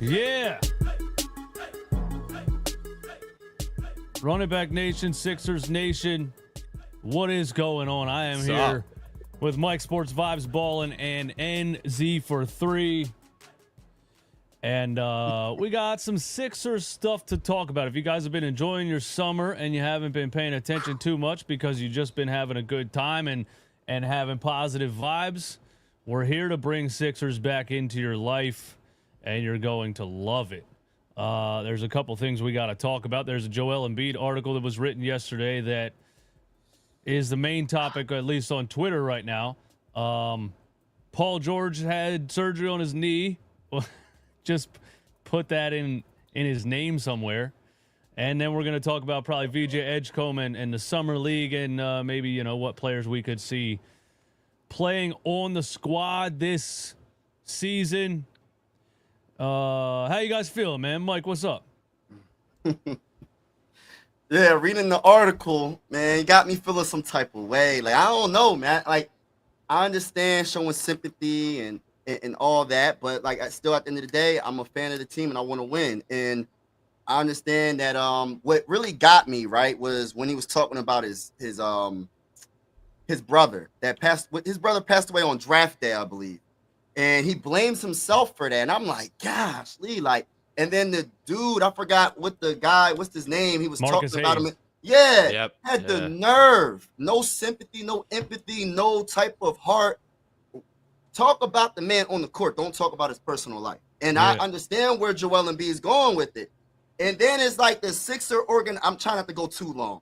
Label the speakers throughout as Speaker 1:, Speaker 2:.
Speaker 1: Yeah. Running Back Nation, Sixers Nation, what is going on? I am here with Mike Sports Vibes Ballin' and NZ for 3. And we got some Sixers stuff to talk about. If you guys have been enjoying your summer and you haven't been paying attention too much because you've just been having a good time and having positive vibes, we're here to bring Sixers back into your life, and you're going to love it. There's a couple things we got to talk about. There's a Joel Embiid article that was written yesterday that is the main topic, at least on Twitter right now. Paul George had surgery on his knee. Just put that in his name somewhere. And then we're going to talk about probably VJ Edgecombe and the Summer League and maybe, what players we could see playing on the squad this season. How you guys feeling, man? Mike, what's up?
Speaker 2: Yeah, reading the article, man, it got me feeling some type of way. Like, I don't know, man. Like, I understand showing sympathy and all that, but like, at the end of the day, I'm a fan of the team and I want to win. And I understand that what really got me right was when he was talking about his brother that passed. His brother passed away on draft day, I believe, and he blames himself for that. And I'm like, gosh, Lee, like. And then the dude, I forgot what's his name? He was
Speaker 1: Marcus
Speaker 2: talking about
Speaker 1: Hayes.
Speaker 2: him. Yeah, had the nerve, no sympathy, no empathy, no type of heart. Talk about the man on the court. Don't talk about his personal life. And I understand where Joel Embiid is going with it. And then it's like the Sixer I'm trying not to go too long.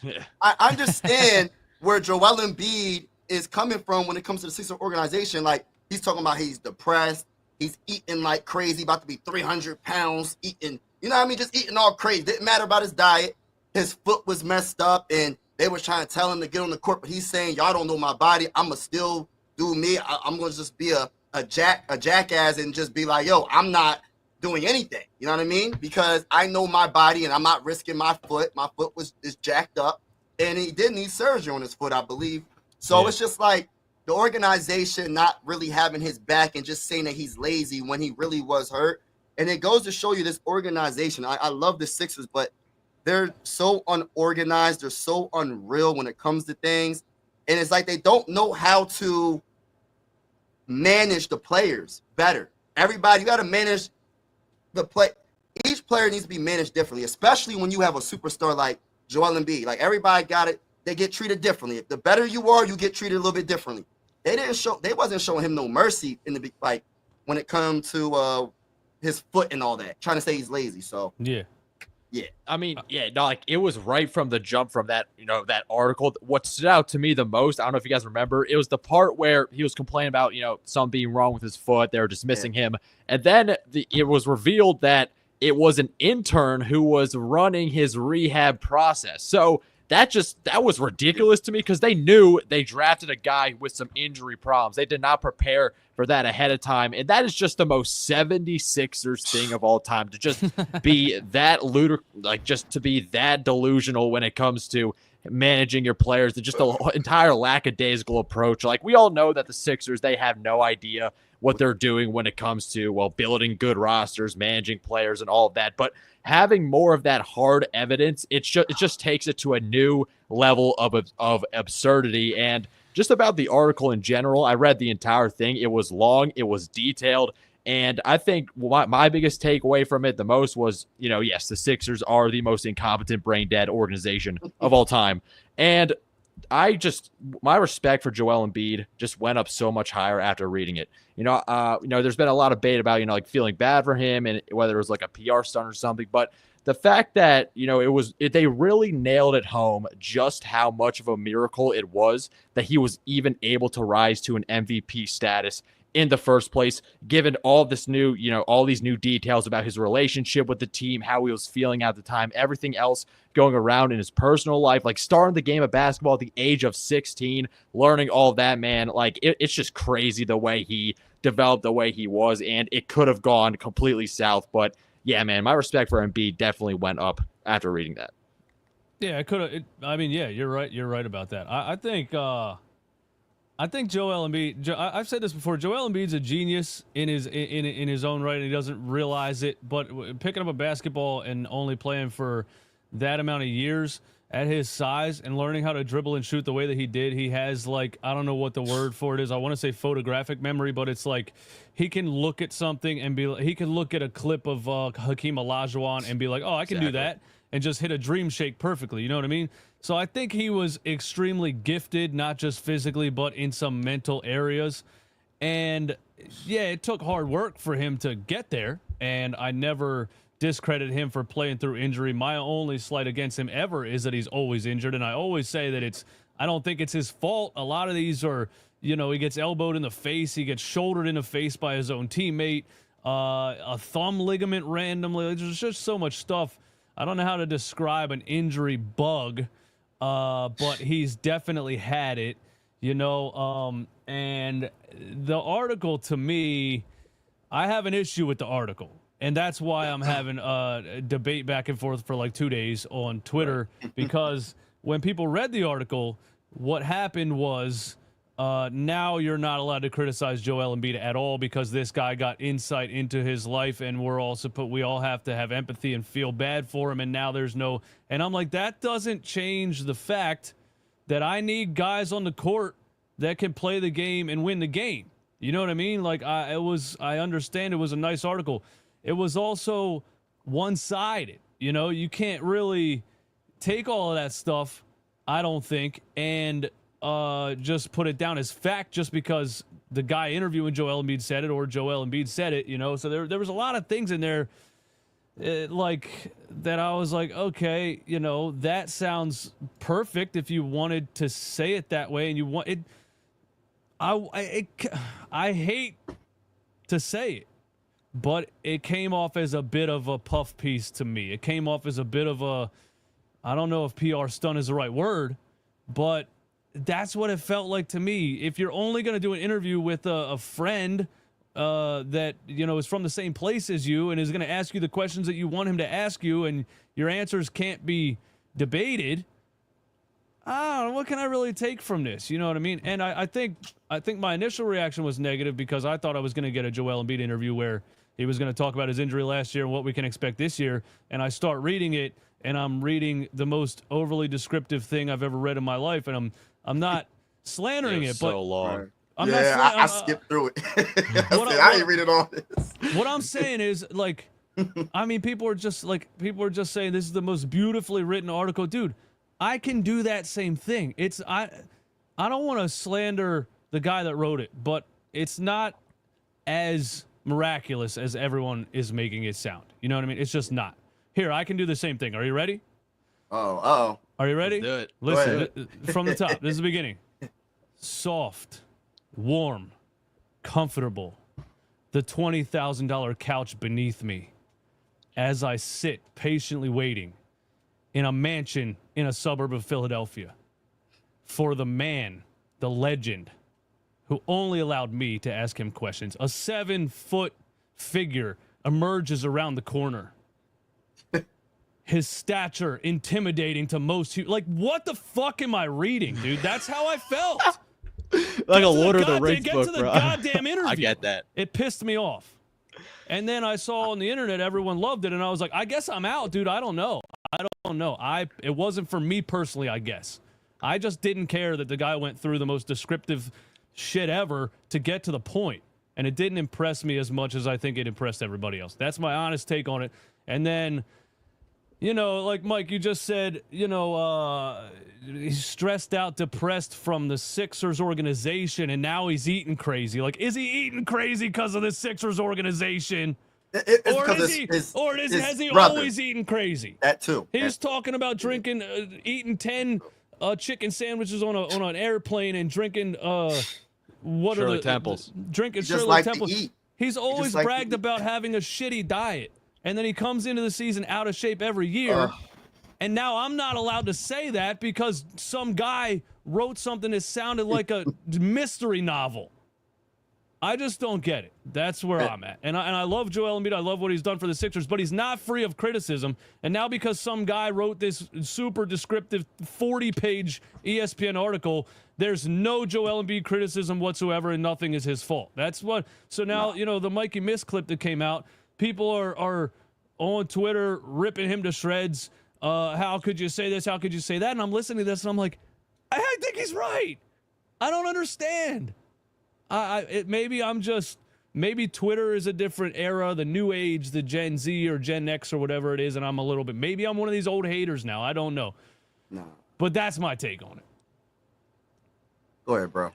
Speaker 2: Yeah. I understand where Joel Embiid is coming from when it comes to the Sixer organization. Like, he's talking about he's depressed. He's eating like crazy, about to be 300 pounds, eating, you know what I mean? Just eating all crazy. Didn't matter about his diet. His foot was messed up, and they were trying to tell him to get on the court, but he's saying, y'all don't know my body. I'm going to still do me. I'm going to just be a jackass and just be like, yo, I'm not doing anything. You know what I mean? Because I know my body, and I'm not risking my foot. My foot is jacked up, and he did need surgery on his foot, I believe. So it's just like, the organization not really having his back and just saying that he's lazy when he really was hurt. And it goes to show you this organization. I love the Sixers, but they're so unorganized. They're so unreal when it comes to things. And it's like they don't know how to manage the players better. Everybody, you got to manage the play. Each player needs to be managed differently, especially when you have a superstar like Joel Embiid. Like, everybody got it. They get treated differently. If the better you are, you get treated a little bit differently. They wasn't showing him no mercy in the like when it comes to his foot and all that, trying to say he's lazy. So
Speaker 3: yeah. I mean, like it was right from the jump from that, that article. What stood out to me the most, I don't know if you guys remember, it was the part where he was complaining about, something being wrong with his foot. They were dismissing him. And then it was revealed that it was an intern who was running his rehab process. So that was ridiculous to me because they knew they drafted a guy with some injury problems. They did not prepare for that ahead of time. And that is just the most 76ers thing of all time, to just be that just to be that delusional when it comes to managing your players, and just an entire lackadaisical approach. Like, we all know that the Sixers, they have no idea what they're doing when it comes to, building good rosters, managing players, and all of that. But having more of that hard evidence, it just takes it to a new level of absurdity. And just about the article in general, I read the entire thing. It was long, it was detailed, and I think my biggest takeaway from it the most was, yes, the Sixers are the most incompetent, brain-dead organization of all time. And my respect for Joel Embiid just went up so much higher after reading it. There's been a lot of debate about, feeling bad for him and whether it was like a PR stunt or something. But the fact that, they really nailed it home just how much of a miracle it was that he was even able to rise to an MVP status in the first place, given all this new, all these new details about his relationship with the team, how he was feeling at the time, everything else going around in his personal life, like starting the game of basketball at the age of 16, learning all that, man. Like, it's just crazy the way he developed the way he was, and it could have gone completely south. But yeah, man, my respect for Embiid definitely went up after reading that.
Speaker 1: Yeah, it could have. I mean, yeah, you're right. You're right about that. I think I think Joel Embiid. I've said this before. Joel Embiid's a genius in his own right, and he doesn't realize it. But picking up a basketball and only playing for that amount of years at his size and learning how to dribble and shoot the way that he did, he has, like, I don't know what the word for it is. I want to say photographic memory, but it's like he can look at something and he can look at a clip of Hakeem Olajuwon and be like, oh, I can do that, and just hit a dream shake perfectly. You know what I mean? So I think he was extremely gifted, not just physically, but in some mental areas. And yeah, it took hard work for him to get there, and I never discredit him for playing through injury. My only slight against him ever is that he's always injured, and I always say that I don't think it's his fault. A lot of these are, he gets elbowed in the face, he gets shouldered in the face by his own teammate, a thumb ligament randomly. There's just so much stuff. I don't know how to describe an injury bug, but he's definitely had it, and the article, to me, I have an issue with the article. And that's why I'm having a debate back and forth for like 2 days on Twitter, because when people read the article, what happened was now you're not allowed to criticize Joel Embiid at all because this guy got insight into his life, and we all have to have empathy and feel bad for him, and now there's no. And I'm like, that doesn't change the fact that I need guys on the court that can play the game and win the game. You know what I mean? Like, I understand it was a nice article. It was also one-sided. You can't really take all of that stuff, I don't think, and just put it down as fact just because the guy interviewing Joel Embiid said it or Joel Embiid said it, So there was a lot of things in there like that I was like, okay, that sounds perfect if you wanted to say it that way, and you want it. I hate to say it, but it came off as a bit of a puff piece to me. It came off as a bit of a, I don't know if PR stunt is the right word, but that's what it felt like to me. If you're only going to do an interview with a friend that, is from the same place as you and is going to ask you the questions that you want him to ask you, and your answers can't be debated, I don't know, what can I really take from this? You know what I mean? And I think my initial reaction was negative because I thought I was going to get a Joel Embiid interview where he was going to talk about his injury last year and what we can expect this year. And I start reading it, and I'm reading the most overly descriptive thing I've ever read in my life. And I'm not slandering it, but
Speaker 3: so long.
Speaker 2: I skipped through it. I didn't read it all.
Speaker 1: What I'm saying is, like, I mean, people are just saying this is the most beautifully written article, dude. I can do that same thing. I don't want to slander the guy that wrote it, but it's not as miraculous as everyone is making it sound. You know what I mean? It's just not. Here, I can do the same thing. Are you ready?
Speaker 2: Oh.
Speaker 1: Are you ready?
Speaker 3: Let's do it.
Speaker 1: Listen, from the top. This is the beginning. Soft, warm, comfortable. The $20,000 couch beneath me as I sit patiently waiting in a mansion in a suburb of Philadelphia for the man, the legend, who only allowed me to ask him questions. A 7-foot figure emerges around the corner. His stature intimidating to most. Like, what the fuck am I reading, dude? That's how I felt.
Speaker 3: Like a Lord of the Rings
Speaker 1: book,
Speaker 3: book,
Speaker 1: to the
Speaker 3: bro.
Speaker 1: goddamn interview.
Speaker 3: I get that.
Speaker 1: It pissed me off. And then I saw on the internet everyone loved it, and I was like, I guess I'm out, dude. I don't know. It wasn't for me personally, I guess. I just didn't care that the guy went through the most descriptive shit ever to get to the point. And it didn't impress me as much as I think it impressed everybody else. That's my honest take on it. And then, like Mike, you just said, he's stressed out, depressed from the Sixers organization, and now he's eating crazy. Like, is he eating crazy because of the Sixers organization? Has he always eaten crazy?
Speaker 2: That too.
Speaker 1: He's talking about eating 10 chicken sandwiches on an airplane and drinking
Speaker 3: Shirley Temples.
Speaker 1: Drinking Shirley Temples. He's always bragged about having a shitty diet, and then he comes into the season out of shape every year. And now I'm not allowed to say that because some guy wrote something that sounded like a mystery novel. I just don't get it. That's where I'm at. And I love Joel Embiid. I love what he's done for the Sixers, but he's not free of criticism. And now because some guy wrote this super descriptive 40-page ESPN article, there's no Joel Embiid criticism whatsoever, and nothing is his fault. That's what. So now, the Mikey Miss clip that came out, people are on Twitter ripping him to shreds. How could you say this? How could you say that? And I'm listening to this, and I'm like, I think he's right. I don't understand. Maybe Twitter is a different era, the new age, the Gen Z or Gen X or whatever it is, and maybe I'm one of these old haters now. I don't know.
Speaker 2: No.
Speaker 1: But that's my take on it.
Speaker 2: Go ahead, bro.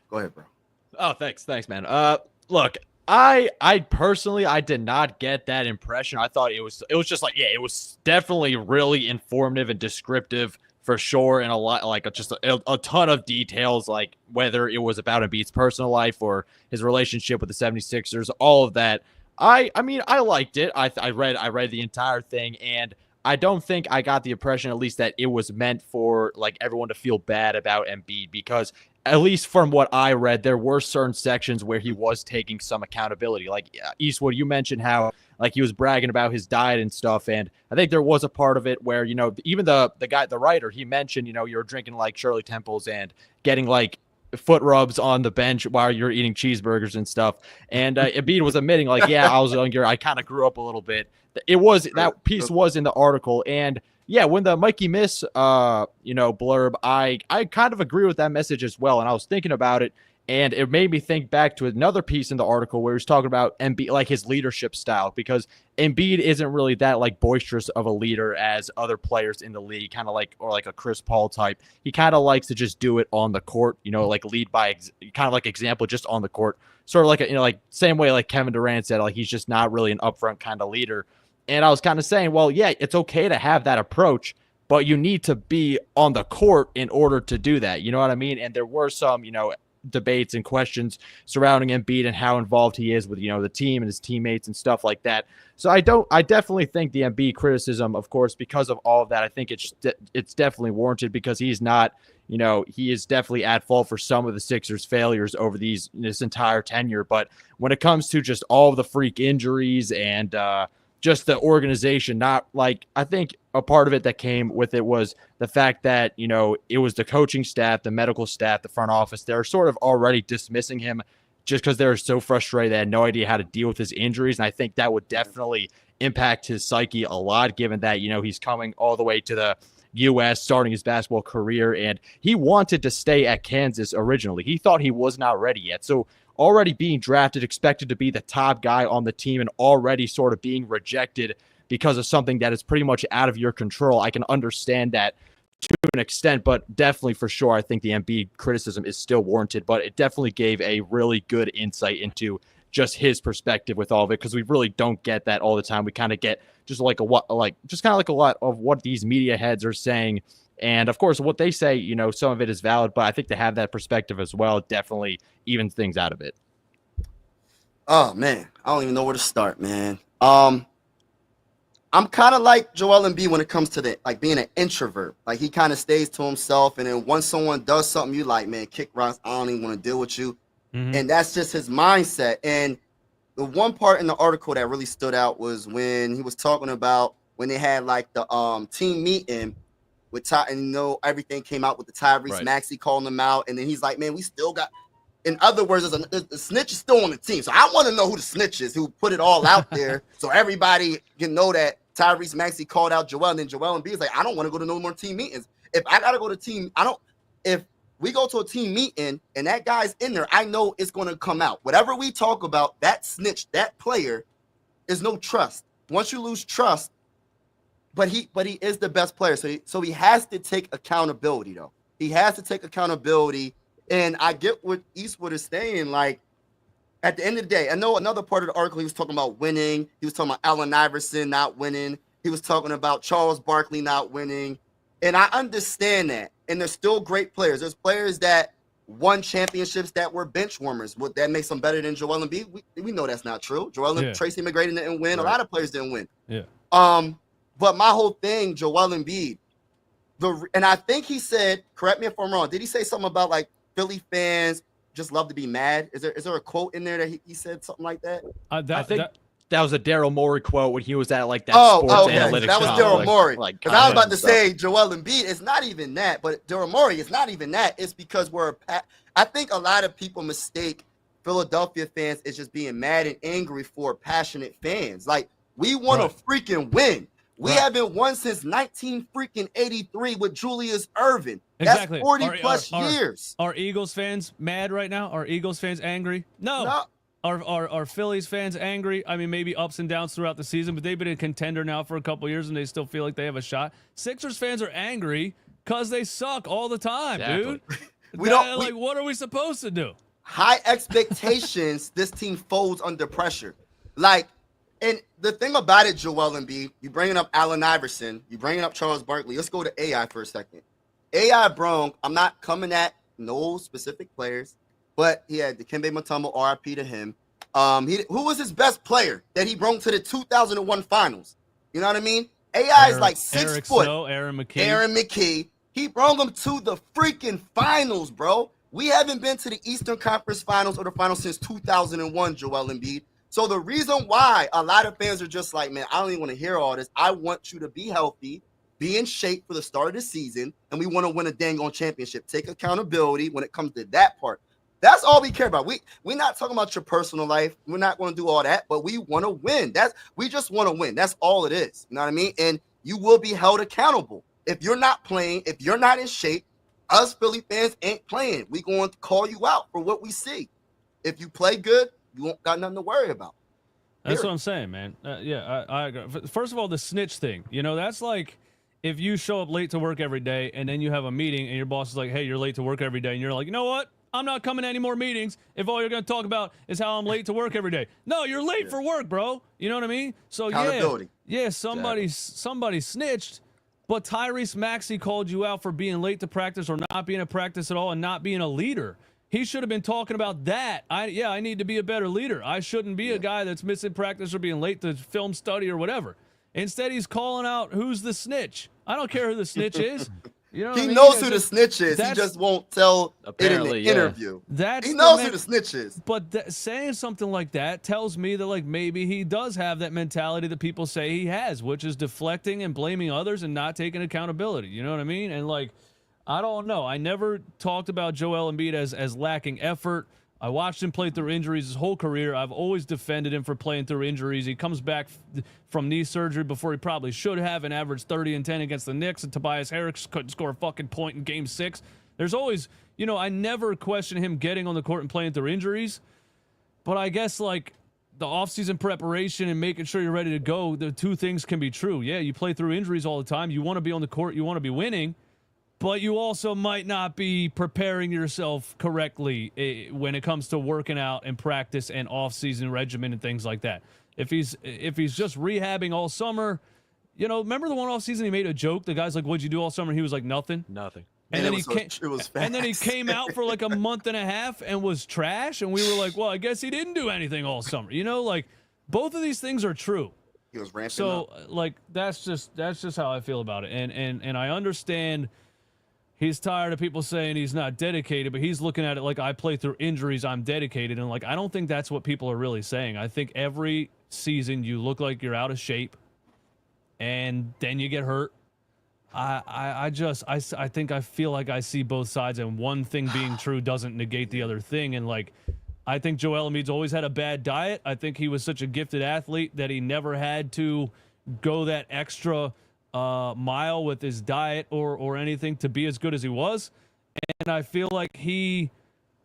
Speaker 3: Oh, thanks, man. Look, I personally, I did not get that impression. I thought it was just like, it was definitely really informative and descriptive for sure, and a lot, like just a ton of details, like whether it was about Embiid's personal life or his relationship with the 76ers, all of that. I mean, I liked it. I read the entire thing, and I don't think I got the impression, at least, that it was meant for like everyone to feel bad about Embiid, because at least from what I read, there were certain sections where he was taking some accountability. Like Eastwood, you mentioned how like he was bragging about his diet and stuff, and I think there was a part of it where, even the writer, he mentioned, you're drinking like Shirley Temples and getting like foot rubs on the bench while you're eating cheeseburgers and stuff. And Embiid was admitting like, yeah, I was younger, I kind of grew up a little bit. That piece was in the article, and yeah, when the Mikey Miss, blurb, I kind of agree with that message as well. And I was thinking about it, and it made me think back to another piece in the article where he was talking about Embiid, like his leadership style, because Embiid isn't really that like boisterous of a leader as other players in the league, kind of like, or like a Chris Paul type. He kind of likes to just do it on the court, like lead by kind of like example, just on the court, sort of like like same way like Kevin Durant said, like he's just not really an upfront kind of leader. And I was kind of saying, well, yeah, it's okay to have that approach, but you need to be on the court in order to do that. You know what I mean? And there were some, debates and questions surrounding Embiid and how involved he is with, the team and his teammates and stuff like that. So I definitely think the Embiid criticism, of course, because of all of that, I think it's definitely warranted, because he's not, he is definitely at fault for some of the Sixers' failures over this entire tenure. But when it comes to just all of the freak injuries and, just the organization, not like, I think a part of it that came with it was the fact that, it was the coaching staff, the medical staff, the front office. They're sort of already dismissing him just because they're so frustrated. They had no idea how to deal with his injuries. And I think that would definitely impact his psyche a lot, given that, he's coming all the way to the U.S., starting his basketball career. And he wanted to stay at Kansas originally. He thought he was not ready yet. So already being drafted, expected to be the top guy on the team, and already sort of being rejected because of something that is pretty much out of your control. I can understand that to an extent, but definitely for sure, I think the Embiid criticism is still warranted, but it definitely gave a really good insight into just his perspective with all of it, because we really don't get that all the time. We kind of get just like a lot of what these media heads are saying. And of course, what they say, some of it is valid, but I think to have that perspective as well definitely evens things out a bit.
Speaker 2: Oh man, I don't even know where to start, man. I'm kind of like Joel Embiid when it comes to being an introvert. Like, he kind of stays to himself, and then once someone does something, you like, man, kick rocks, I don't even want to deal with you. Mm-hmm. And that's just his mindset. And the one part in the article that really stood out was when he was talking about when they had like the team meeting with Ty, and everything came out with the Tyrese Maxey calling them out, and then he's like, man, we still got. In other words, the snitch is still on the team, so I want to know who the snitch is, who put it all out there, so everybody can know that Tyrese Maxey called out Joel, and then Joel Embiid is like, I don't want to go to no more team meetings. If I gotta go to team, if we go to a team meeting and that guy's in there, I know it's going to come out. Whatever we talk about, that snitch, that player, is no trust. Once you lose trust. But he is the best player. So he has to take accountability, though. He has to take accountability. And I get what Eastwood is saying. Like, at the end of the day, I know another part of the article, he was talking about winning. He was talking about Allen Iverson not winning. He was talking about Charles Barkley not winning. And I understand that. And there's still great players. There's players that won championships that were bench warmers. What that makes them better than Joel Embiid? We know that's not true. Tracy McGrady didn't win. Right. A lot of players didn't win.
Speaker 1: Yeah.
Speaker 2: But my whole thing, Joel Embiid, and I think he said, correct me if I'm wrong, did he say something about like Philly fans just love to be mad? Is there a quote in there that he said something like that?
Speaker 3: I think that was a Daryl Morey quote when he was at like that sports analytics.
Speaker 2: That was Daryl Morey.
Speaker 3: Like,
Speaker 2: I was about to say Joel Embiid. It's not even that, but Daryl Morey, it's not even that. It's because I think a lot of people mistake Philadelphia fans as just being mad and angry for passionate fans. Like, we want to freaking win. We haven't won since 1983 with Julius Erving.
Speaker 1: Exactly.
Speaker 2: That's 40 plus years.
Speaker 1: Are Eagles fans mad right now? Are Eagles fans angry? No. Are Phillies fans angry? I mean, maybe ups and downs throughout the season, but they've been a contender now for a couple years, and they still feel like they have a shot. Sixers fans are angry because they suck all the time, dude. What are we supposed to do?
Speaker 2: High expectations. This team folds under pressure. And the thing about it, Joel Embiid, you bringing up Allen Iverson, you bringing up Charles Barkley. Let's go to AI for a second. AI Brown, I'm not coming at no specific players, but he had Dikembe Mutombo, RIP to him. Who was his best player that he brought to the 2001 finals? You know what I mean? AI is like 6 foot.
Speaker 1: Aaron
Speaker 2: McKee. He brought them to the freaking finals, bro. We haven't been to the Eastern Conference Finals or the finals since 2001, Joel Embiid. So the reason why a lot of fans are just like, man, I don't even want to hear all this. I want you to be healthy, be in shape for the start of the season, and we want to win a dang on championship. Take accountability when it comes to that part. That's all we care about. We're not talking about your personal life. We're not going to do all that, but we want to win. We just want to win. That's all it is. You know what I mean? And you will be held accountable. If you're not playing, if you're not in shape, us Philly fans ain't playing. We're going to call you out for what we see. If you play good, you won't got nothing to worry about.
Speaker 1: That's what I'm saying, man. I agree. First of all, the snitch thing. You know, that's like if you show up late to work every day and then you have a meeting and your boss is like, hey, you're late to work every day. And you're like, you know what? I'm not coming to any more meetings if all you're going to talk about is how I'm late to work every day. No, you're late for work, bro. You know what I mean? So, somebody snitched, but Tyrese Maxey called you out for being late to practice or not being at practice at all and not being a leader. He should have been talking about that. I need to be a better leader. I shouldn't be a guy that's missing practice or being late to film study or whatever. Instead, he's calling out who's the snitch. I don't care who the snitch is. You know
Speaker 2: he knows who the snitch is. He just won't tell it in the interview. He knows who the snitch is.
Speaker 1: But saying something like that tells me that like maybe he does have that mentality that people say he has, which is deflecting and blaming others and not taking accountability. You know what I mean? And like, I don't know. I never talked about Joel Embiid as lacking effort. I watched him play through injuries his whole career. I've always defended him for playing through injuries. He comes back from knee surgery before he probably should have and averaged 30 and 10 against the Knicks, and Tobias Harris couldn't score a fucking point in Game 6. There's always, I never question him getting on the court and playing through injuries. But I guess, like, the offseason preparation and making sure you're ready to go, the two things can be true. Yeah, you play through injuries all the time. You want to be on the court. You want to be winning. But you also might not be preparing yourself correctly when it comes to working out and practice and off-season regimen and things like that. If he's just rehabbing all summer, remember the one off-season he made a joke? The guy's like, "What'd you do all summer?" He was like, "Nothing." And then he came out for like a month and a half and was trash. And we were like, "Well, I guess he didn't do anything all summer." Like both of these things are true.
Speaker 2: He was ramping up.
Speaker 1: Like that's just how I feel about it. And I understand. He's tired of people saying he's not dedicated, but he's looking at it like I play through injuries, I'm dedicated. And like, I don't think that's what people are really saying. I think every season you look like you're out of shape and then you get hurt. I feel like I see both sides, and one thing being true doesn't negate the other thing. And like, I think Joel Embiid's always had a bad diet. I think he was such a gifted athlete that he never had to go that extra mile with his diet or anything to be as good as he was. And I feel like he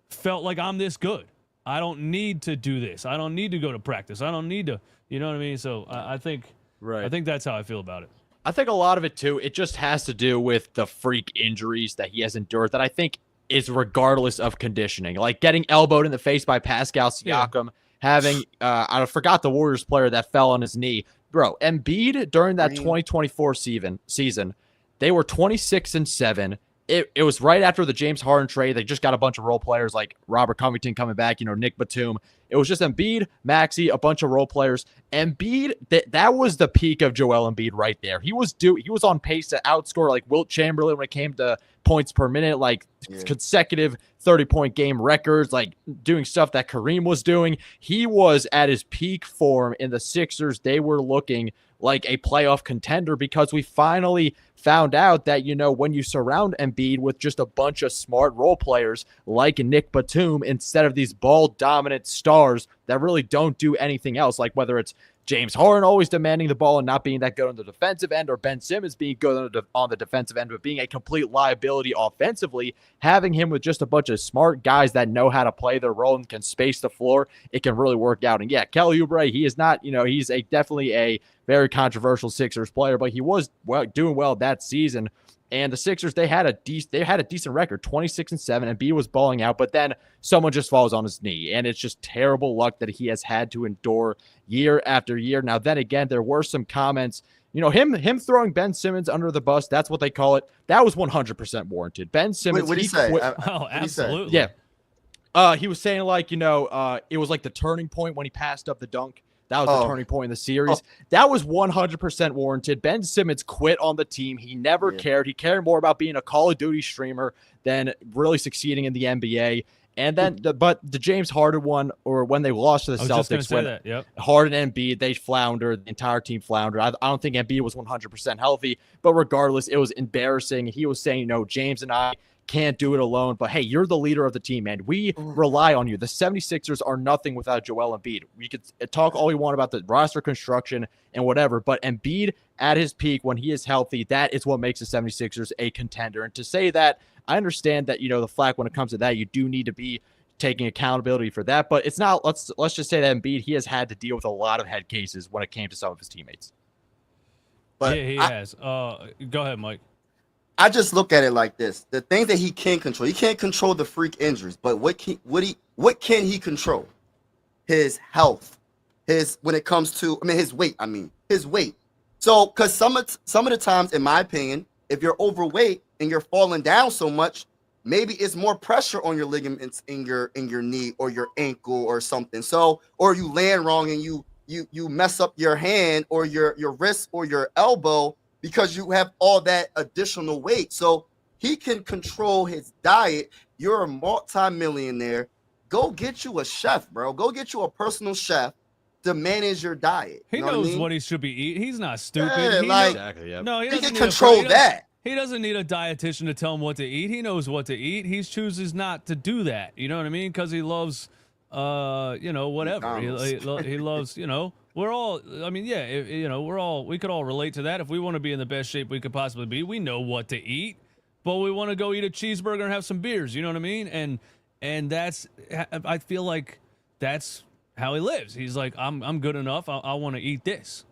Speaker 1: felt like, I'm this good. I don't need to do this. I don't need to go to practice. I don't need to, you know what I mean? So I think that's how I feel about it.
Speaker 3: I think a lot of it too, it just has to do with the freak injuries that he has endured that I think is regardless of conditioning, like getting elbowed in the face by Pascal Siakam, having, I forgot the Warriors player that fell on his knee. Bro, Embiid during that 2024 season, they were 26-7. It was right after the James Harden trade. They just got a bunch of role players like Robert Covington coming back, Nick Batum. It was just Embiid, Maxey, a bunch of role players. Embiid, that was the peak of Joel Embiid right there. He was on pace to outscore like Wilt Chamberlain when it came to points per minute, like consecutive 30-point game records, like doing stuff that Kareem was doing. He was at his peak form in the Sixers. They were looking like a playoff contender because we finally found out that, when you surround Embiid with just a bunch of smart role players like Nick Batum instead of these ball-dominant stars that really don't do anything else, like whether it's James Harden always demanding the ball and not being that good on the defensive end, or Ben Simmons being good on the defensive end but being a complete liability offensively, having him with just a bunch of smart guys that know how to play their role and can space the floor, it can really work out. And yeah, Kelly Oubre, he is not, he's definitely a very controversial Sixers player, but he was doing well that season. And the Sixers, they had a decent record, 26-7, and Embiid was balling out, but then someone just falls on his knee, and it's just terrible luck that he has had to endure year after year. Now, then again, there were some comments, him throwing Ben Simmons under the bus, that's what they call it. That was 100% warranted. Ben Simmons,
Speaker 2: what did he say?
Speaker 1: Oh, absolutely.
Speaker 3: Yeah. He was saying it was like the turning point when he passed up the dunk. That was the turning point in the series. That was 100% warranted. Ben Simmons quit on the team. He never cared. He cared more about being a Call of Duty streamer than really succeeding in the NBA. And then, but the James Harden one, or when they lost to the Celtics, when Harden and Embiid, they floundered, the entire team floundered. I don't think Embiid was 100% healthy, but regardless, it was embarrassing. He was saying, James and I can't do it alone, but hey, you're the leader of the team, man. We rely on you. The 76ers are nothing without Joel Embiid. We could talk all we want about the roster construction and whatever, but Embiid at his peak when he is healthy, that is what makes the 76ers a contender. And to say that, I understand that, the flack when it comes to that, you do need to be taking accountability for that, but it's not, let's just say that Embiid, he has had to deal with a lot of head cases when it came to some of his teammates.
Speaker 2: But
Speaker 1: yeah, he has. Go ahead, Mike.
Speaker 2: I just look at it like this: the things that he can control, he can't control the freak injuries, but what can he control? His health, when it comes to, his weight. His weight. So, because some of the times, in my opinion, if you're overweight and you're falling down so much, maybe it's more pressure on your ligaments in your knee or your ankle or something. So, or you land wrong and you mess up your hand or your wrist or your elbow, because you have all that additional weight. So he can control his diet. You're a multi-millionaire. Go get you a chef, bro. Go get you a personal chef to manage your diet.
Speaker 1: He knows what he should be eating. He's not stupid.
Speaker 2: Yeah,
Speaker 1: No,
Speaker 2: he can control that.
Speaker 1: He doesn't need a dietitian to tell him what to eat. He knows what to eat. He chooses not to do that. You know what I mean? Because he loves, whatever. He loves, we're all, we could all relate to that. If we want to be in the best shape we could possibly be, we know what to eat, but we want to go eat a cheeseburger and have some beers. You know what I mean? And that's, I feel like that's how he lives. He's like, I'm good enough. I want to eat this,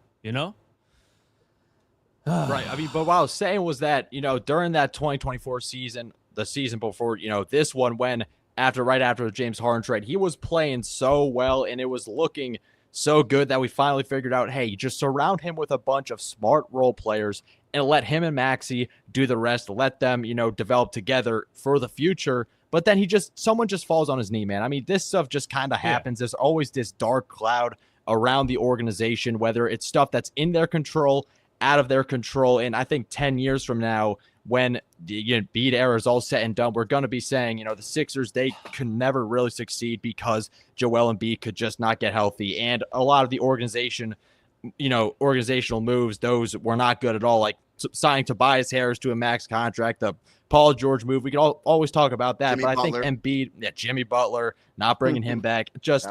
Speaker 3: Right. But what I was saying was that, during that 2024 season, the season before, this one, when right after the James Harden trade, he was playing so well and it was looking so good that we finally figured out, hey, just surround him with a bunch of smart role players and let him and Maxey do the rest. Let them, develop together for the future. But then someone just falls on his knee, man. This stuff just kind of happens. There's always this dark cloud around the organization, whether it's stuff that's in their control, out of their control. And I think 10 years from now, when the Embiid era is all said and done, we're going to be saying, the Sixers, they could never really succeed because Joel Embiid could just not get healthy. And a lot of the organizational moves, those were not good at all, like signing Tobias Harris to a max contract, the Paul George move. We could always talk about that, but I think Embiid, Jimmy Butler, not bringing him back, just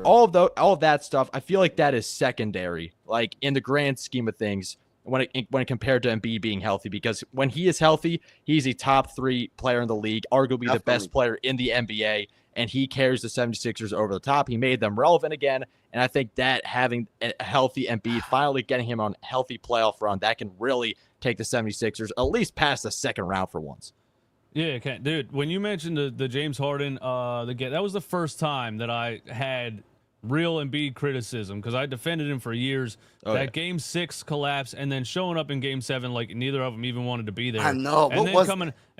Speaker 3: all of that stuff, I feel like that is secondary, like in the grand scheme of things, when compared to Embiid being healthy, because when he is healthy, he's a top 3 player in the league, arguably the best player in the NBA, and he carries the 76ers over the top. He made them relevant again, and I think that having a healthy Embiid, finally getting him on a healthy playoff run, that can really take the 76ers at least past the second round for once.
Speaker 1: Yeah, dude, when you mentioned the James Harden, that was the first time that I had real Embiid criticism, because I defended him for years. That Game 6 collapse, and then showing up in Game 7 like neither of them even wanted to be there.
Speaker 2: I know.
Speaker 1: And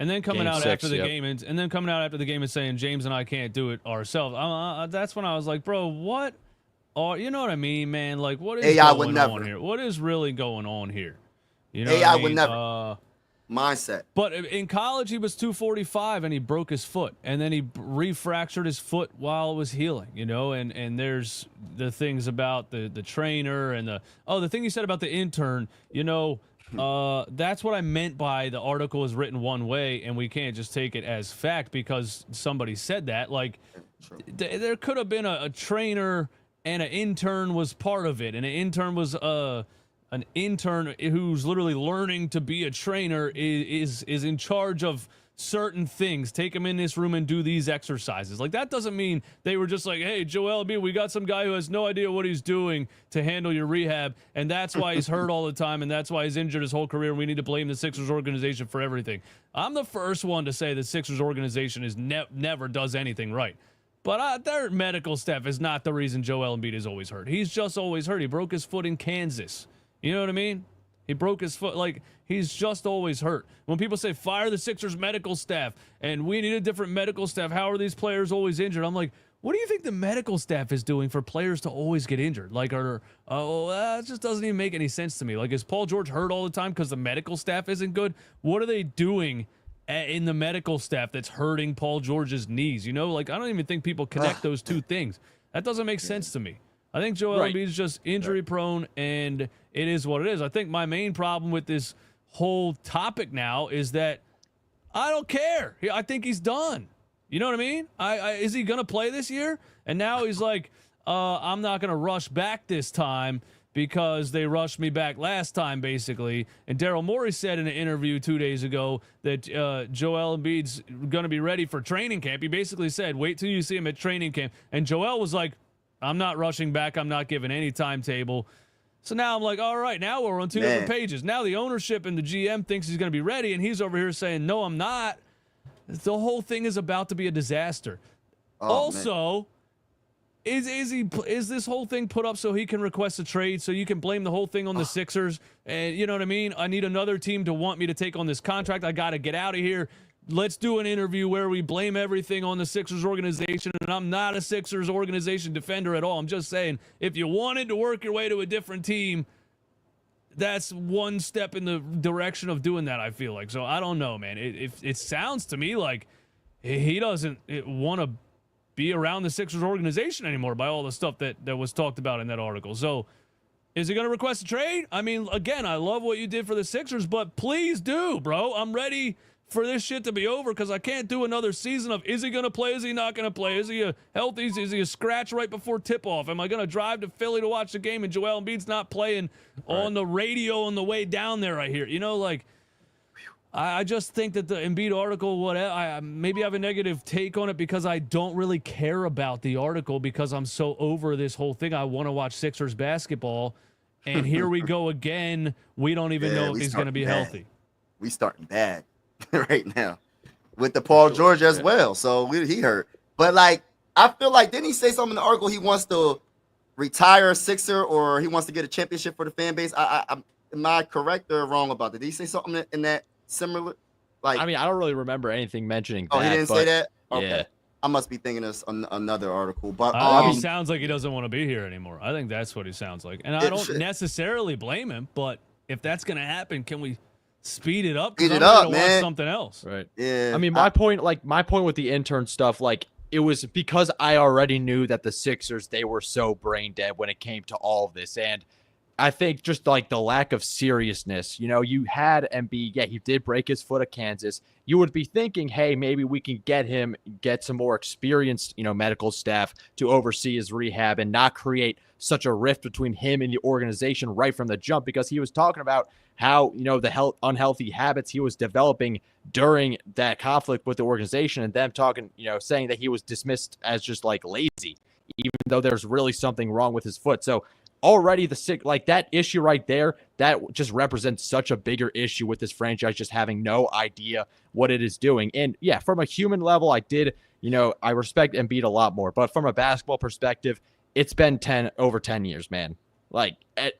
Speaker 1: then coming
Speaker 3: Game
Speaker 1: out
Speaker 3: 6,
Speaker 1: after the game, and then coming out after the game and saying James and I can't do it ourselves. That's when I was like, bro, what? You know what I mean, man? Like, what is
Speaker 2: AI
Speaker 1: going
Speaker 2: would never.
Speaker 1: on here? What is really going on here? You know,
Speaker 2: AI
Speaker 1: what I mean?
Speaker 2: would never. Mindset.
Speaker 1: But in college, he was 245 and he broke his foot, and then he refractured his foot while it was healing. You know, and there's the things about the trainer and the thing you said about the intern. You know, that's what I meant by the article is written one way, and we can't just take it as fact because somebody said that. Like, there could have been a trainer and an intern was part of it, and an intern was an intern who's literally learning to be a trainer is in charge of certain things. Take him in this room and do these exercises. Like, that doesn't mean they were just like, hey, Joel Embiid, we got some guy who has no idea what he's doing to handle your rehab, and that's why he's hurt all the time, and that's why he's injured his whole career, and we need to blame the Sixers organization for everything. I'm the first one to say the Sixers organization is never does anything right. But their medical staff is not the reason Joel Embiid is always hurt. He's just always hurt. He broke his foot in Kansas. You know what I mean? He broke his foot. Like, he's just always hurt. When people say, fire the Sixers medical staff, and we need a different medical staff, how are these players always injured? I'm like, what do you think the medical staff is doing for players to always get injured? Like, that just doesn't even make any sense to me. Like, is Paul George hurt all the time because the medical staff isn't good? What are they doing in the medical staff that's hurting Paul George's knees? You know, like, I don't even think people connect those two things. That doesn't make sense to me. I think Joel Embiid is just injury prone, and it is what it is. I think my main problem with this whole topic now is that I don't care. I think he's done. You know what I mean? Is he going to play this year? And now he's like, I'm not going to rush back this time because they rushed me back last time, basically. And Daryl Morey said in an interview 2 days ago that Joel Embiid's going to be ready for training camp. He basically said, wait till you see him at training camp. And Joel was like, I'm not rushing back. I'm not giving any timetable. So now I'm like, all right, now we're on two different pages. Now the ownership and the GM thinks he's going to be ready, and he's over here saying, no, I'm not. The whole thing is about to be a disaster. Also, is this whole thing put up so he can request a trade, so you can blame the whole thing on the Sixers? And you know what I mean? I need another team to want me to take on this contract. I got to get out of here. Let's do an interview where we blame everything on the Sixers organization, and I'm not a Sixers organization defender at all. I'm just saying, if you wanted to work your way to a different team, that's one step in the direction of doing that, I feel like. So I don't know, man. It sounds to me like he doesn't want to be around the Sixers organization anymore by all the stuff that was talked about in that article. So is he going to request a trade? I mean, again, I love what you did for the Sixers, but please do, bro. I'm ready for this shit to be over because I can't do another season of is he going to play, is he not going to play, is he a healthy, is he a scratch right before tip-off, am I going to drive to Philly to watch the game and Joel Embiid's not playing on the radio on the way down there right here? You know, like, I just think that the Embiid article, maybe I have a negative take on it because I don't really care about the article because I'm so over this whole thing. I want to watch Sixers basketball, and here we go again. We don't even know if he's going to be healthy.
Speaker 2: We starting bad right now with the Paul George as well. So he hurt. But, like, I feel like, didn't he say something in the article he wants to retire a Sixer or he wants to get a championship for the fan base? Am I correct or wrong about that? Did he say something in that similar? Like, I
Speaker 3: mean, I don't really remember anything mentioning
Speaker 2: that. Oh, he didn't say that?
Speaker 3: Okay. Yeah.
Speaker 2: I must be thinking of another article. But
Speaker 1: he sounds like he doesn't want to be here anymore. I think that's what he sounds like. And I don't necessarily blame him, but if that's going to happen, can we speed it up?
Speaker 2: Speed it up, man.
Speaker 1: Watch something else.
Speaker 3: Right.
Speaker 2: Yeah.
Speaker 3: I mean, my point with the intern stuff, like, it was because I already knew that the Sixers, they were so brain dead when it came to all of this. And I think just like the lack of seriousness, you know, you had Embiid, he did break his foot at Kansas. You would be thinking, hey, maybe we can get some more experienced, you know, medical staff to oversee his rehab and not create such a rift between him and the organization right from the jump, because he was talking about how, you know, the unhealthy habits he was developing during that conflict with the organization, and them talking, you know, saying that he was dismissed as just like lazy, even though there's really something wrong with his foot. So already that issue right there, that just represents such a bigger issue with this franchise just having no idea what it is doing. And yeah, from a human level, I respect Embiid a lot more, but from a basketball perspective, it's been over 10 years, man. At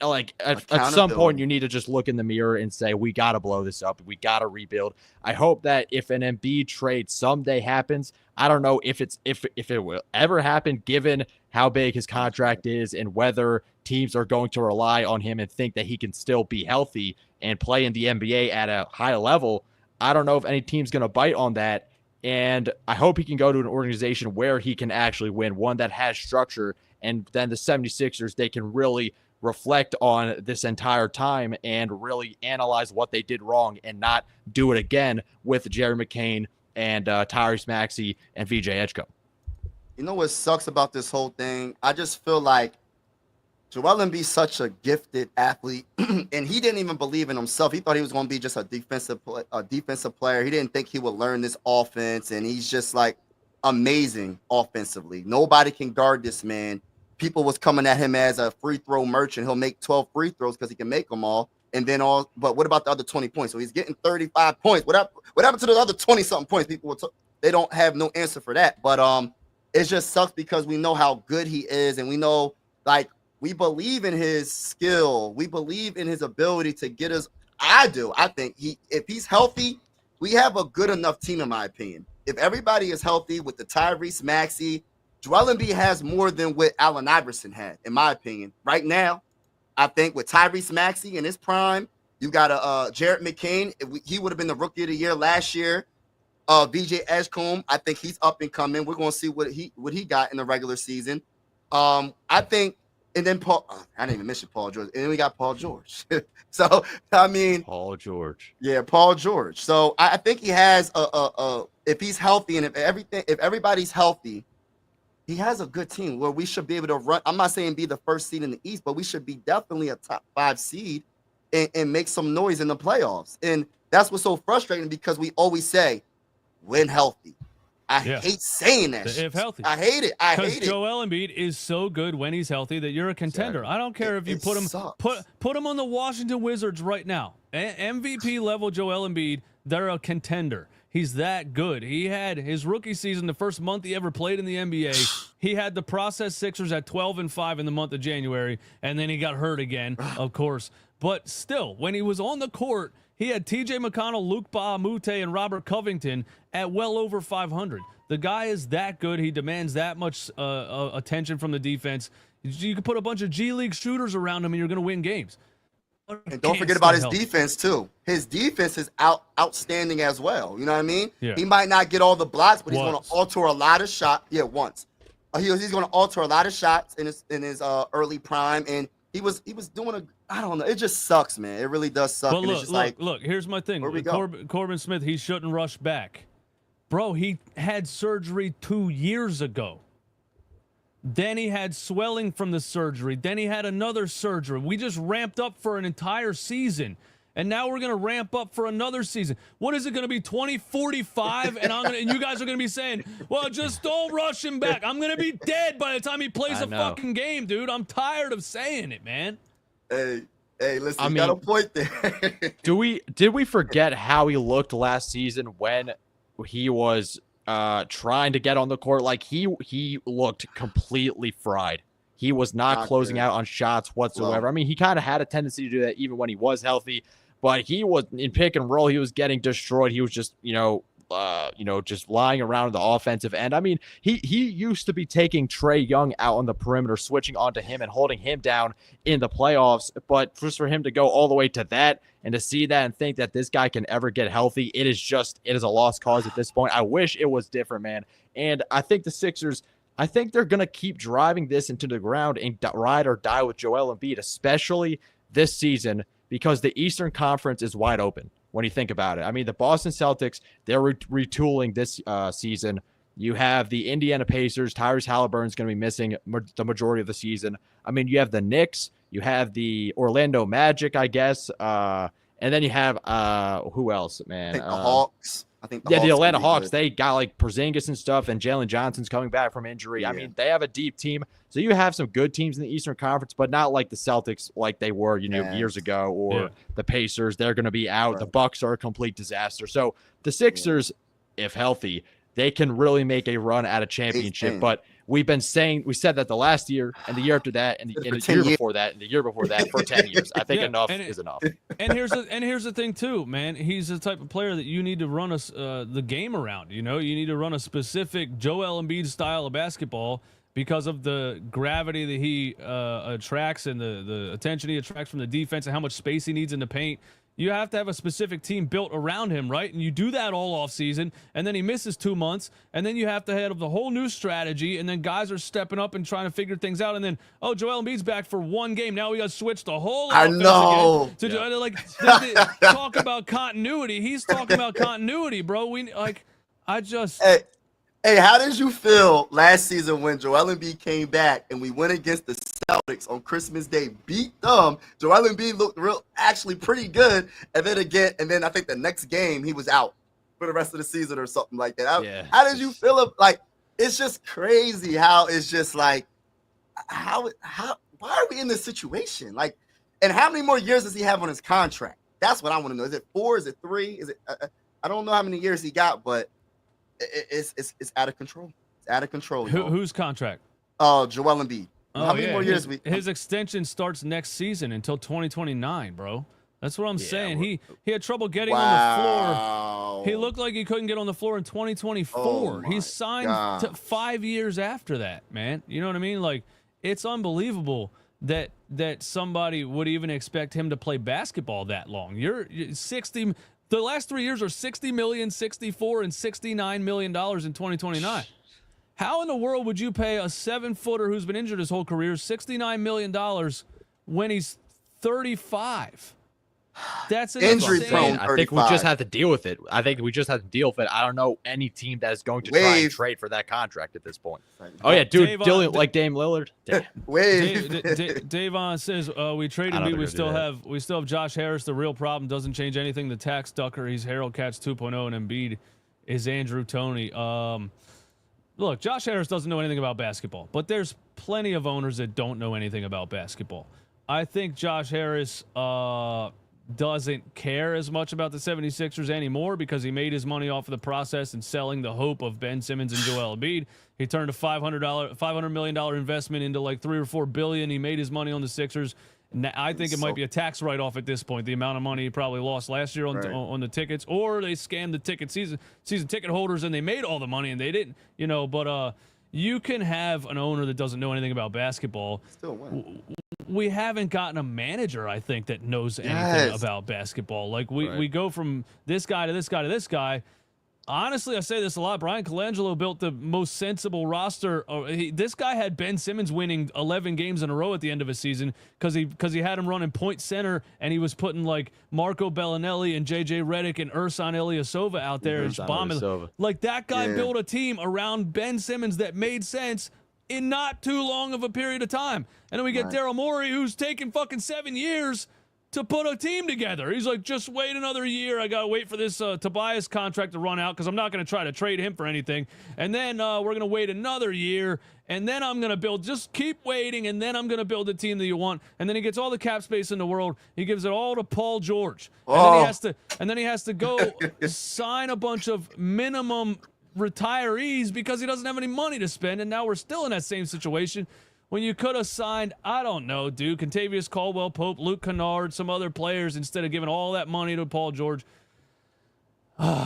Speaker 3: some point, you need to just look in the mirror and say, we got to blow this up. We got to rebuild. I hope that if an Embiid trade someday happens, I don't know if it will ever happen, given how big his contract is and whether teams are going to rely on him and think that he can still be healthy and play in the NBA at a high level. I don't know if any team's going to bite on that. And I hope he can go to an organization where he can actually win, one that has structure. And then the 76ers, they can really reflect on this entire time and really analyze what they did wrong and not do it again with Jerry McCain and Tyrese Maxey and VJ Edgecombe.
Speaker 2: You know what sucks about this whole thing? I just feel like Joel Embiid's such a gifted athlete, and he didn't even believe in himself. He thought he was going to be just a defensive player. He didn't think he would learn this offense, and he's just like amazing offensively. Nobody can guard this man. People was coming at him as a free throw merchant. He'll make 12 free throws because he can make them all. And then but what about the other 20 points? So he's getting 35 points. What happened to the other 20-something points? People they don't have no answer for that. But it just sucks because we know how good he is, and we know, like, we believe in his skill. We believe in his ability to get us. I do. I think if he's healthy, we have a good enough team, in my opinion. If everybody is healthy with the Tyrese Maxey, Joel Embiid has more than what Allen Iverson had, in my opinion. Right now, I think with Tyrese Maxey in his prime, you got a Jared McCain. He would have been the rookie of the year last year. VJ Edgecombe, I think he's up and coming. We're going to see what he got in the regular season. I think, and then I didn't even mention Paul George. And then we got Paul George. So, I mean.
Speaker 3: Paul George. Yeah,
Speaker 2: Paul George. So, I think he has if he's healthy and if everybody's healthy, he has a good team where we should be able to run. I'm not saying be the first seed in the East, but we should be definitely a top 5 seed and make some noise in the playoffs. And that's what's so frustrating because we always say, when healthy. I hate saying that.
Speaker 1: If healthy.
Speaker 2: I hate it. I hate it.
Speaker 1: Because Joel Embiid is so good when he's healthy that you're a contender. I don't care if you put him on the Washington Wizards right now. MVP level Joel Embiid, they're a contender. He's that good. He had his rookie season, the first month he ever played in the NBA. He had the process Sixers at 12-5 in the month of January, and then he got hurt again, of course. But still, when he was on the court, he had T.J. McConnell, Luke Bahamute, and Robert Covington at well over 500. The guy is that good. He demands that much attention from the defense. You can put a bunch of G League shooters around him, and you're going to win games.
Speaker 2: And don't forget about his defense, too. His defense is outstanding as well. You know what I mean? Yeah. He might not get all the blocks, but he's going to alter a lot of shots. Yeah, once. He's going to alter a lot of shots in his early prime, and he was doing I don't know. It just sucks, man. It really does suck.
Speaker 1: But look, here's my thing.
Speaker 2: Where we go?
Speaker 1: Corbin Smith, he shouldn't rush back. Bro, he had surgery 2 years ago. Then he had swelling from the surgery. Then he had another surgery. We just ramped up for an entire season. And now we're going to ramp up for another season. What is it going to be, 2045? And you guys are going to be saying, well, just don't rush him back. I'm going to be dead by the time he plays a fucking game, dude. I'm tired of saying it, man.
Speaker 2: Hey, listen, you got a point there.
Speaker 3: Did we forget how he looked last season when he was trying to get on the court? Like, he looked completely fried. He was not closing out on shots whatsoever. Well, I mean, he kind of had a tendency to do that even when he was healthy, but he was in pick and roll. He was getting destroyed. He was just, just lying around the offensive end. I mean, he used to be taking Trae Young out on the perimeter, switching onto him and holding him down in the playoffs. But just for him to go all the way to that and to see that and think that this guy can ever get healthy, it is a lost cause at this point. I wish it was different, man. And I think the Sixers, they're going to keep driving this into the ground and ride or die with Joel Embiid, especially this season, because the Eastern Conference is wide open when you think about it. I mean, the Boston Celtics, they're retooling this season. You have the Indiana Pacers. Tyrese Halliburton's going to be missing the majority of the season. I mean, you have the Knicks. You have the Orlando Magic, I guess. And then you have who else, man?
Speaker 2: I think the Hawks.
Speaker 3: The Atlanta Hawks, they got like Porzingis and stuff, and Jalen Johnson's coming back from injury. Yeah. I mean, they have a deep team. So you have some good teams in the Eastern Conference, but not like the Celtics like they were, years ago, or the Pacers. They're going to be out. Right. The Bucks are a complete disaster. So the Sixers, if healthy, they can really make a run at a championship. But we said that the last year and the year after that and the year before that and the year before that for 10 years. I think enough is enough.
Speaker 1: And here's the thing too, man. He's the type of player that you need to run the game around. You need to run a specific Joel Embiid style of basketball because of the gravity that he attracts and the attention he attracts from the defense and how much space he needs in the paint. You have to have a specific team built around him, right? And you do that all off season, and then he misses 2 months, and then you have to have the whole new strategy, and then guys are stepping up and trying to figure things out, and then Joel Embiid's back for one game. Now we got to switch the whole offense again. Talk about continuity. He's talking about continuity, bro.
Speaker 2: Hey, how did you feel last season when Joel Embiid came back and we went against the Celtics on Christmas Day, beat them? Joel Embiid looked actually pretty good, and then I think the next game he was out for the rest of the season or something like that. How did you feel? It's just crazy how it's just like why are we in this situation? Like, and how many more years does he have on his contract? That's what I want to know. Is it 4? Is it 3? Is it? I don't know how many years he got, but. It's out of control. It's out of control.
Speaker 1: Whose contract?
Speaker 2: Joel Embiid. How many more years?
Speaker 1: His extension starts next season until 2029, bro. That's what I'm saying. He had trouble getting on the floor. He looked like he couldn't get on the floor in 2024. He signed to 5 years after that, man. You know what I mean? Like, it's unbelievable that somebody would even expect him to play basketball that long. You're 60. The last 3 years are $60 million, $64, and $69 million in 2029. How in the world would you pay a 7-footer who's been injured his whole career $69 million when he's 35? That's an
Speaker 2: injury
Speaker 1: insane.
Speaker 2: prone.
Speaker 3: I think we just have to deal with it. I don't know any team that is going to try and trade for that contract at this point. Oh yeah, dude, like Dame Lillard.
Speaker 1: Davon says we traded me. We still have Josh Harris. The real problem doesn't change anything. The tax ducker. He's Harold Katz 2.0, and Embiid is Andrew Toney. Look, Josh Harris doesn't know anything about basketball, but there's plenty of owners that don't know anything about basketball. I think Josh Harris doesn't care as much about the 76ers anymore because he made his money off of the process and selling the hope of Ben Simmons and Joel Embiid. He turned a $500 million investment into like $3 or $4 billion. He made his money on the Sixers. Now, I think it might be a tax write-off at this point. The amount of money he probably lost last year on the tickets, or they scammed the season ticket holders and they made all the money and they didn't. But you can have an owner that doesn't know anything about basketball.
Speaker 2: Still win.
Speaker 1: We haven't gotten a manager, I think, that knows anything about basketball. Like we go from this guy to this guy to this guy. Honestly, I say this a lot. Brian Colangelo built the most sensible roster. This guy had Ben Simmons winning 11 games in a row at the end of his season because he had him running point center, and he was putting like Marco Bellinelli and J.J. Redick and Ersan Ilyasova out there and bombing. Like, that guy built a team around Ben Simmons that made sense in not too long of a period of time. And then we get Daryl Morey, who's taken fucking 7 years to put a team together. He's like, just wait another year. I got to wait for this Tobias contract to run out because I'm not going to try to trade him for anything. And then we're going to wait another year, and then I'm going to build. Just keep waiting, and then I'm going to build the team that you want. And then he gets all the cap space in the world. He gives it all to Paul George. And then he has to go sign a bunch of minimum retirees because he doesn't have any money to spend. And now we're still in that same situation. When you could have signed, I don't know, dude, Contavious Caldwell-Pope, Luke Kennard, some other players instead of giving all that money to Paul George. When you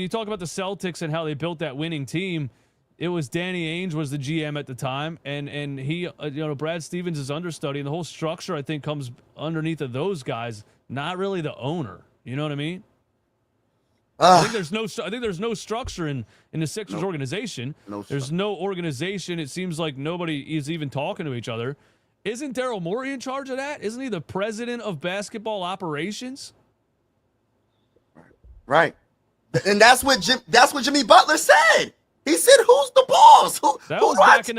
Speaker 1: talk about the Celtics and how they built that winning team, it was Danny Ainge was the GM at the time, and he, Brad Stevens is understudy, and the whole structure I think comes underneath of those guys, not really the owner. You know what I mean? I think there's no structure in the Sixers organization. There's no organization. It seems like nobody is even talking to each other. Isn't Daryl Morey in charge of that? Isn't he the president of basketball operations?
Speaker 2: Right. And that's what Jimmy Butler said. He said, "Who's the boss?"
Speaker 1: That was back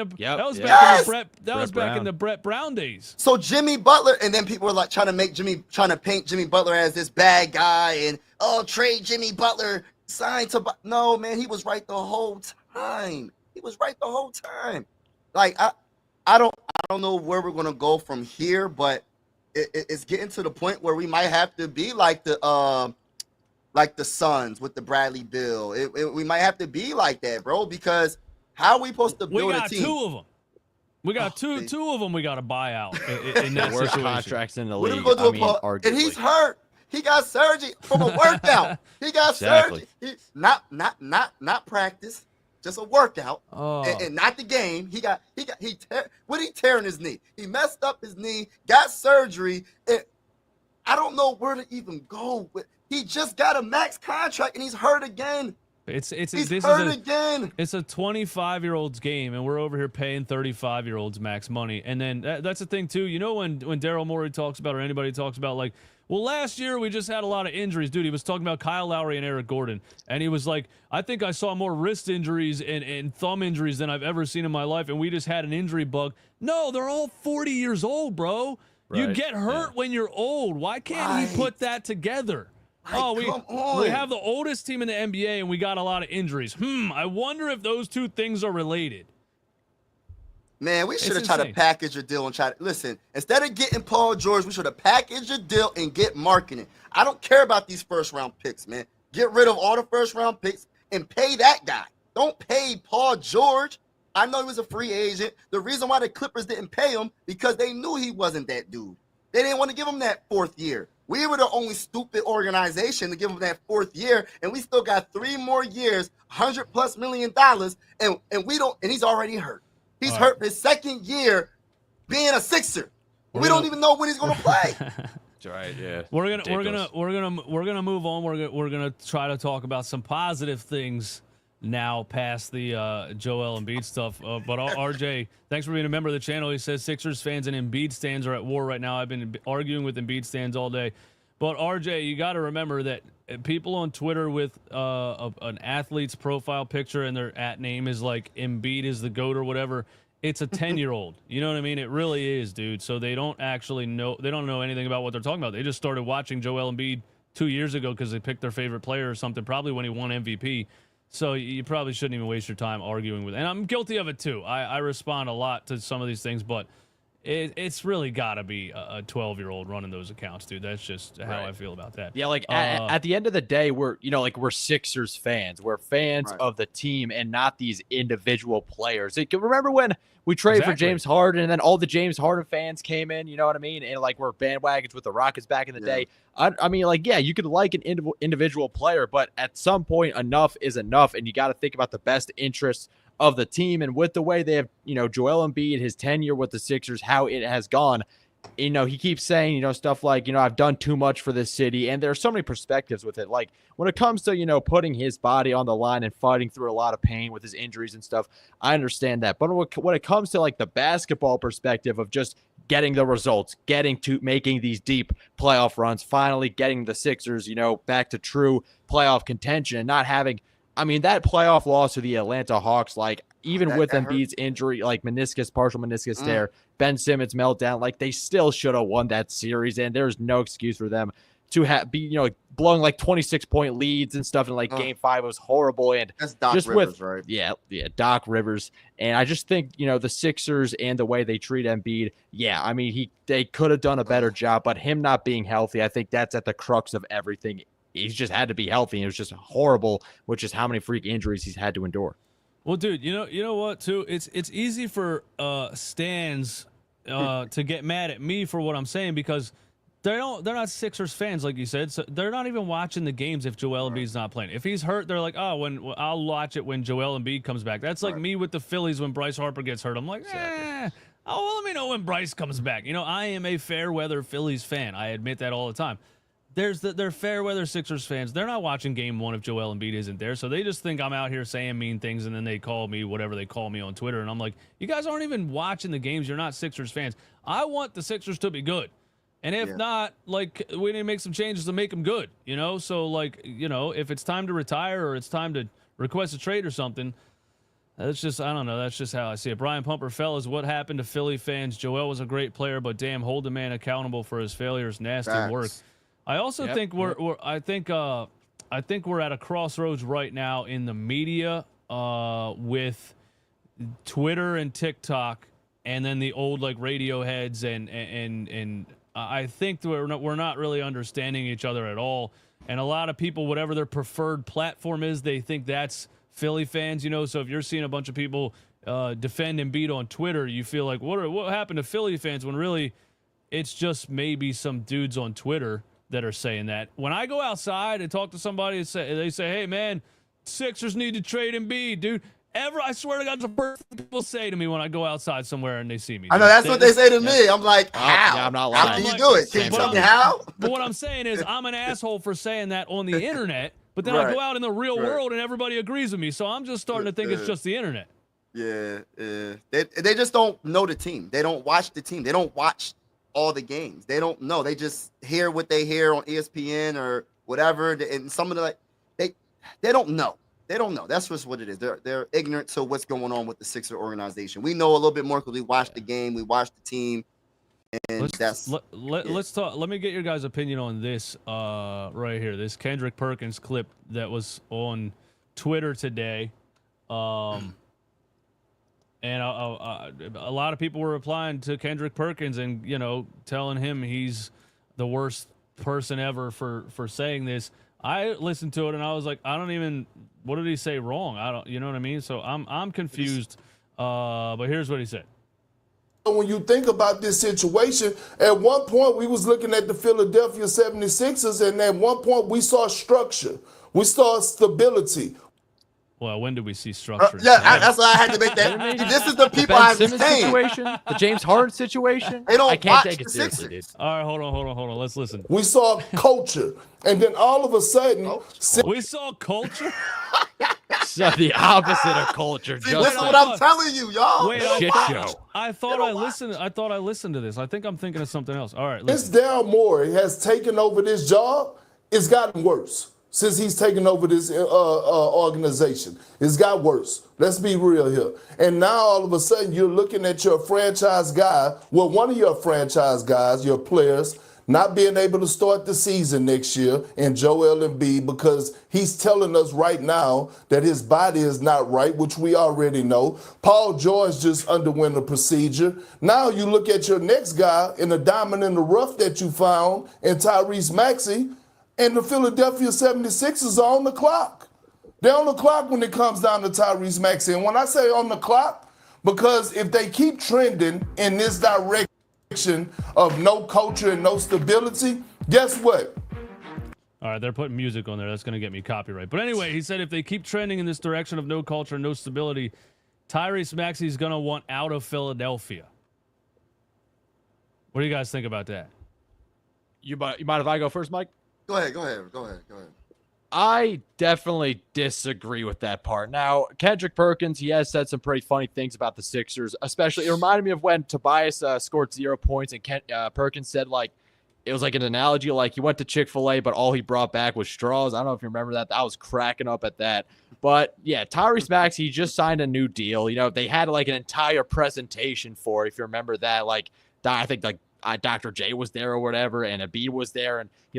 Speaker 1: in the Brett Brown days.
Speaker 2: So Jimmy Butler, and then people were like trying to paint Jimmy Butler as this bad guy, and trade Jimmy Butler, sign to. No, man, he was right the whole time. Like I don't know where we're gonna go from here, but it's getting to the point where we might have to be like the like the Suns with the Bradley Beal. We might have to be like that, bro, because how are we supposed to build a team?
Speaker 1: We got two of them. We got two of them we got to buy out in that
Speaker 3: worst
Speaker 1: situation.
Speaker 3: contracts in the
Speaker 2: What are
Speaker 3: league.
Speaker 2: we gonna do
Speaker 3: arguably.
Speaker 2: And he's hurt. He got surgery from a workout. He got surgery. Not practice, just a workout, and not the game. He tearing his knee. He messed up his knee, got surgery, and I don't know where to even go. He just got a max contract and he's hurt again.
Speaker 1: He's
Speaker 2: hurt again.
Speaker 1: It's a 25-year-old's game, and we're over here paying 35-year-olds max money. And then that's the thing too. You know, when Daryl Morey talks about, or anybody talks about, like, well, last year we just had a lot of injuries, dude. He was talking about Kyle Lowry and Eric Gordon, and he was like, I think I saw more wrist injuries and thumb injuries than I've ever seen in my life, and we just had an injury bug. No, they're all 40 years old, bro. Right. You get hurt when you're old. Why can't he put that together? We have the oldest team in the NBA, and we got a lot of injuries. I wonder if those two things are related.
Speaker 2: Man, we should have tried to package a deal and listen, instead of getting Paul George, we should have packaged a deal and get marketing. I don't care about these first-round picks, man. Get rid of all the first-round picks and pay that guy. Don't pay Paul George. I know he was a free agent. The reason why the Clippers didn't pay him, because they knew he wasn't that dude. They didn't want to give him that 4th year. We were the only stupid organization to give him that 4th year, and we still got 3 more years, $100+ million, and we don't. And he's already hurt. He's hurt his 2nd year being a Sixer. We don't even know when he's going to play.
Speaker 3: That's right. Yeah.
Speaker 1: We're gonna move on. We're gonna try to talk about some positive things now past the Joel Embiid stuff. But RJ, thanks for being a member of the channel. He says Sixers fans and Embiid stands are at war right now. I've been arguing with Embiid stands all day. But RJ, you got to remember that people on Twitter with an athlete's profile picture and their @name is like Embiid is the GOAT or whatever, it's a 10-year-old. You know what I mean? It really is, dude. So they don't actually know. They don't know anything about what they're talking about. They just started watching Joel Embiid 2 years ago because they picked their favorite player or something, probably when he won MVP. So you probably shouldn't even waste your time arguing with. And I'm guilty of it too. I respond a lot to some of these things, but it's really got to be a 12-year-old running those accounts, dude. That's just how I feel about that.
Speaker 3: Yeah, like at the end of the day, we're Sixers fans. We're fans of the team and not these individual players. Remember when we traded for James Harden, and then all the James Harden fans came in, you know what I mean? And like we're bandwagons with the Rockets back in the day. I mean, like, yeah, you could like an individual player, but at some point, enough is enough, and you got to think about the best interests of the team. And with the way they have, Joel Embiid, his tenure with the Sixers, how it has gone, he keeps saying, stuff like, I've done too much for this city. And there are so many perspectives with it. Like when it comes to, putting his body on the line and fighting through a lot of pain with his injuries and stuff, I understand that. But when it comes to like the basketball perspective of just getting the results, getting to making these deep playoff runs, finally getting the Sixers, back to true playoff contention and not having, that playoff loss to the Atlanta Hawks, like even with Embiid's injury, like partial meniscus tear, Ben Simmons meltdown, like they still should have won that series. And there's no excuse for them to be, blowing like 26-point leads and stuff in like Game 5 was horrible. And
Speaker 2: that's Doc
Speaker 3: just
Speaker 2: Rivers, right?
Speaker 3: Yeah, Doc Rivers. And I just think, the Sixers and the way they treat Embiid, they could have done a better job, but him not being healthy, I think that's at the crux of everything. He's just had to be healthy, and it was just horrible, which is how many freak injuries he's had to endure.
Speaker 1: Well, dude, you know what, too? It's easy for stans to get mad at me for what I'm saying because they're not Sixers fans, like you said. So they're not even watching the games if Joel Embiid's not playing. If he's hurt, they're like, I'll watch it when Joel Embiid comes back. That's like me with the Phillies when Bryce Harper gets hurt. I'm like, let me know when Bryce comes back. I am a fair weather Phillies fan. I admit that all the time. They're fair weather Sixers fans. They're not watching Game 1 if Joel Embiid isn't there, so they just think I'm out here saying mean things, and then they call me whatever they call me on Twitter, and I'm like, you guys aren't even watching the games. You're not Sixers fans. I want the Sixers to be good, and if not, like, we need to make some changes to make them good, So, like, if it's time to retire or it's time to request a trade or something, that's just, I don't know. That's just how I see it. Brian Pumper, fellas, what happened to Philly fans? Joel was a great player, but damn, hold the man accountable for his failures. Nasty work. I also think I think we're at a crossroads right now in the media with Twitter and TikTok, and then the old like radio heads and I think we're not really understanding each other at all. And a lot of people, whatever their preferred platform is, they think that's Philly fans, you know. So if you're seeing a bunch of people defend Embiid on Twitter, you feel like, what happened to Philly fans? When really it's just maybe some dudes on Twitter that are saying that. When I go outside and talk to somebody, they say, hey, man, Sixers need to trade Embiid, dude. I swear to God, the first thing people say to me when I go outside somewhere and they see me.
Speaker 2: I know that's what they say to me. I'm like, how?
Speaker 3: Yeah, I'm not lying.
Speaker 2: How do you do it? Can you tell me how?
Speaker 1: But what I'm saying is I'm an asshole for saying that on the internet, but then I go out in the real world and everybody agrees with me. So I'm just starting to think it's just the internet.
Speaker 2: Yeah. They just don't know the team. They don't watch the team. They don't watch all the games. They don't know. They just hear what they hear on ESPN or whatever. And some of the they don't know. They don't know. That's just what it is. They're ignorant to what's going on with the Sixer organization. We know a little bit more because we watched the game, we watched the team, and
Speaker 1: let's talk. Let me get your guys' opinion on this right here. This Kendrick Perkins clip that was on Twitter today, and a lot of people were replying to Kendrick Perkins and telling him he's the worst person ever for saying this. I listened to it and I was like, what did he say wrong? You know what I mean? So I'm confused. But here's what he said.
Speaker 4: When you think about this situation, at one point we was looking at the Philadelphia 76ers, and at one point we saw structure. We saw stability.
Speaker 1: Well, when did we see structure?
Speaker 2: That's why I had to make that. This is the people
Speaker 3: Ben
Speaker 2: I'm
Speaker 3: Simmons
Speaker 2: saying.
Speaker 3: Situation, the James Harden situation.
Speaker 2: They don't
Speaker 3: I can't
Speaker 2: watch
Speaker 3: take it
Speaker 2: the
Speaker 3: seriously,
Speaker 2: Sixers.
Speaker 3: dude.
Speaker 1: All right, hold on. Let's listen.
Speaker 4: We saw culture, and then all of a sudden,
Speaker 1: we saw culture.
Speaker 3: So the opposite of culture.
Speaker 2: See, that's what I'm telling you, y'all.
Speaker 1: Wait, I thought I listened to this. I think I'm thinking of something else. All right,
Speaker 4: since
Speaker 1: listen.
Speaker 4: Daryl Morey has taken over this job, it's gotten worse. Since he's taken over this organization, it's got worse. Let's be real here. And now all of a sudden you're looking at your franchise guy, one of your franchise guys, your players, not being able to start the season next year, and Joel Embiid, because he's telling us right now that his body is not right, which we already know. Paul George just underwent a procedure. Now you look at your next guy in the diamond in the rough that you found in Tyrese Maxey, and the Philadelphia 76ers are on the clock. They're on the clock when it comes down to Tyrese Maxey. And when I say on the clock, because if they keep trending in this direction of no culture and no stability, guess what?
Speaker 1: All right, they're putting music on there. That's going to get me copyright. But anyway, he said if they keep trending in this direction of no culture and no stability, Tyrese Maxey is going to want out of Philadelphia. What do you guys think about that?
Speaker 3: You mind if I go first, Mike?
Speaker 2: Go ahead.
Speaker 3: I definitely disagree with that part. Now, Kendrick Perkins, he has said some pretty funny things about the Sixers, especially it reminded me of when Tobias scored 0 points and Perkins said, like, it was like an analogy, like he went to Chick-fil-A, but all he brought back was straws. I don't know if you remember that. I was cracking up at that. But, yeah, Tyrese Maxey, he just signed a new deal. They had, like, an entire presentation for it, if you remember that. Like, I think, like, Dr. J was there or whatever, and Embiid was there, and he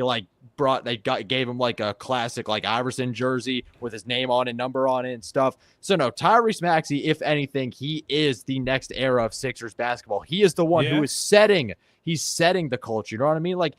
Speaker 3: gave him like a classic like Iverson jersey with his name on it, number on it, and stuff. So no, Tyrese Maxey, if anything, he is the next era of Sixers basketball. He is the one who is setting the culture. You know what I mean? Like,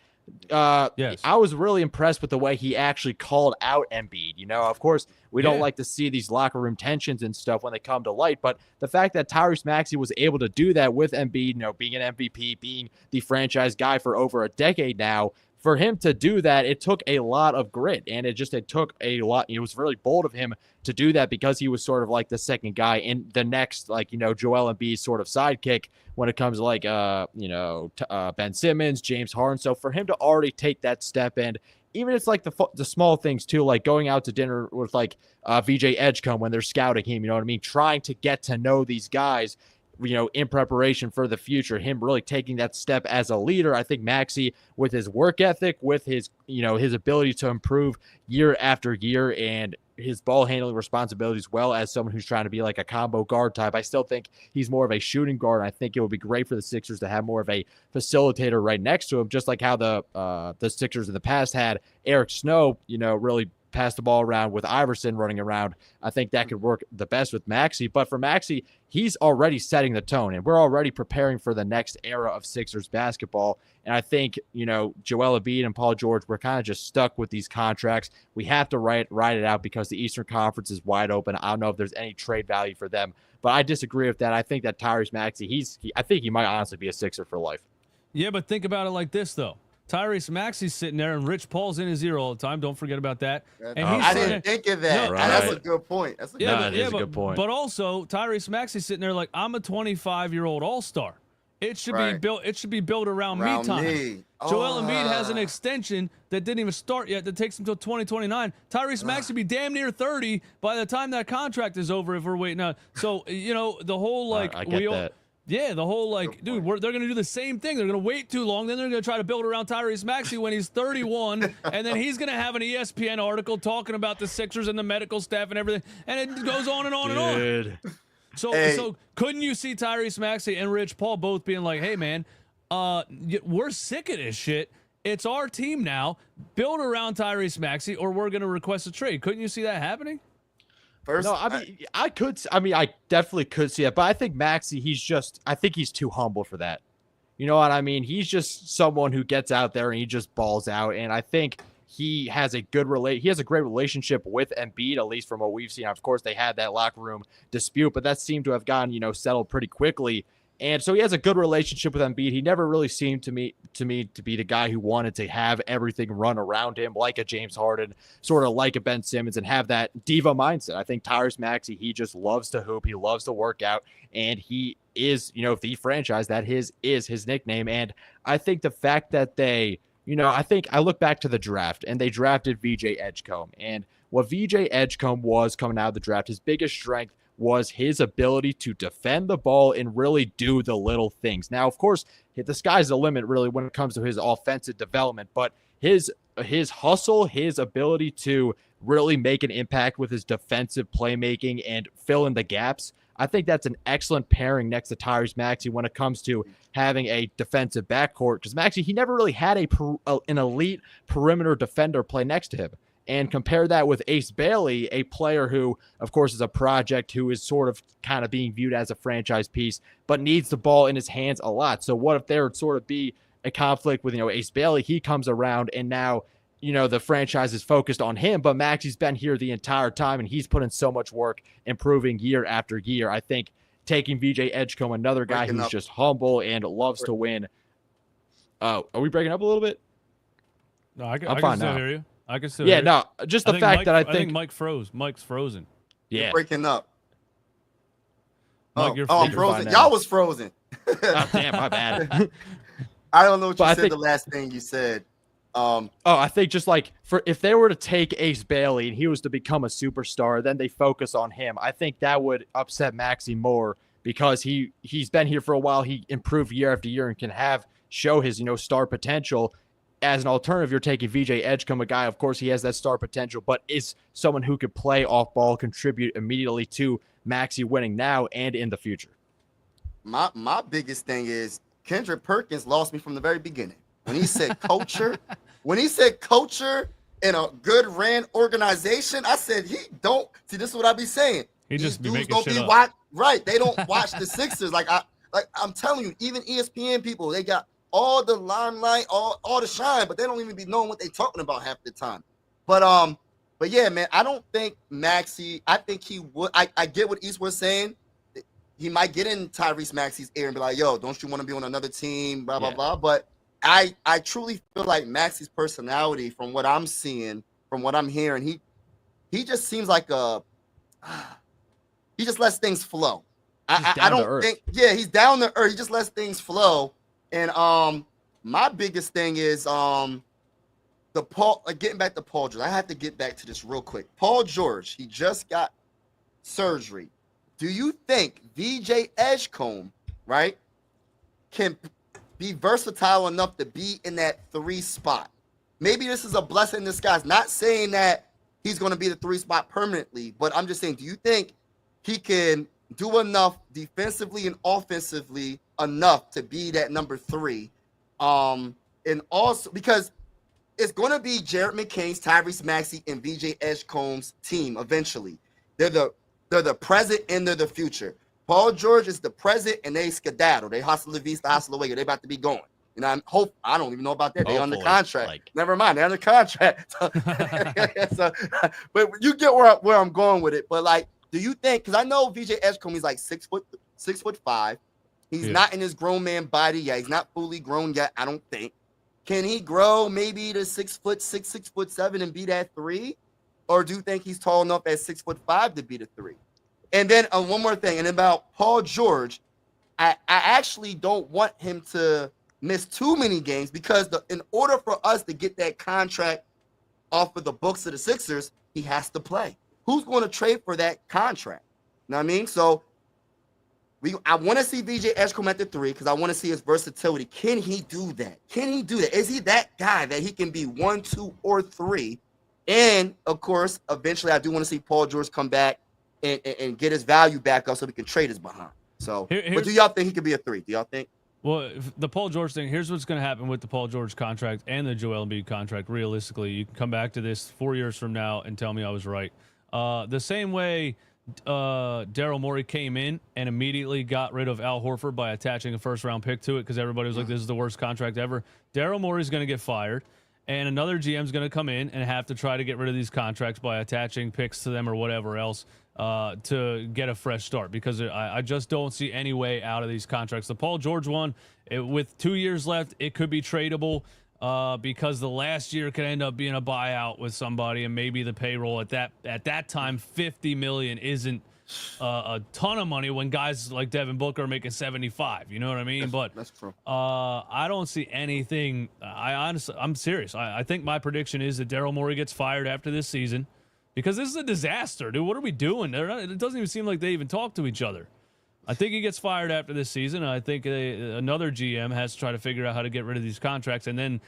Speaker 3: yes. I was really impressed with the way he actually called out Embiid. Of course, we don't like to see these locker room tensions and stuff when they come to light, but the fact that Tyrese Maxey was able to do that with Embiid, being an MVP, being the franchise guy for over a decade now, for him to do that, it took a lot of grit, and it took a lot. It was really bold of him to do that because he was sort of like the second guy in the next, Joel Embiid sort of sidekick when it comes to Ben Simmons, James Harden. So for him to already take that step, and even it's like the small things too, like going out to dinner with VJ Edgecombe when they're scouting him, you know what I mean? Trying to get to know these guys, in preparation for the future, him really taking that step as a leader. I think Maxey, with his work ethic, with his, his ability to improve year after year, and his ball handling responsibilities, well as someone who's trying to be like a combo guard type, I still think he's more of a shooting guard. I think it would be great for the Sixers to have more of a facilitator right next to him, just like how the Sixers in the past had Eric Snow, really pass the ball around with Iverson running around, I think that could work the best with Maxey. But for Maxey, he's already setting the tone, and we're already preparing for the next era of Sixers basketball. And I think, Joel Embiid and Paul George, we're kind of just stuck with these contracts. We have to ride it out because the Eastern Conference is wide open. I don't know if there's any trade value for them, but I disagree with that. I think that Tyrese Maxey, I think he might honestly be a Sixer for life.
Speaker 1: Yeah, but think about it like this, though. Tyrese Maxey's sitting there, and Rich Paul's in his ear all the time. Don't forget about that. And
Speaker 2: I didn't think of that.
Speaker 1: No,
Speaker 2: That's a good point. That's a
Speaker 1: good point. But also, Tyrese Maxey's sitting there like, I'm a 25-year-old all-star. It should be built. It should be built around me time. Joel Embiid has an extension that didn't even start yet. That takes him till 2029. Tyrese Maxey be damn near 30 by the time that contract is over. If we're waiting out, so the whole
Speaker 3: I get that.
Speaker 1: Yeah, the whole dude, they're going to do the same thing. They're going to wait too long. Then they're going to try to build around Tyrese Maxey when he's 31, and then he's going to have an ESPN article talking about the Sixers and the medical staff and everything, and it goes on and on and on. So couldn't you see Tyrese Maxey and Rich Paul both being like, hey, man, we're sick of this shit. It's our team now. Build around Tyrese Maxey, or we're going to request a trade. Couldn't you see that happening?
Speaker 3: I definitely could see it, but I think Maxey, I think he's too humble for that. You know what I mean? He's just someone who gets out there and he just balls out, and I think he has a great relationship with Embiid, at least from what we've seen. Of course, they had that locker room dispute, but that seemed to have gotten, settled pretty quickly. And so he has a good relationship with Embiid. He never really seemed to me to be the guy who wanted to have everything run around him like a James Harden, sort of like a Ben Simmons, and have that diva mindset. I think Tyrese Maxey, he just loves to hoop. He loves to work out, and he is, the franchise that is his nickname. And I think the fact that they, I look back to the draft, and they drafted VJ Edgecombe. And what VJ Edgecombe was coming out of the draft, his biggest strength was his ability to defend the ball and really do the little things. Now, of course, the sky's the limit really when it comes to his offensive development, but his hustle, his ability to really make an impact with his defensive playmaking and fill in the gaps, I think that's an excellent pairing next to Tyrese Maxey when it comes to having a defensive backcourt, because Maxey, he never really had an elite perimeter defender play next to him. And compare that with Ace Bailey, a player who, of course, is a project who is sort of kind of being viewed as a franchise piece, but needs the ball in his hands a lot. So what if there would sort of be a conflict with, Ace Bailey? He comes around and now, the franchise is focused on him, but Maxey's been here the entire time and he's put in so much work improving year after year. I think taking VJ Edgecombe, another guy who's just humble and loves to win. Are we breaking up a little bit?
Speaker 1: No, I can still hear you. I can still.
Speaker 3: Yeah, no, just the fact that I think
Speaker 1: Mike froze. Mike's frozen.
Speaker 3: Yeah,
Speaker 2: you're breaking up.
Speaker 1: Mike,
Speaker 2: I'm frozen. Y'all was frozen.
Speaker 3: Oh, damn, my bad.
Speaker 2: I don't know what you said. The last thing you said.
Speaker 3: I think just like if they were to take Ace Bailey and he was to become a superstar, then they focus on him. I think that would upset Maxey more because he's been here for a while. He improved year after year and can show his star potential. As an alternative, you're taking VJ Edgecombe, a guy, of course, he has that star potential, but is someone who could play off ball, contribute immediately to Maxey winning now and in the future.
Speaker 2: My biggest thing is Kendrick Perkins lost me from the very beginning. When he said culture, in a good ran organization, I said he don't see. This is what I be saying.
Speaker 1: He just be making shit up.
Speaker 2: Right? They don't watch the Sixers. I'm telling you, even ESPN people, they got all the limelight, all the shine, but they don't even be knowing what they're talking about half the time. But yeah, man, I don't think Maxey, I think he would. I get what East was saying. He might get in Tyrese Maxey's ear and be like, yo, don't you want to be on another team, blah, blah, blah. But I truly feel like Maxey's personality, from what I'm seeing, from what I'm hearing, he just seems like he just lets things flow. I don't think, he's down to earth. He just lets things flow. And my biggest thing is getting back to Paul George. I have to get back to this real quick. Paul George, he just got surgery. Do you think VJ Edgecombe, right, can be versatile enough to be in that 3 spot? Maybe this is a blessing in disguise. Not saying that he's going to be the 3 spot permanently, but I'm just saying, do you think he can do enough defensively and offensively enough to be that number 3? And also because it's going to be Jared McCain's, Tyrese Maxey, and VJ Edgecombe's team eventually. They're the present and they're the future. Paul George is the present and they skedaddle. They hasta la vista, hasta la vega. They about to be going. You know, I don't even know about that. They under contract. Never mind, they're under contract. So, but you get where I'm going with it. But like, do you think? Because I know VJ Edgecombe, he's like 6'5". He's not in his grown man body yet. He's not fully grown yet. I don't think. Can he grow maybe to 6'6", 6'7", and be that 3? Or do you think he's tall enough at 6'5" to be the 3? And then one more thing, and about Paul George, I actually don't want him to miss too many games because in order for us to get that contract off of the books of the Sixers, he has to play. Who's going to trade for that contract? You know what I mean? So I want to see VJ Edgecombe at the 3 because I want to see his versatility. Can he do that? Is he that guy that he can be 1, 2, or 3? And, of course, eventually I do want to see Paul George come back and get his value back up so we can trade his behind. So, but do y'all think he could be a 3? Do y'all think?
Speaker 1: Well, the Paul George thing, here's what's going to happen with the Paul George contract and the Joel Embiid contract. Realistically, you can come back to this 4 years from now and tell me I was right. The same way Daryl Morey came in and immediately got rid of Al Horford by attaching a first-round pick to it because everybody was like, this is the worst contract ever. Daryl Morey's going to get fired, and another GM's going to come in and have to try to get rid of these contracts by attaching picks to them or whatever else to get a fresh start because I just don't see any way out of these contracts. The Paul George one, with 2 years left, it could be tradable because the last year could end up being a buyout with somebody, and maybe the payroll at that time, $50 million isn't a ton of money when guys like Devin Booker are making 75. You know what I mean?
Speaker 2: That's true.
Speaker 1: I don't see anything. I'm serious. I think my prediction is that Daryl Morey gets fired after this season. Because this is a disaster, dude. What are we doing? It doesn't even seem like they even talk to each other. I think he gets fired after this season. I think another GM has to try to figure out how to get rid of these contracts, and then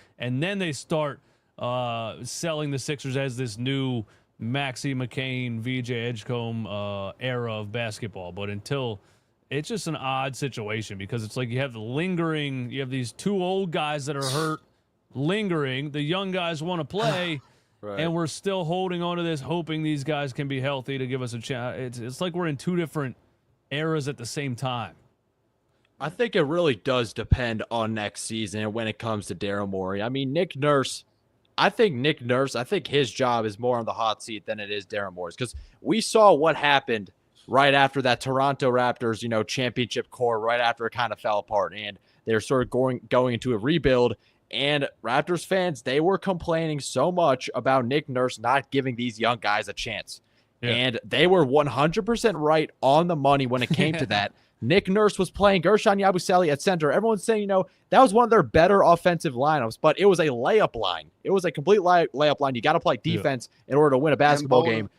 Speaker 1: they start selling the Sixers as this new Maxey McCain, VJ Edgecombe era of basketball. But until it's just an odd situation because it's like you have these 2 old guys that are hurt, lingering. The young guys want to play. Right. And we're still holding on to this, hoping these guys can be healthy to give us a chance. It's like we're in 2 different eras at the same time.
Speaker 3: I think it really does depend on next season and when it comes to Daryl Morey. I mean, I think his job is more on the hot seat than it is Daryl Morey's because we saw what happened right after that Toronto Raptors, championship core, right after it kind of fell apart and they're sort of going into a rebuild. And Raptors fans, they were complaining so much about Nick Nurse not giving these young guys a chance. Yeah. And they were 100% right on the money when it came to that. Nick Nurse was playing Gershon Yabusele at center. Everyone's saying, that was one of their better offensive lineups, but it was a layup line. It was a complete layup line. You got to play defense in order to win a basketball game.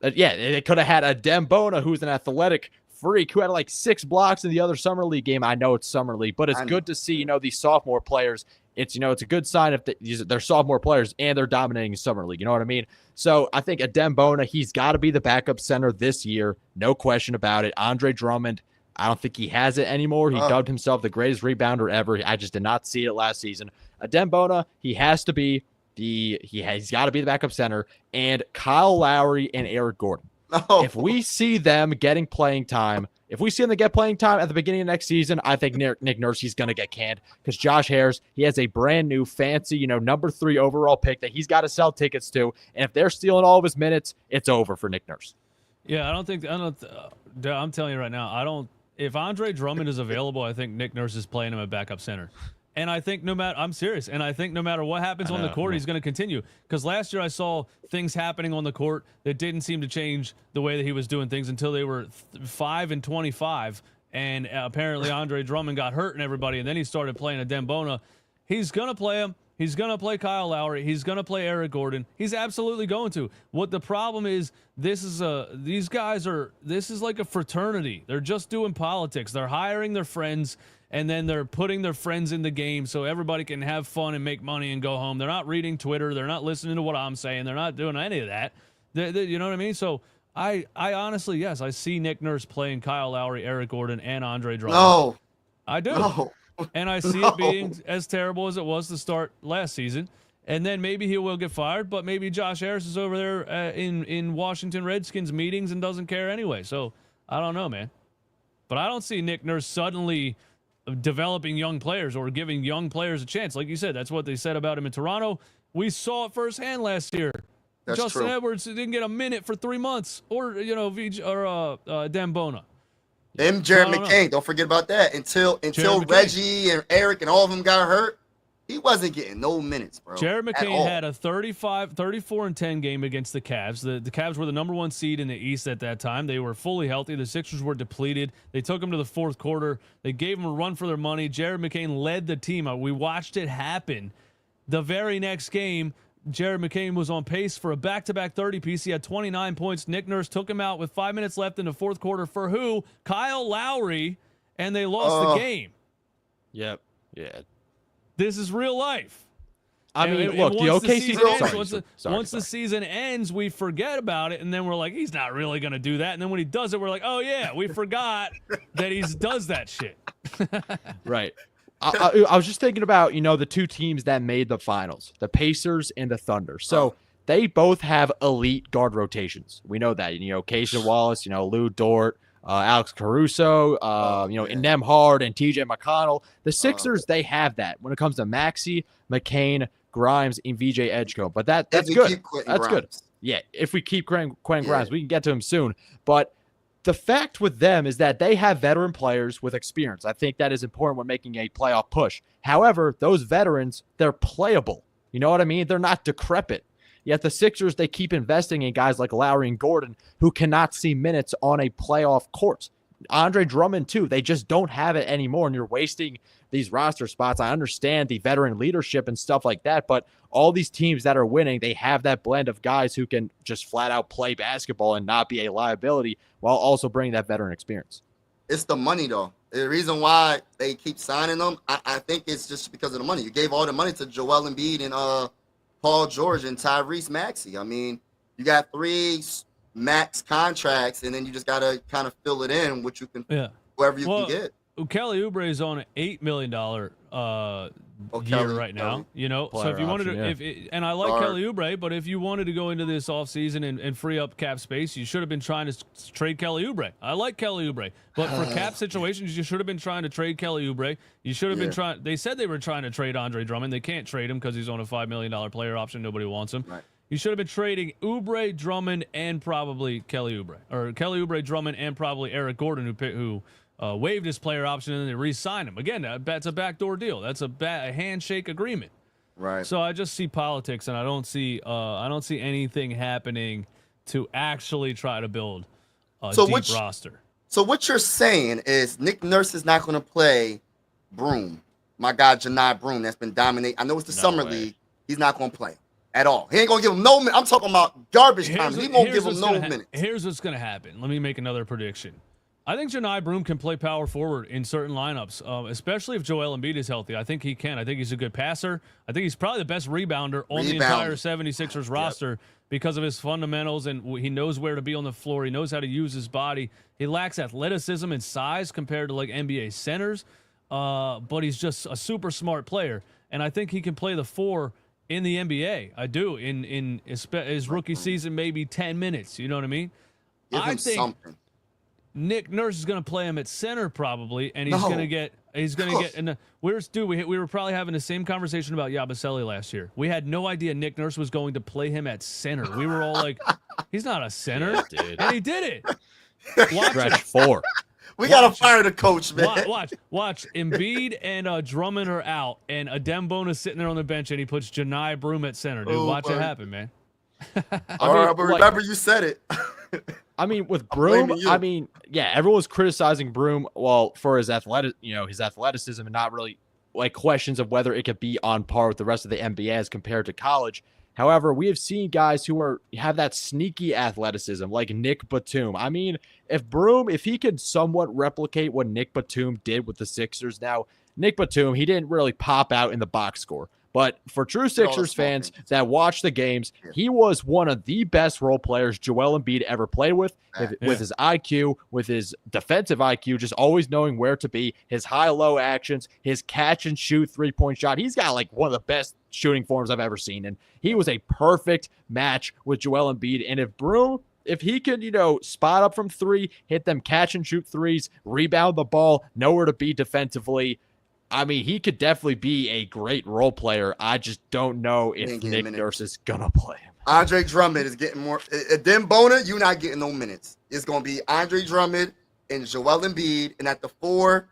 Speaker 3: They could have had a Dembona, who's an athletic freak, who had like 6 blocks in the other Summer League game. I know it's Summer League, but it's good to see, these sophomore players. It's a good sign if they're sophomore players and they're dominating Summer League. You know what I mean? So I think Dembona, he's got to be the backup center this year. No question about it. Andre Drummond, I don't think he has it anymore. He dubbed himself the greatest rebounder ever. I just did not see it last season. Dembona, he has to be he's got to be the backup center. And Kyle Lowry and Eric Gordon. If we see them getting playing time, if we see them get playing time at the beginning of next season, I think Nick Nurse, he's going to get canned because Josh Harris, he has a brand new fancy, number 3 overall pick that he's got to sell tickets to. And if they're stealing all of his minutes, it's over for Nick Nurse.
Speaker 1: Yeah, I'm telling you right now, if Andre Drummond is available, I think Nick Nurse is playing him at backup center. And I think I'm serious. And I think no matter what happens on the court, he's going to continue. Because last year I saw things happening on the court that didn't seem to change the way that he was doing things until they were 5-25. And apparently Andre Drummond got hurt and everybody. And then he started playing a Dembona. He's going to play him. He's going to play Kyle Lowry. He's going to play Eric Gordon. He's absolutely going to. What the problem is, this is like a fraternity. They're just doing politics. They're hiring their friends, and then they're putting their friends in the game so everybody can have fun and make money and go home. They're not reading Twitter. They're not listening to what I'm saying. They're not doing any of that. You know what I mean? So I honestly, yes, I see Nick Nurse playing Kyle Lowry, Eric Gordon, and Andre Drummond.
Speaker 2: No.
Speaker 1: I do.
Speaker 2: No.
Speaker 1: And I see it being as terrible as it was to start last season. and then maybe he will get fired, but maybe Josh Harris is over there in Washington Redskins meetings and doesn't care anyway. So I don't know, man. But I don't see Nick Nurse suddenly developing young players or giving young players a chance. Like you said, that's what they said about him in Toronto. We saw it firsthand last year.
Speaker 2: That's
Speaker 1: Justin
Speaker 2: true.
Speaker 1: Edwards didn't get a minute for 3 months, or Dambona.
Speaker 2: Him, Jared McCain. Don't forget about that. Until Reggie and Eric and all of them got hurt, he wasn't getting no minutes, bro.
Speaker 1: Jared McCain had a 34-10 game against the Cavs. The Cavs were the number 1 seed in the East at that time. They were fully healthy. The Sixers were depleted. They took them to the fourth quarter. They gave them a run for their money. Jared McCain led the team. We watched it happen. The very next game, Jared McCain was on pace for a back-to-back 30-piece. He had 29 points. Nick Nurse took him out with 5 minutes left in the fourth quarter for who? Kyle Lowry, and they lost the game.
Speaker 3: Yep. Yeah.
Speaker 1: This is real life.
Speaker 3: I mean, look, the OKC.
Speaker 1: Once the season ends, we forget about it, and then we're like, he's not really going to do that. And then when he does it, we're like, oh, yeah, we forgot that he does that shit.
Speaker 3: Right. I was just thinking about, the two teams that made the finals, the Pacers and the Thunder. So they both have elite guard rotations. We know that. Keisha Wallace, Lou Dort, Alex Caruso, Nemhard and TJ McConnell. The Sixers, they have that when it comes to Maxey, McCain, Grimes, and VJ Edgecombe. But that's good. That's good. Yeah, if we keep Quentin Grimes, we can get to him soon. But the fact with them is that they have veteran players with experience. I think that is important when making a playoff push. However, those veterans, they're playable. You know what I mean? They're not decrepit. Yet the Sixers, they keep investing in guys like Lowry and Gordon who cannot see minutes on a playoff court. Andre Drummond, too. They just don't have it anymore, and you're wasting these roster spots. I understand the veteran leadership and stuff like that, but all these teams that are winning, they have that blend of guys who can just flat out play basketball and not be a liability while also bringing that veteran experience.
Speaker 2: It's the money, though. The reason why they keep signing them, I think it's just because of the money. You gave all the money to Joel Embiid and Paul George and Tyrese Maxey. I mean, you got 3 max contracts, and then you just got to kind of fill it in, which you can, whoever you can get.
Speaker 1: Kelly Oubre is on an $8 million year right now. So if you wanted to, and I like Kelly Oubre, but if you wanted to go into this offseason and free up cap space, you should have been trying to trade Kelly Oubre. I like Kelly Oubre, but for cap situations, you should have been trying to trade Kelly Oubre. You should have been trying. They said they were trying to trade Andre Drummond. They can't trade him because he's on a $5 million player option. Nobody wants him.
Speaker 2: Right.
Speaker 1: You should have been trading Oubre, Drummond, and probably Kelly Oubre, or Kelly Oubre, Drummond, and probably Eric Gordon, who waived his player option and then they re-signed him. Again, that's a backdoor deal. That's a handshake agreement.
Speaker 2: Right.
Speaker 1: So I just see politics, and I don't see anything happening to actually try to build a deep roster.
Speaker 2: So what you're saying is Nick Nurse is not going to play Broom, my guy Janai Broom, that's been dominating. I know it's the summer league. He's not going to play at all. He ain't going to give him no minutes. I'm talking about garbage time. He won't give him no minutes.
Speaker 1: Here's what's going to happen. Let me make another prediction. I think Janai Broom can play power forward in certain lineups, especially if Joel Embiid is healthy. I think he can. I think he's a good passer. I think he's probably the best rebounder on the entire 76ers roster because of his fundamentals, and he knows where to be on the floor. He knows how to use his body. He lacks athleticism and size compared to like NBA centers, but he's just a super smart player, and I think he can play the 4 in the NBA. I do. In his rookie season, maybe 10 minutes. You know what I mean?
Speaker 2: Give him something.
Speaker 1: Nick Nurse is going to play him at center probably, and he's going to get. And we were probably having the same conversation about Yabusele last year. We had no idea Nick Nurse was going to play him at center. We were all like, he's not a center, and he did it.
Speaker 3: Stretch 4.
Speaker 2: We got to fire the coach, man.
Speaker 1: Watch. Embiid and Drummond are out, and Adembona is sitting there on the bench, and he puts Janai Broom at center. Dude, watch it happen, man.
Speaker 2: All right, but remember you said it.
Speaker 3: I mean, with Broom, everyone's criticizing Broom, for his athleticism and not really like questions of whether it could be on par with the rest of the NBA as compared to college. However, we have seen guys who have that sneaky athleticism, like Nick Batum. I mean, if he could somewhat replicate what Nick Batum did with the Sixers. Now, Nick Batum, he didn't really pop out in the box score, But for true Sixers fans
Speaker 2: things.
Speaker 3: that watch the games, he was one of the best role players Joel Embiid ever played with his IQ, with his defensive IQ, just always knowing where to be, his high-low actions, his catch-and-shoot three-point shot. He's got like one of the best shooting forms I've ever seen, and he was a perfect match with Joel Embiid. And if he could, spot up from three, hit them catch-and-shoot threes, rebound the ball, know where to be defensively, I mean, he could definitely be a great role player. I just don't know if Nick Nurse is going to play him.
Speaker 2: Andre Drummond is getting more. Then Bona, you're not getting no minutes. It's going to be Andre Drummond and Joel Embiid. And at the 4,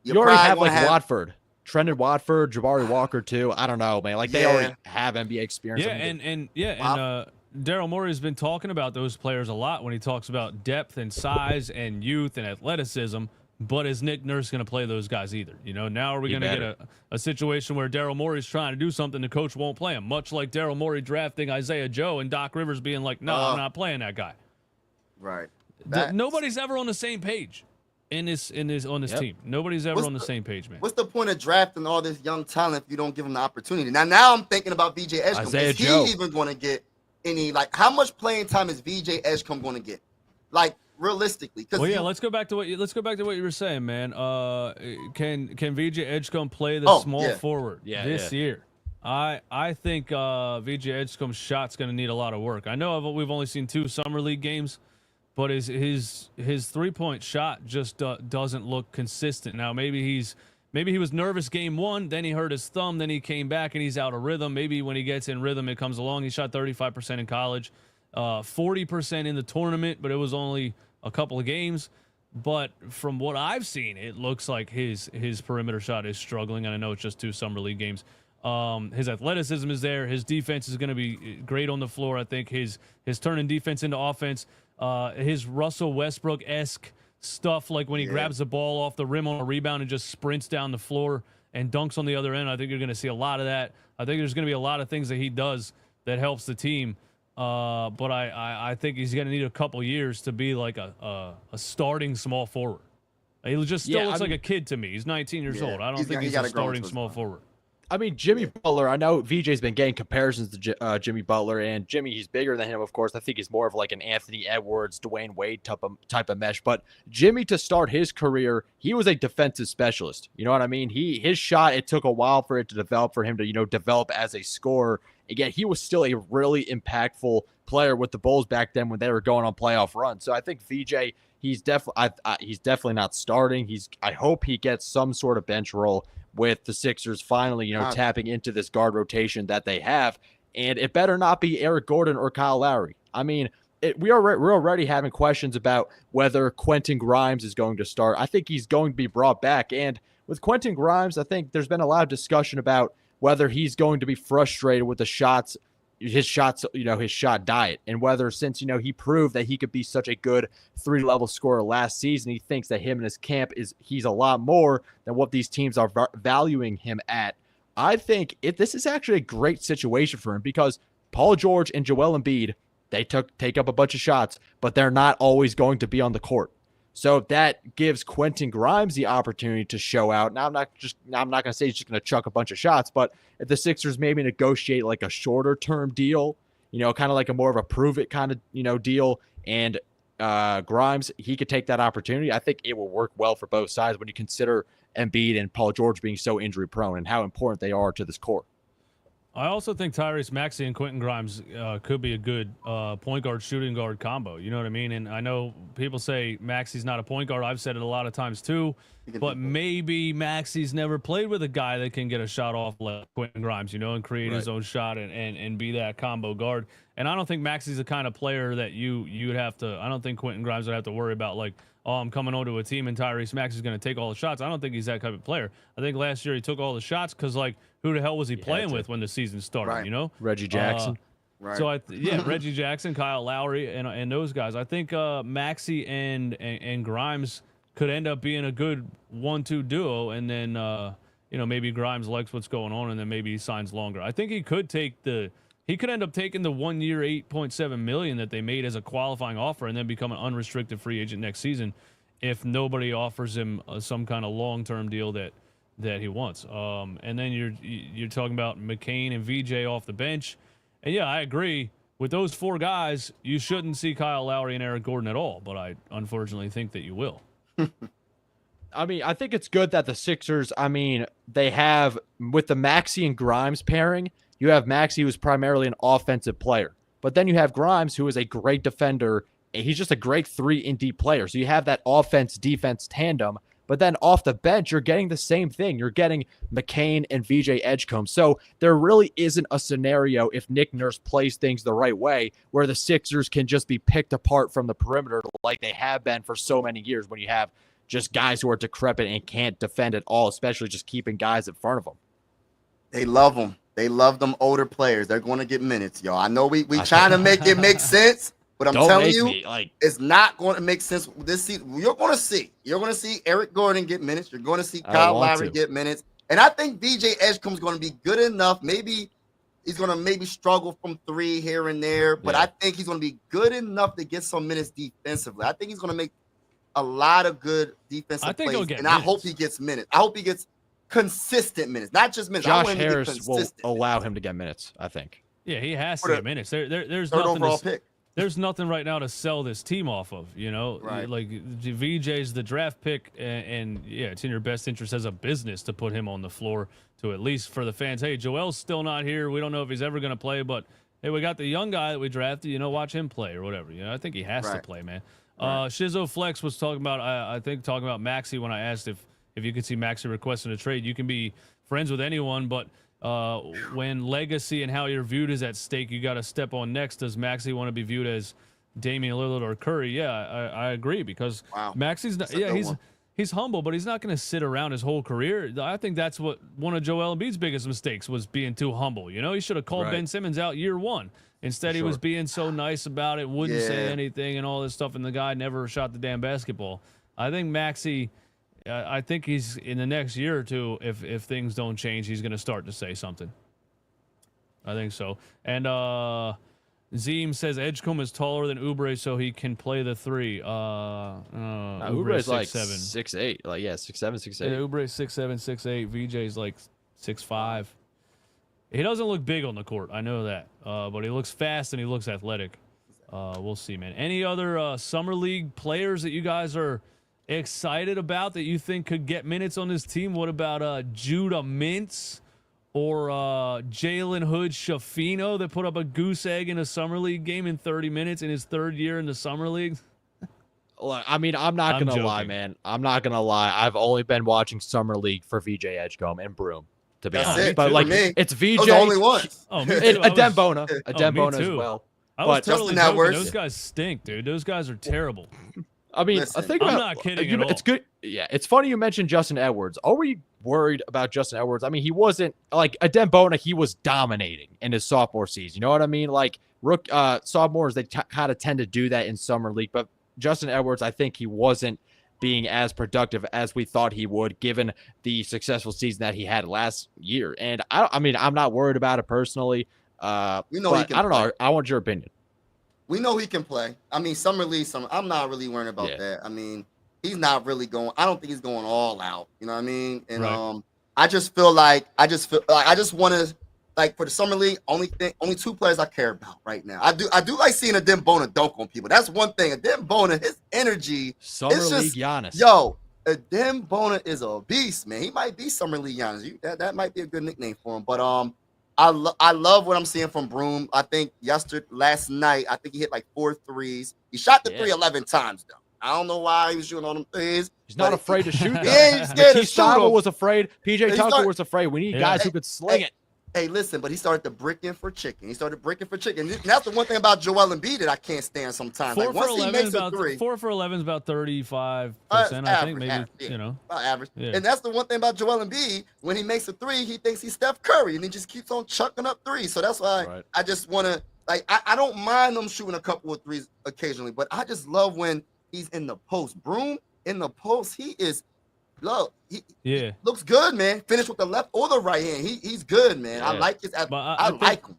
Speaker 3: you already have Watford. Trendon Watford, Jabari Walker too. I don't know, man. Like they already have NBA experience.
Speaker 1: Yeah, Daryl Morey has been talking about those players a lot when he talks about depth and size and youth and athleticism. But is Nick Nurse going to play those guys either? Now are we going to get a situation where Daryl Morey's trying to do something, the coach won't play him? Much like Daryl Morey drafting Isaiah Joe and Doc Rivers being like, no, I'm not playing that guy.
Speaker 2: Right.
Speaker 1: Nobody's ever on the same page on this team. Nobody's ever on the same page, man.
Speaker 2: What's the point of drafting all this young talent if you don't give them the opportunity? Now I'm thinking about VJ Edgecombe. Is he even going to get any, how much playing time is VJ Edgecombe going to get? Realistically,
Speaker 1: let's go back to what you were saying, man. Can VJ Edgecombe play the small forward this year? I think VJ Edgecombe's shot's going to need a lot of work. I know we've only seen 2 summer league games, but his 3-point shot just doesn't look consistent. Now maybe he was nervous game 1, then he hurt his thumb, then he came back and he's out of rhythm. Maybe when he gets in rhythm, it comes along. He shot 35% in college, 40% in the tournament, but it was only a couple of games. But from what I've seen, it looks like his perimeter shot is struggling. And I know it's just 2 summer league games. His athleticism is there. His defense is going to be great on the floor. I think his turning defense into offense, his Russell Westbrook-esque stuff, like when he grabs the ball off the rim on a rebound and just sprints down the floor and dunks on the other end. I think you're going to see a lot of that. I think there's going to be a lot of things that he does that helps the team. But I think he's going to need a couple years to be like a starting small forward. He just still looks like a kid to me. He's 19 years old. I don't think he's a starting small forward.
Speaker 3: I mean, Jimmy Butler, I know VJ's been getting comparisons to Jimmy Butler, and Jimmy, he's bigger than him, of course. I think he's more of like an Anthony Edwards, Dwayne Wade type of mesh. But Jimmy, to start his career, he was a defensive specialist. You know what I mean? His shot, it took a while for it to develop, for him to, develop as a scorer. Again, he was still a really impactful player with the Bulls back then when they were going on playoff runs. So I think VJ, he's definitely not starting. I hope he gets some sort of bench role with the Sixers finally, tapping into this guard rotation that they have. And it better not be Eric Gordon or Kyle Lowry. I mean, we're already having questions about whether Quentin Grimes is going to start. I think he's going to be brought back. And with Quentin Grimes, I think there's been a lot of discussion about whether he's going to be frustrated with his shot diet, and whether, since, he proved that he could be such a good 3-level scorer last season, he thinks that him and his camp he's a lot more than what these teams are valuing him at. I think this is actually a great situation for him, because Paul George and Joel Embiid, they take up a bunch of shots, but they're not always going to be on the court. So that gives Quentin Grimes the opportunity to show out. Now, I'm not going to say he's just going to chuck a bunch of shots, but if the Sixers maybe negotiate like a shorter term deal, kind of like a more of a prove it kind of, deal, and Grimes, he could take that opportunity. I think it will work well for both sides when you consider Embiid and Paul George being so injury prone and how important they are to this core.
Speaker 1: I also think Tyrese Maxey and Quentin Grimes could be a good point guard, shooting guard combo. You know what I mean? And I know people say Maxey's not a point guard. I've said it a lot of times too. But maybe Maxey's never played with a guy that can get a shot off like Quentin Grimes, and create his own shot and be that combo guard. And I don't think Maxey's the kind of player that you'd have to – I don't think Quentin Grimes would have to worry about, like, oh, I'm coming onto a team and Tyrese Maxey's going to take all the shots. I don't think he's that type of player. I think last year he took all the shots because, like, who the hell was he playing with when the season started,
Speaker 3: Reggie Jackson.
Speaker 1: Right. So, Reggie Jackson, Kyle Lowry, and those guys. I think Maxey and Grimes could end up being a good 1-2 duo, and then, maybe Grimes likes what's going on, and then maybe he signs longer. I think he could end up taking the 1 year, $8.7 million that they made as a qualifying offer, and then become an unrestricted free agent next season if nobody offers him some kind of long-term deal that that he wants. And then you're talking about McCain and VJ off the bench. And yeah, I agree. With those 4 guys, you shouldn't see Kyle Lowry and Eric Gordon at all, but I unfortunately think that you will.
Speaker 3: I mean, I think it's good that the Sixers, I mean, they have, with the Maxey and Grimes pairing, you have Maxey, who's primarily an offensive player. But then you have Grimes, who is a great defender. He's just a great 3-and-D player. So you have that offense-defense tandem. But then off the bench, you're getting the same thing. You're getting McCain and VJ Edgecombe. So there really isn't a scenario, if Nick Nurse plays things the right way, where the Sixers can just be picked apart from the perimeter like they have been for so many years, when you have just guys who are decrepit and can't defend at all, especially just keeping guys in front of them.
Speaker 2: They love them. They love them older players. They're going to get minutes, y'all. I know we trying to make it make sense. But I'm telling you, it's not going to make sense this season. You're going to see. You're going to see Eric Gordon get minutes. You're going to see Kyle Lowry get minutes. And I think VJ Edgecombe is going to be good enough. Maybe he's going to struggle from 3 here and there. But I think he's going to be good enough to get some minutes defensively. I think he's going to make a lot of good defensive plays. And I hope he gets minutes. I hope he gets consistent minutes, not just minutes.
Speaker 3: Josh Harris will allow him to get minutes, I think.
Speaker 1: Yeah, he has to get minutes. There's
Speaker 2: third
Speaker 1: nothing
Speaker 2: overall pick.
Speaker 1: There's nothing right now to sell this team off of,
Speaker 2: Right.
Speaker 1: Like VJ's the draft pick, and yeah, it's in your best interest as a business to put him on the floor to at least for the fans. Hey, Joel's still not here. We don't know if he's ever going to play, but hey, we got the young guy that we drafted. Watch him play or whatever. I think he has to play, man. Right. Shizzo Flex was talking about, I think talking about Maxey when I asked if you could see Maxey requesting a trade. You can be friends with anyone, but when legacy and how you're viewed is at stake, you got to step on next. Does Maxey want to be viewed as Damian Lillard or Curry? Yeah, I agree, because Maxey's not, he's humble, but he's not going to sit around his whole career. I think that's what one of Joel Embiid's biggest mistakes was, being too humble. He should have called Ben Simmons out year 1. Instead, he was being so nice about it, wouldn't say anything and all this stuff, and the guy never shot the damn basketball. I think Maxey, I think he's in the next year or two, if things don't change, he's going to start to say something. I think so. And Zeem says Edgecombe is taller than Oubre, so he can play the 3.
Speaker 3: Oubre's like 6'8". 6'7", 6'8".
Speaker 1: Yeah, Oubre's 6'7", 6'8". VJ's like 6'5". He doesn't look big on the court, I know that, but he looks fast and he looks athletic. We'll see, man. Any other summer league players that you guys are excited about that you think could get minutes on this team? What about Judah Mintz or Jalen Hood-Schifino that put up a goose egg in a summer league game in 30 minutes in his 3rd year in the summer league?
Speaker 3: Look, I mean, I'm not going to lie, man. I'm not going to lie. I've only been watching summer league for VJ Edgecombe and Broom, to be honest. But like, it's VJ.
Speaker 2: Those are the only ones.
Speaker 1: Oh, me too.
Speaker 3: Adembona as well.
Speaker 1: I was totally joking. Those guys stink, dude. Those guys are terrible.
Speaker 3: I mean, I think
Speaker 1: I'm not kidding at all.
Speaker 3: It's good. Yeah, it's funny you mentioned Justin Edwards. Are we worried about Justin Edwards? I mean, he wasn't like Adembona. He was dominating in his sophomore season. You know what I mean? Like sophomores, they kind of tend to do that in summer league. But Justin Edwards, I think he wasn't being as productive as we thought he would, given the successful season that he had last year. And I mean, I'm not worried about it personally. I don't know. I want your opinion.
Speaker 2: We know he can play. I mean, summer league, I'm not really worried about that. I mean, he's not really going. I don't think he's going all out. You know what I mean? And I just feel like I just want to, like, for the summer league, only 2 players I care about right now. I do like seeing Adembona dunk on people. That's one thing. Adembona, his energy.
Speaker 3: Summer league Giannis.
Speaker 2: Yo, Adembona is a beast, man. He might be summer league Giannis. That might be a good nickname for him. But I love what I'm seeing from Broom. I think last night, I think he hit like 4 threes. He shot the 3 11 times, though. I don't know why he was shooting on them threes.
Speaker 3: He's not afraid to shoot.
Speaker 2: He ain't scared to shoot.
Speaker 3: Was afraid. PJ Tucker was afraid. We need guys who could sling it.
Speaker 2: Hey, listen, but he started to bricking for chicken. And that's the one thing about Joel Embiid that I can't stand sometimes. Like, once he makes a 3.
Speaker 1: 4 for 11 is about 35%, I think. Maybe,
Speaker 2: about average. Yeah. And that's the one thing about Joel Embiid. When he makes a 3, he thinks he's Steph Curry, and he just keeps on chucking up 3s. So that's why I just want to, like, I don't mind him shooting a couple of 3s occasionally, but I just love when he's in the post. Broom, in the post, he is, look, he looks good, man. Finish with the left or the right hand. He's good, man. Yeah. I like his. I like him.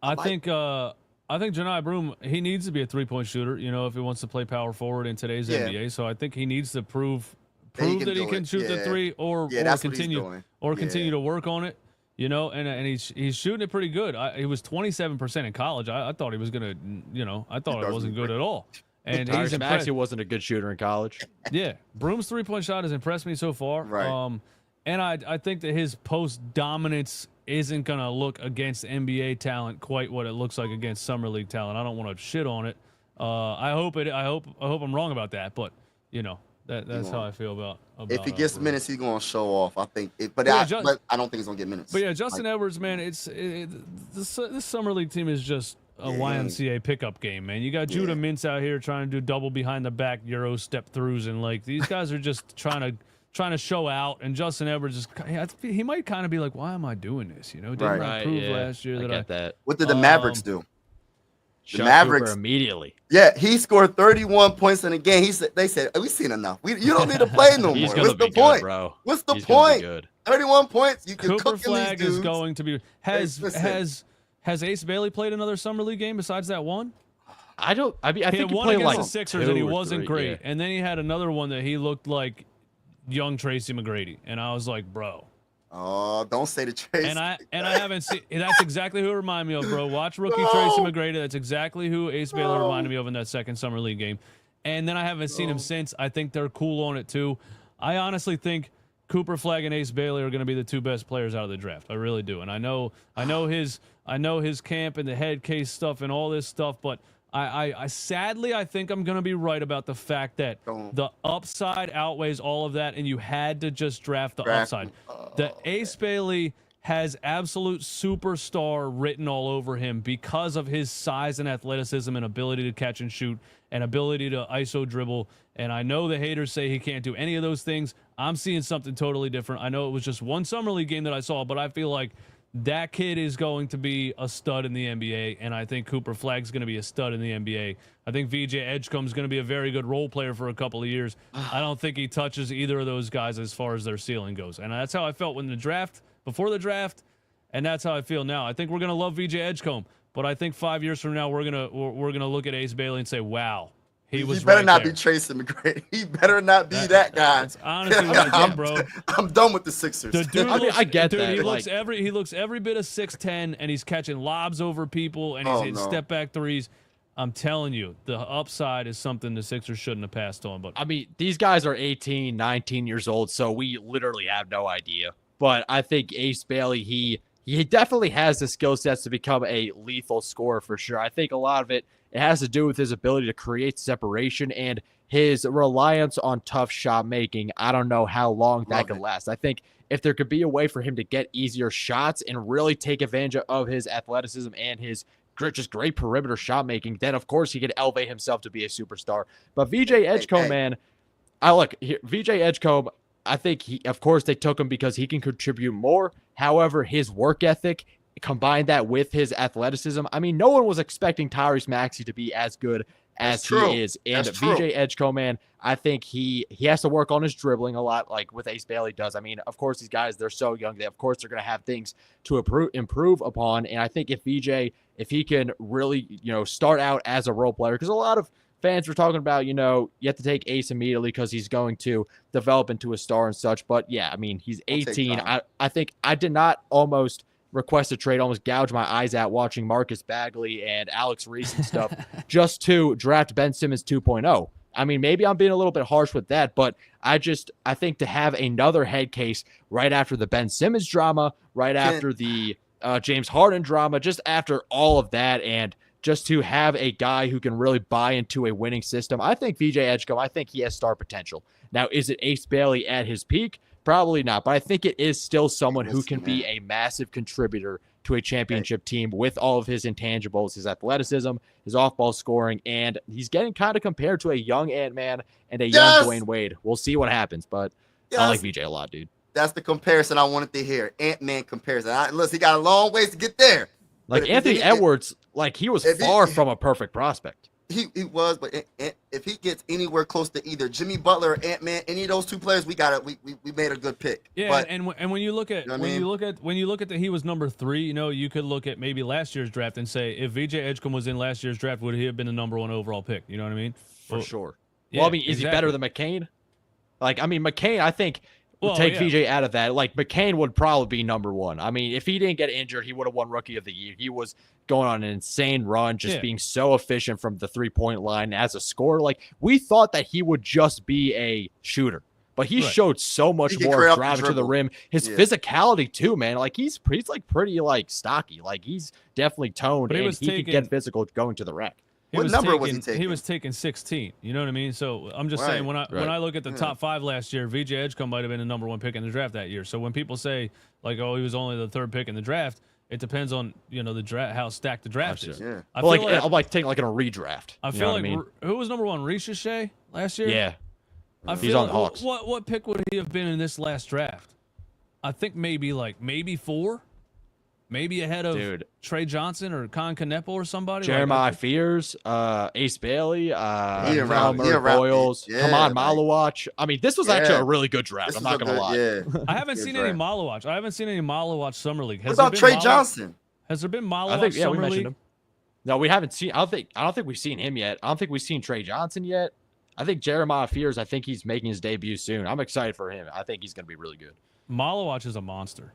Speaker 1: I think Janai Broom, he needs to be a 3-point shooter, if he wants to play power forward in today's NBA. So I think he needs to prove prove that he can shoot the three, or
Speaker 2: that's
Speaker 1: continue to work on it. You know, and he's shooting it pretty good. He was 27% in college. I thought he was gonna, I thought it wasn't good at all. And he's impressed.
Speaker 3: He wasn't a good shooter in college.
Speaker 1: Yeah, Broom's 3-point shot has impressed me so far.
Speaker 2: Right.
Speaker 1: And I think that his post dominance isn't gonna look against NBA talent quite what it looks like against summer league talent. I don't want to shit on it. I hope I'm wrong about that, but that's how I feel about
Speaker 2: if he gets minutes, he's gonna show off. I think, but I don't think he's gonna get minutes.
Speaker 1: But yeah, Justin Edwards, man, this summer league team is just a YMCA pickup game, man. You got Judah Mintz out here trying to do double behind the back Euro step throughs, and like these guys are just trying to show out. And Justin Edwards he might kind of be like, why am I doing this? Didn't I prove last year that
Speaker 2: What did the Mavericks do?
Speaker 3: The Mavericks immediately.
Speaker 2: Yeah, he scored 31 points in a game. They said, we've seen enough. You don't need to play no more. What's the point, bro? What's the point? 31 points.
Speaker 1: Cooper Flag is going to be. Has Ace Bailey played another summer league game besides that one?
Speaker 3: I think
Speaker 1: he won against the Sixers and he wasn't great.
Speaker 3: Yeah.
Speaker 1: And then he had another one that he looked like young Tracy McGrady, and I was like, bro.
Speaker 2: Oh, don't say the Tracy.
Speaker 1: And I haven't seen. That's exactly who it reminded me of, bro. Watch rookie Tracy McGrady. That's exactly who Ace Bailey reminded me of in that second summer league game. And then I haven't seen him since. I think they're cool on it too. I honestly think Cooper Flag and Ace Bailey are going to be the two best players out of the draft. I really do. And I know his camp and the head case stuff and all this stuff, but I sadly think I'm going to be right about the fact that the upside outweighs all of that, and you had to just draft the upside. The Ace Bailey has absolute superstar written all over him because of his size and athleticism and ability to catch and shoot and ability to ISO dribble. And I know the haters say he can't do any of those things. I'm seeing something totally different. I know it was just one summer league game that I saw, but I feel like that kid is going to be a stud in the NBA, and I think Cooper Flag's going to be a stud in the NBA. I think VJ Edgecombe's going to be a very good role player for a couple of years. I don't think he touches either of those guys as far as their ceiling goes. And that's how I felt before the draft, and that's how I feel now. I think we're going to love VJ Edgecombe, but I think 5 years from now we're going to look at Ace Bailey and say, wow. He
Speaker 2: better not be Tracy McGrady. He better not be that guy.
Speaker 1: That's honestly what I think, bro.
Speaker 2: I'm done with the Sixers.
Speaker 1: The dude
Speaker 3: I get that.
Speaker 1: He looks every bit of 6'10", and he's catching lobs over people, and he's hitting step back threes. I'm telling you, the upside is something the Sixers shouldn't have passed on. But
Speaker 3: I mean, these guys are 18, 19 years old, so we literally have no idea. But I think Ace Bailey, he definitely has the skill sets to become a lethal scorer for sure. I think a lot of it has to do with his ability to create separation and his reliance on tough shot making. I don't know how long that could last. I think if there could be a way for him to get easier shots and really take advantage of his athleticism and his just great perimeter shot making, then of course he could elevate himself to be a superstar. But VJ Edgecombe, man, VJ Edgecombe, I think of course they took him because he can contribute more. However, his work ethic, combine that with his athleticism. I mean, no one was expecting Tyrese Maxey to be as good as he is. And VJ Edgecombe, man, I think he has to work on his dribbling a lot, like with Ace Bailey does. I mean, of course, these guys, they're so young. Of course, they're going to have things to improve upon. And I think if he can really, start out as a role player, because a lot of fans were talking about, you have to take Ace immediately because he's going to develop into a star and such. But yeah, I mean, he's 18. I think I did not almost request a trade, almost gouge my eyes out watching Marcus Bagley and Alex Reese and stuff just to draft Ben Simmons 2.0. I mean, maybe I'm being a little bit harsh with that, but I think to have another head case right after the Ben Simmons drama, right after the James Harden drama, just after all of that, and just to have a guy who can really buy into a winning system, I think VJ Edgecombe, I think he has star potential. Now, is it Ace Bailey at his peak? Probably not, but I think it is still someone who can be a massive contributor to a championship team with all of his intangibles, his athleticism, his off-ball scoring, and he's getting kind of compared to a young Ant-Man and a young Dwayne Wade. We'll see what happens, but I like VJ a lot, dude.
Speaker 2: That's the comparison I wanted to hear. Ant-Man comparison. Listen, he got a long ways to get there.
Speaker 3: Like Anthony Edwards, he was far from a perfect prospect.
Speaker 2: He was, but if he gets anywhere close to either Jimmy Butler or Ant-Man, any of those two players, we made a good pick.
Speaker 1: Yeah, but, and when you look at you look at that he was number 3, you could look at maybe last year's draft and say if VJ Edgecombe was in last year's draft, would he have been the number 1 overall pick? You know what I mean?
Speaker 3: For sure.
Speaker 1: Yeah,
Speaker 3: well, I mean, is he better than McCain? Like, I mean, McCain, I think, would take VJ out of that. Like, McCain would probably be number one. I mean, if he didn't get injured, he would have won Rookie of the Year. He was going on an insane run, just being so efficient from the three-point line as a scorer. Like, we thought that he would just be a shooter. But he showed so much more driving to the rim. His physicality too, man. Like he's like pretty like stocky. Like he's definitely toned, but he could get physical going to the rack.
Speaker 2: What number was he taking?
Speaker 1: He was taking 16. You know what I mean? So I'm just saying when I look at the top 5 last year, VJ Edgecombe might have been the number 1 pick in the draft that year. So when people say like, oh, he was only the 3rd pick in the draft, it depends on the draft, how stacked the draft is.
Speaker 2: Yeah.
Speaker 3: I feel like I'm like taking like in a redraft.
Speaker 1: I feel like who was number 1? Ricochet last year.
Speaker 3: Yeah.
Speaker 1: He's on the Hawks. What pick would he have been in this last draft? I think maybe 4. Maybe ahead of Trey Johnson or Con Canepo or somebody.
Speaker 3: Jeremiah Fears, Ace Bailey, Boyles, Malawach. I mean, this was actually a really good draft. I'm not going to lie.
Speaker 2: Yeah.
Speaker 1: I haven't seen any Malawach. I haven't seen any Malawach Summer League.
Speaker 2: What about Trey Johnson?
Speaker 1: Has there been Malawach Summer
Speaker 3: we mentioned
Speaker 1: League?
Speaker 3: him. No, we haven't seen. I don't think we've seen him yet. I don't think we've seen Trey Johnson yet. I think Jeremiah Fears, I think he's making his debut soon. I'm excited for him. I think he's going to be really good.
Speaker 1: Malawach is a monster.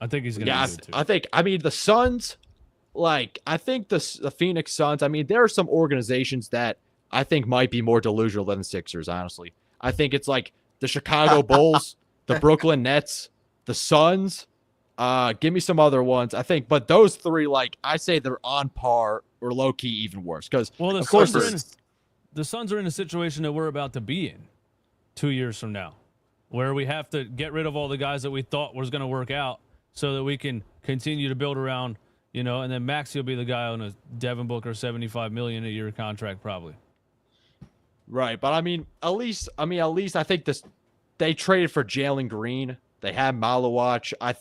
Speaker 1: I think he's going to be good too.
Speaker 3: I mean, the Suns, like, I think the Phoenix Suns, I mean, there are some organizations that I think might be more delusional than the Sixers, honestly. I think it's like the Chicago Bulls, the Brooklyn Nets, the Suns. Give me some other ones, I think. But those 3, like, I say they're on par or low-key even worse. Because, of course,
Speaker 1: the Suns are in a situation that we're about to be in 2 years from now, where we have to get rid of all the guys that we thought was going to work out so that we can continue to build around, and then Maxey will be the guy on a Devin Booker $75 million a year contract probably.
Speaker 3: Right, but I mean, at least I think they traded for Jalen Green. They have Malawach. I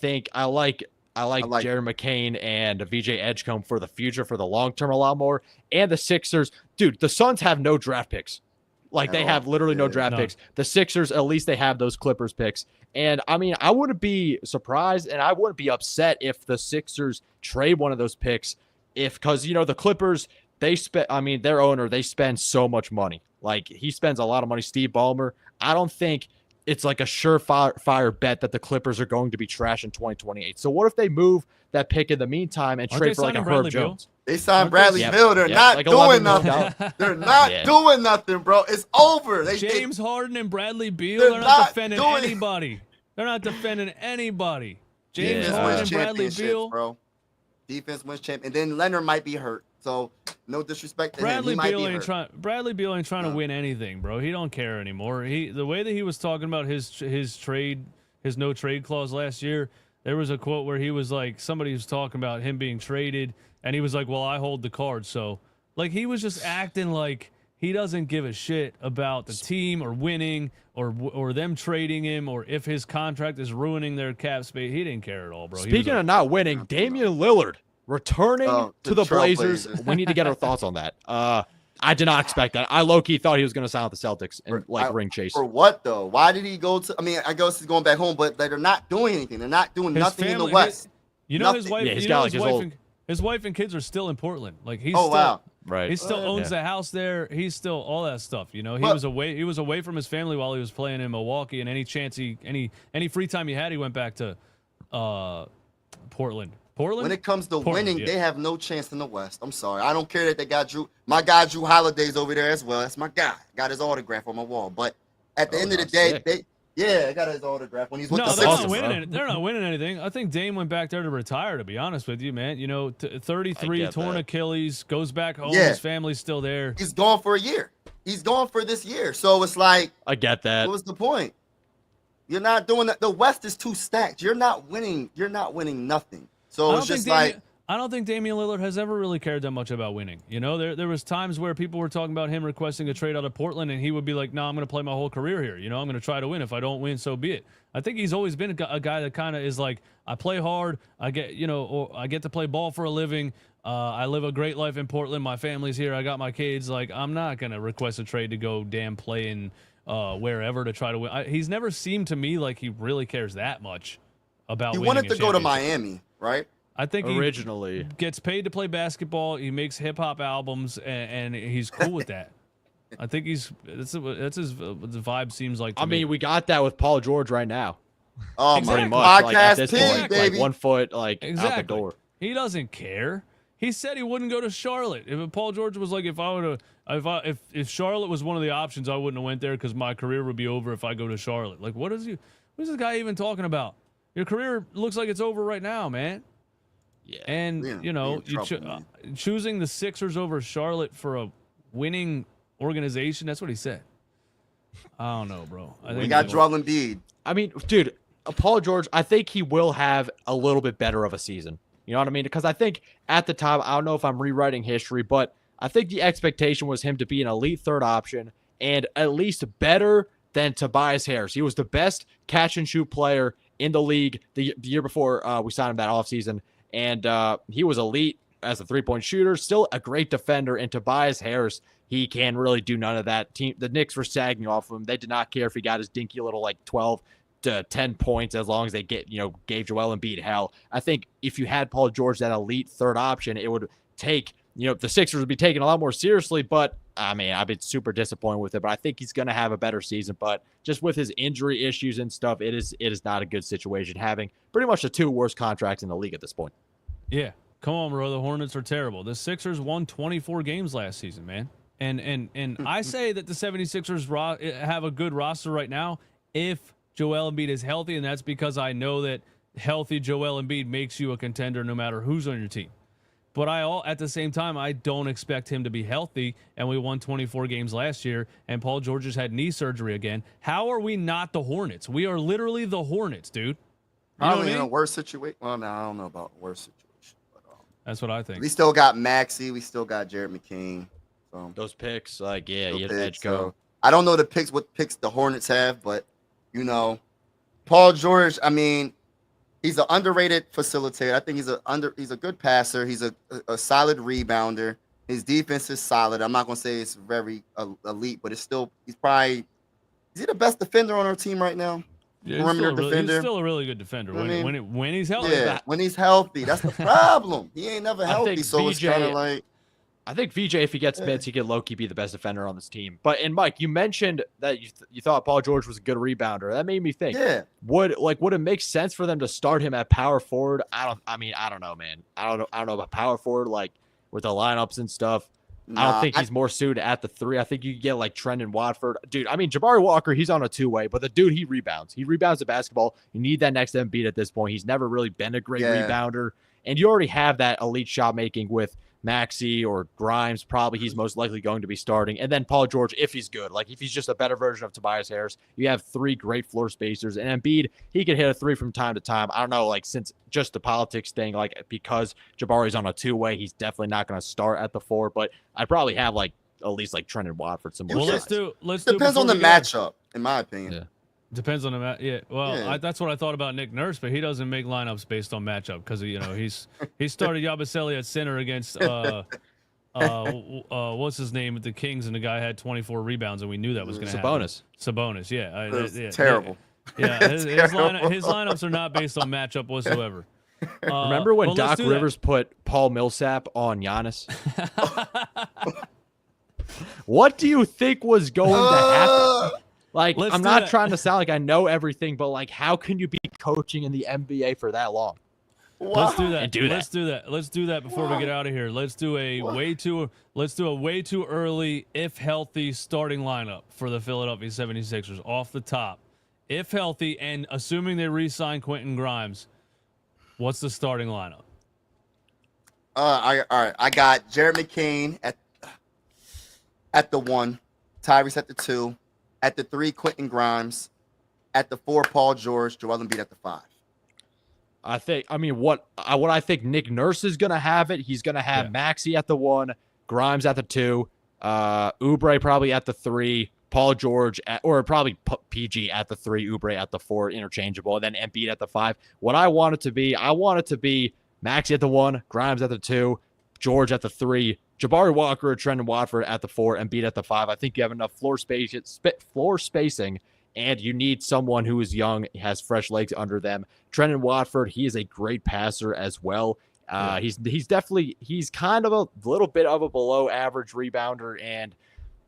Speaker 3: like Jared McCain and VJ Edgecombe for the future, for the long term a lot more. And the Sixers, dude, the Suns have no draft picks. Like they have literally no draft picks. The Sixers, at least they have those Clippers picks. And I mean, I wouldn't be surprised and I wouldn't be upset if the Sixers trade one of those picks because the Clippers, their owner, they spend so much money. Like he spends a lot of money. Steve Ballmer. I don't think it's like a surefire bet that the Clippers are going to be trash in 2028. So what if they move that pick in the meantime and trade for like a Herb Jones?
Speaker 2: They signed Bradley Beal. They're not doing nothing. They're not doing nothing, bro. It's over.
Speaker 1: James Harden and Bradley Beal, they're not defending anybody. They're not defending anybody. James Harden and Bradley Beal.
Speaker 2: Bro. Defense wins champion. And then Leonard might be hurt. So no disrespect to him.
Speaker 1: Bradley Beal ain't trying to win anything, bro. He don't care anymore. The way that he was talking about his no trade clause last year, there was a quote where he was like, somebody was talking about him being traded, and he was like, well, I hold the card. So like he was just acting like he doesn't give a shit about the team or winning or them trading him or if his contract is ruining their cap space. He didn't care at all, bro.
Speaker 3: Speaking of not winning, Damian Lillard returning to the Blazers. We need to get our thoughts on that. I did not expect that. I low-key thought he was going to sign with the Celtics and ring chase.
Speaker 2: For what though? Why did he go to? I mean, I guess he's going back home, but they're not doing anything. They're not doing nothing in the West.
Speaker 1: His wife and kids are still in Portland. Like he's
Speaker 3: right.
Speaker 1: He still owns the house there. He's still all that stuff. He was away from his family while he was playing in Milwaukee, and any free time he had, he went back to Portland.
Speaker 2: When it comes to winning, they have no chance in the West. I'm sorry. I don't care that they got my guy Drew Holiday's over there as well. That's my guy. Got his autograph on my wall. But at the end of the day, I got his autograph when he's with the Sixers.
Speaker 1: They're not winning anything. I think Dame went back there to retire, to be honest with you, man. 33, torn Achilles, goes back home. His family's still there.
Speaker 2: He's gone for a year. He's gone for this year. So it's like,
Speaker 3: I get that.
Speaker 2: What was the point? You're not doing that. The West is too stacked. You're not winning. You're not winning nothing. So it's just I
Speaker 1: don't think Damian Lillard has ever really cared that much about winning. There was times where people were talking about him requesting a trade out of Portland, and he would be like, "No, I'm going to play my whole career here. I'm going to try to win. If I don't win, so be it." I think he's always been a guy that kind of is like, I play hard. I get, or I get to play ball for a living. I live a great life in Portland. My family's here. I got my kids. Like, I'm not going to request a trade to go play in wherever to try to win. He's never seemed to me like he really cares that much about winning.
Speaker 2: He wanted to go to Miami, right?
Speaker 1: I think
Speaker 3: originally
Speaker 1: he gets paid to play basketball. He makes hip hop albums, and he's cool with that. I think that's his the vibe seems like.
Speaker 3: I mean, we got that with Paul George right now.
Speaker 2: Oh
Speaker 1: Exactly.
Speaker 3: Pretty
Speaker 2: my
Speaker 3: much. Like, at
Speaker 2: podcast
Speaker 3: this
Speaker 2: pig,
Speaker 3: point,
Speaker 2: baby.
Speaker 3: like 1 foot out
Speaker 1: Exactly.
Speaker 3: the door.
Speaker 1: He doesn't care. He said he wouldn't go to Charlotte. If Paul George was like, if Charlotte was one of the options, I wouldn't have went there because my career would be over if I go to Charlotte. Like, what is this guy even talking about? Your career looks like it's over right now, man.
Speaker 3: Yeah.
Speaker 1: And choosing the Sixers over Charlotte for a winning organization, that's what he said. I don't know, bro.
Speaker 2: We got Joel Embiid.
Speaker 3: I mean, dude, Paul George, I think he will have a little bit better of a season. You know what I mean? Because I think at the time, I don't know if I'm rewriting history, but I think the expectation was him to be an elite third option and at least better than Tobias Harris. He was the best catch and shoot player in the league the year before we signed him that offseason. And he was elite as a three-point shooter, still a great defender. And Tobias Harris, he can really do none of that. The Knicks were sagging off of him. They did not care if he got his dinky little 12 to 10 points as long as they gave Joel Embiid hell. I think if you had Paul George, that elite third option, it would take, the Sixers would be taken a lot more seriously. But I mean, I've been super disappointed with it, but I think he's going to have a better season. But just with his injury issues and stuff, it is not a good situation having pretty much the two worst contracts in the league at this point.
Speaker 1: Yeah. Come on, bro. The Hornets are terrible. The Sixers won 24 games last season, man. And I say that the 76ers have a good roster right now if Joel Embiid is healthy, and that's because I know that healthy Joel Embiid makes you a contender no matter who's on your team. But at the same time, I don't expect him to be healthy, and we won 24 games last year, and Paul George has had knee surgery again. How are we not the Hornets? We are literally the Hornets, dude.
Speaker 2: Probably in a worse situation. Well, no, I don't know about worse situation. But,
Speaker 1: that's what I think.
Speaker 2: We still got Maxey. We still got Jared McCain. So.
Speaker 3: Those picks, you had edge
Speaker 2: so.
Speaker 3: go.
Speaker 2: I don't know what picks the Hornets have, but, Paul George, I mean, he's an underrated facilitator. I think he's a good passer. He's a solid rebounder. His defense is solid. I'm not gonna say it's very elite, but he's he the best defender on our team right now?
Speaker 1: Yeah, he's still a really good defender when he's healthy.
Speaker 2: Yeah, when he's healthy. That's the problem. He ain't never healthy, so it's kind of like.
Speaker 3: I think VJ, if he gets minutes, he could low-key be the best defender on this team. And Mike, you mentioned that you thought Paul George was a good rebounder. That made me think.
Speaker 2: Yeah.
Speaker 3: Would it make sense for them to start him at power forward? I don't know, man. I don't know about power forward, with the lineups and stuff. I don't think he's more suited at the three. I think you could get Trendon Watford. Dude, I mean, Jabari Walker, he's on a two-way, but the dude, he rebounds. He rebounds the basketball. You need that next Embiid at this point. He's never really been a great rebounder. And you already have that elite shot making with Maxey or Grimes. Probably he's most likely going to be starting. And then Paul George, if he's good, if he's just a better version of Tobias Harris, you have three great floor spacers. And Embiid, he could hit a three from time to time. I don't know, since just the politics thing, because Jabari's on a two-way, he's definitely not going to start at the four. But I'd probably have at least Trendon Watford some more.
Speaker 1: Well, let's do
Speaker 2: depends on the matchup, in my opinion.
Speaker 1: Yeah. Depends on the match. Yeah. Well, that's what I thought about Nick Nurse, but he doesn't make lineups based on matchup because he started Yabusele at center against what's his name at the Kings, and the guy had 24 rebounds, and we knew that was going to happen. Sabonis. Yeah.
Speaker 2: Terrible.
Speaker 1: Yeah. His lineups are not based on matchup whatsoever.
Speaker 3: Remember when Doc Rivers put Paul Millsap on Giannis? What do you think was going to happen? I'm not trying to sound like I know everything, but how can you be coaching in the NBA for that long?
Speaker 1: Let's do that. Let's do that before we get out of here. Let's do a way too early, if healthy, starting lineup for the Philadelphia 76ers off the top. If healthy, and assuming they re-sign Quentin Grimes, what's the starting lineup?
Speaker 2: All right. I got Jared McCain at the 1, Tyrese at the 2. At the 3, Quentin Grimes. At the 4, Paul George. Joel Embiid at the 5.
Speaker 3: What I think Nick Nurse is going to have it. He's going to have Maxey at the 1, Grimes at the 2, Oubre probably at the 3, Paul George or probably PG at the 3, Oubre at the 4, interchangeable, and then Embiid at the 5. What I want it to be Maxey at the 1, Grimes at the 2, George at the 3, Jabari Walker or Trendon Watford at the 4, and Embiid at the 5. I think you have enough floor spacing, and you need someone who is young, has fresh legs under them. Trendon Watford, he is a great passer as well. He's kind of a little bit of a below average rebounder, and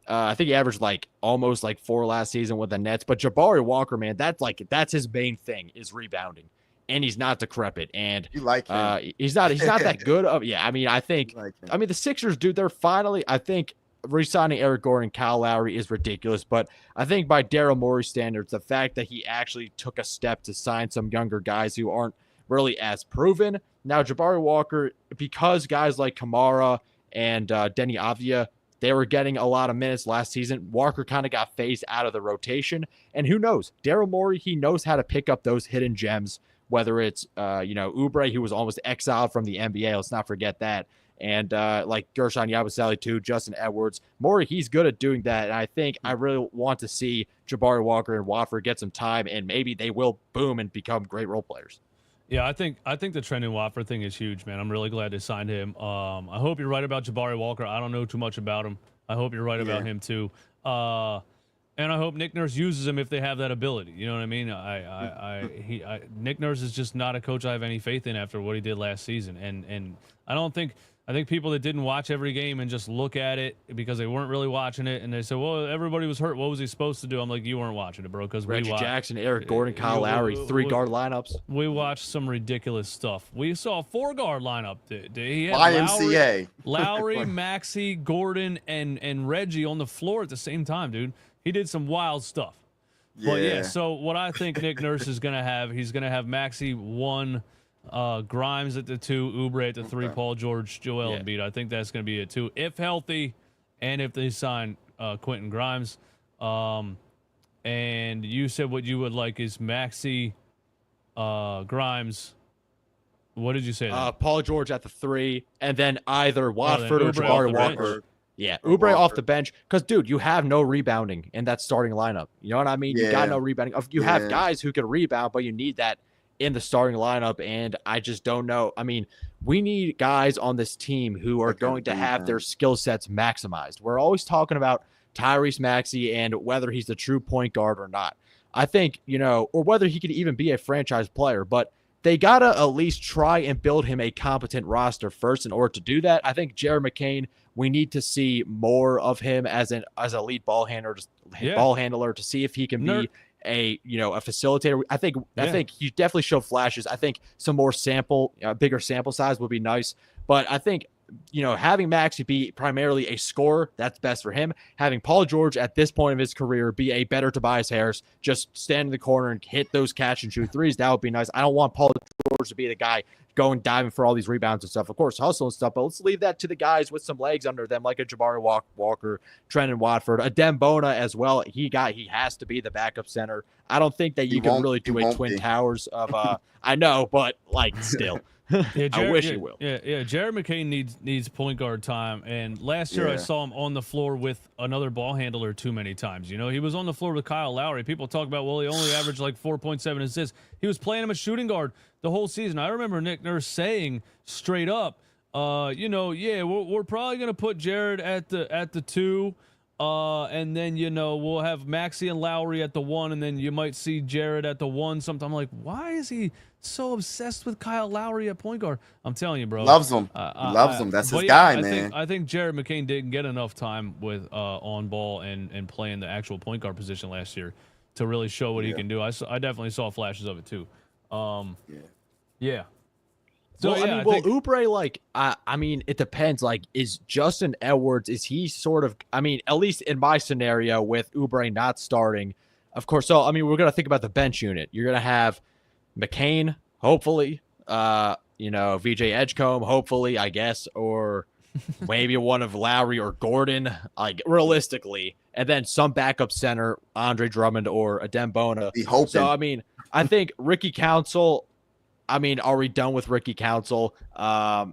Speaker 3: I think he averaged like almost like 4 last season with the Nets. But Jabari Walker, man, that's his main thing is rebounding, and he's not decrepit, and
Speaker 2: You like him.
Speaker 3: he's not that good. I mean, I think the Sixers, dude, they're finally. I think re-signing Eric Gordon, Kyle Lowry is ridiculous, but I think by Daryl Morey standards, the fact that he actually took a step to sign some younger guys who aren't really as proven. Now, Jabari Walker, because guys like Kamara and Denny Avdia, they were getting a lot of minutes last season. Walker kind of got phased out of the rotation. And who knows? Daryl Morey, he knows how to pick up those hidden gems, whether it's, Oubre, who was almost exiled from the NBA. Let's not forget that. And like Gershon Yabusele too, Justin Edwards. Morey, he's good at doing that. And I think I really want to see Jabari Walker and Watford get some time, and maybe they will boom and become great role players.
Speaker 1: Yeah, I think the Trendon Watford thing is huge, man. I'm really glad they signed him. I hope you're right about Jabari Walker. I don't know too much about him. I hope you're right about him too. And I hope Nick Nurse uses him if they have that ability. You know what I mean? Nick Nurse is just not a coach I have any faith in after what he did last season. And I think people that didn't watch every game and just look at it because they weren't really watching it, and they said, well, everybody was hurt. What was he supposed to do? I'm like, you weren't watching it, bro, because
Speaker 3: Reggie Jackson, Eric Gordon, Kyle Lowry, 3-guard lineups.
Speaker 1: We watched some ridiculous stuff. We saw a 4-guard lineup. He had
Speaker 2: YMCA.
Speaker 1: Lowry, Maxey, Gordon, and Reggie on the floor at the same time, dude. He did some wild stuff.
Speaker 2: Yeah.
Speaker 1: But yeah, so what I think Nick Nurse is going to have, he's going to have Maxey 1, Grimes at the 2, Oubre at the 3, Paul George, Joel Embiid. I think that's going to be it too, if healthy, and if they sign Quentin Grimes. And you said what you would like is Maxey, Grimes. What did you say?
Speaker 3: Paul George at the 3, and then either Watford or Jabari Walker. Yeah, Oubre
Speaker 2: Walker
Speaker 3: off the bench. Because, dude, you have no rebounding in that starting lineup. You know what I mean? You got no rebounding. You have guys who can rebound, but you need that in the starting lineup, and I just don't know. I mean, we need guys on this team who are going to have their skill sets maximized. We're always talking about Tyrese Maxey and whether he's the true point guard or not. I think, or whether he could even be a franchise player, but they got to at least try and build him a competent roster first in order to do that. I think Jared McCain, we need to see more of him as a lead ball handler to see if he can be a facilitator. I think he definitely showed flashes. I think some more bigger sample size would be nice. But I think having Maxey be primarily a scorer, that's best for him. Having Paul George at this point of his career be a better Tobias Harris, just stand in the corner and hit those catch and shoot threes, that would be nice. I don't want Paul George to be the guy going diving for all these rebounds and stuff. Of course, hustle and stuff, but let's leave that to the guys with some legs under them, like a Jabari Walker, Trendon Watford, a Dembona as well. He has to be the backup center. I don't think that you can really do a Twin Towers of I know, but still. I wish he will.
Speaker 1: Yeah. Jared McCain needs point guard time. And last year I saw him on the floor with another ball handler too many times. He was on the floor with Kyle Lowry. People talk about, well, he only averaged like 4.7 assists. He was playing him at shooting guard the whole season. I remember Nick Nurse saying straight up, we're probably gonna put Jared at the 2. And then we'll have Maxey and Lowry at the 1, and then you might see Jared at the 1 sometime. I'm like, why is he so obsessed with Kyle Lowry at point guard? I'm telling you, bro.
Speaker 2: Loves him. Loves him. That's his guy, man.
Speaker 1: I think Jared McCain didn't get enough time with on ball and playing the actual point guard position last year to really show what he can do. I definitely saw flashes of it too. Yeah. So,
Speaker 3: Oubre, it depends. Is Justin Edwards, is he sort of, at least in my scenario with Oubre not starting, of course. So, we're going to think about the bench unit. You're going to have McCain, hopefully, VJ Edgecombe, hopefully, I guess, or maybe one of Lowry or Gordon, realistically, and then some backup center, Andre Drummond or Adem Bona. So, I think Ricky Council, are we done with Ricky Council? I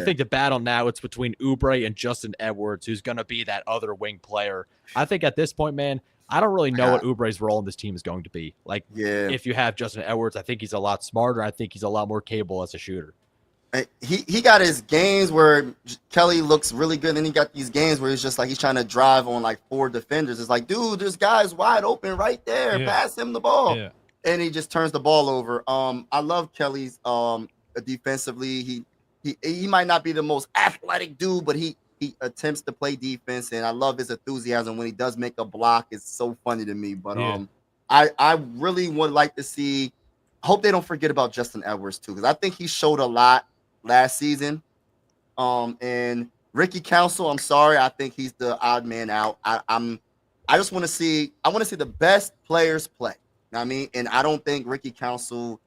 Speaker 3: think the battle now, it's between Oubre and Justin Edwards, who's going to be that other wing player. I think at this point, man, I don't really know what Oubre's role in this team is going to be. If you have Justin Edwards, I think he's a lot smarter. I think he's a lot more capable as a shooter.
Speaker 2: He got his games where Kelly looks really good, and he got these games where it's just he's trying to drive on 4 defenders. It's dude, this guy's wide open right there. Yeah. Pass him the ball. Yeah. And he just turns the ball over. I love Kelly's defensively. He might not be the most athletic dude, but he he attempts to play defense, and I love his enthusiasm when he does make a block. It's so funny to me. But I really would like to see. I hope they don't forget about Justin Edwards too, because I think he showed a lot last season. And Ricky Council, I'm sorry, I think he's the odd man out. I just want to see. I want to see the best players play. You know what I mean, and I don't think Ricky Council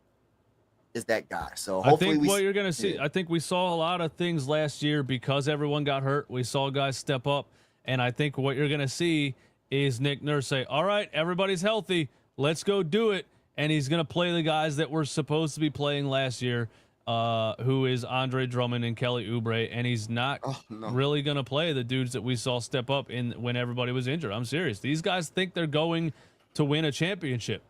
Speaker 2: is that guy. So hopefully,
Speaker 1: I think what you're gonna see. I think we saw a lot of things last year because everyone got hurt. We saw guys step up, and I think what you're gonna see is Nick Nurse say, "All right, everybody's healthy. Let's go do it." And he's gonna play the guys that were supposed to be playing last year, who is Andre Drummond and Kelly Oubre, and he's not really gonna play the dudes that we saw step up in when everybody was injured. I'm serious. These guys think they're going to win a championship,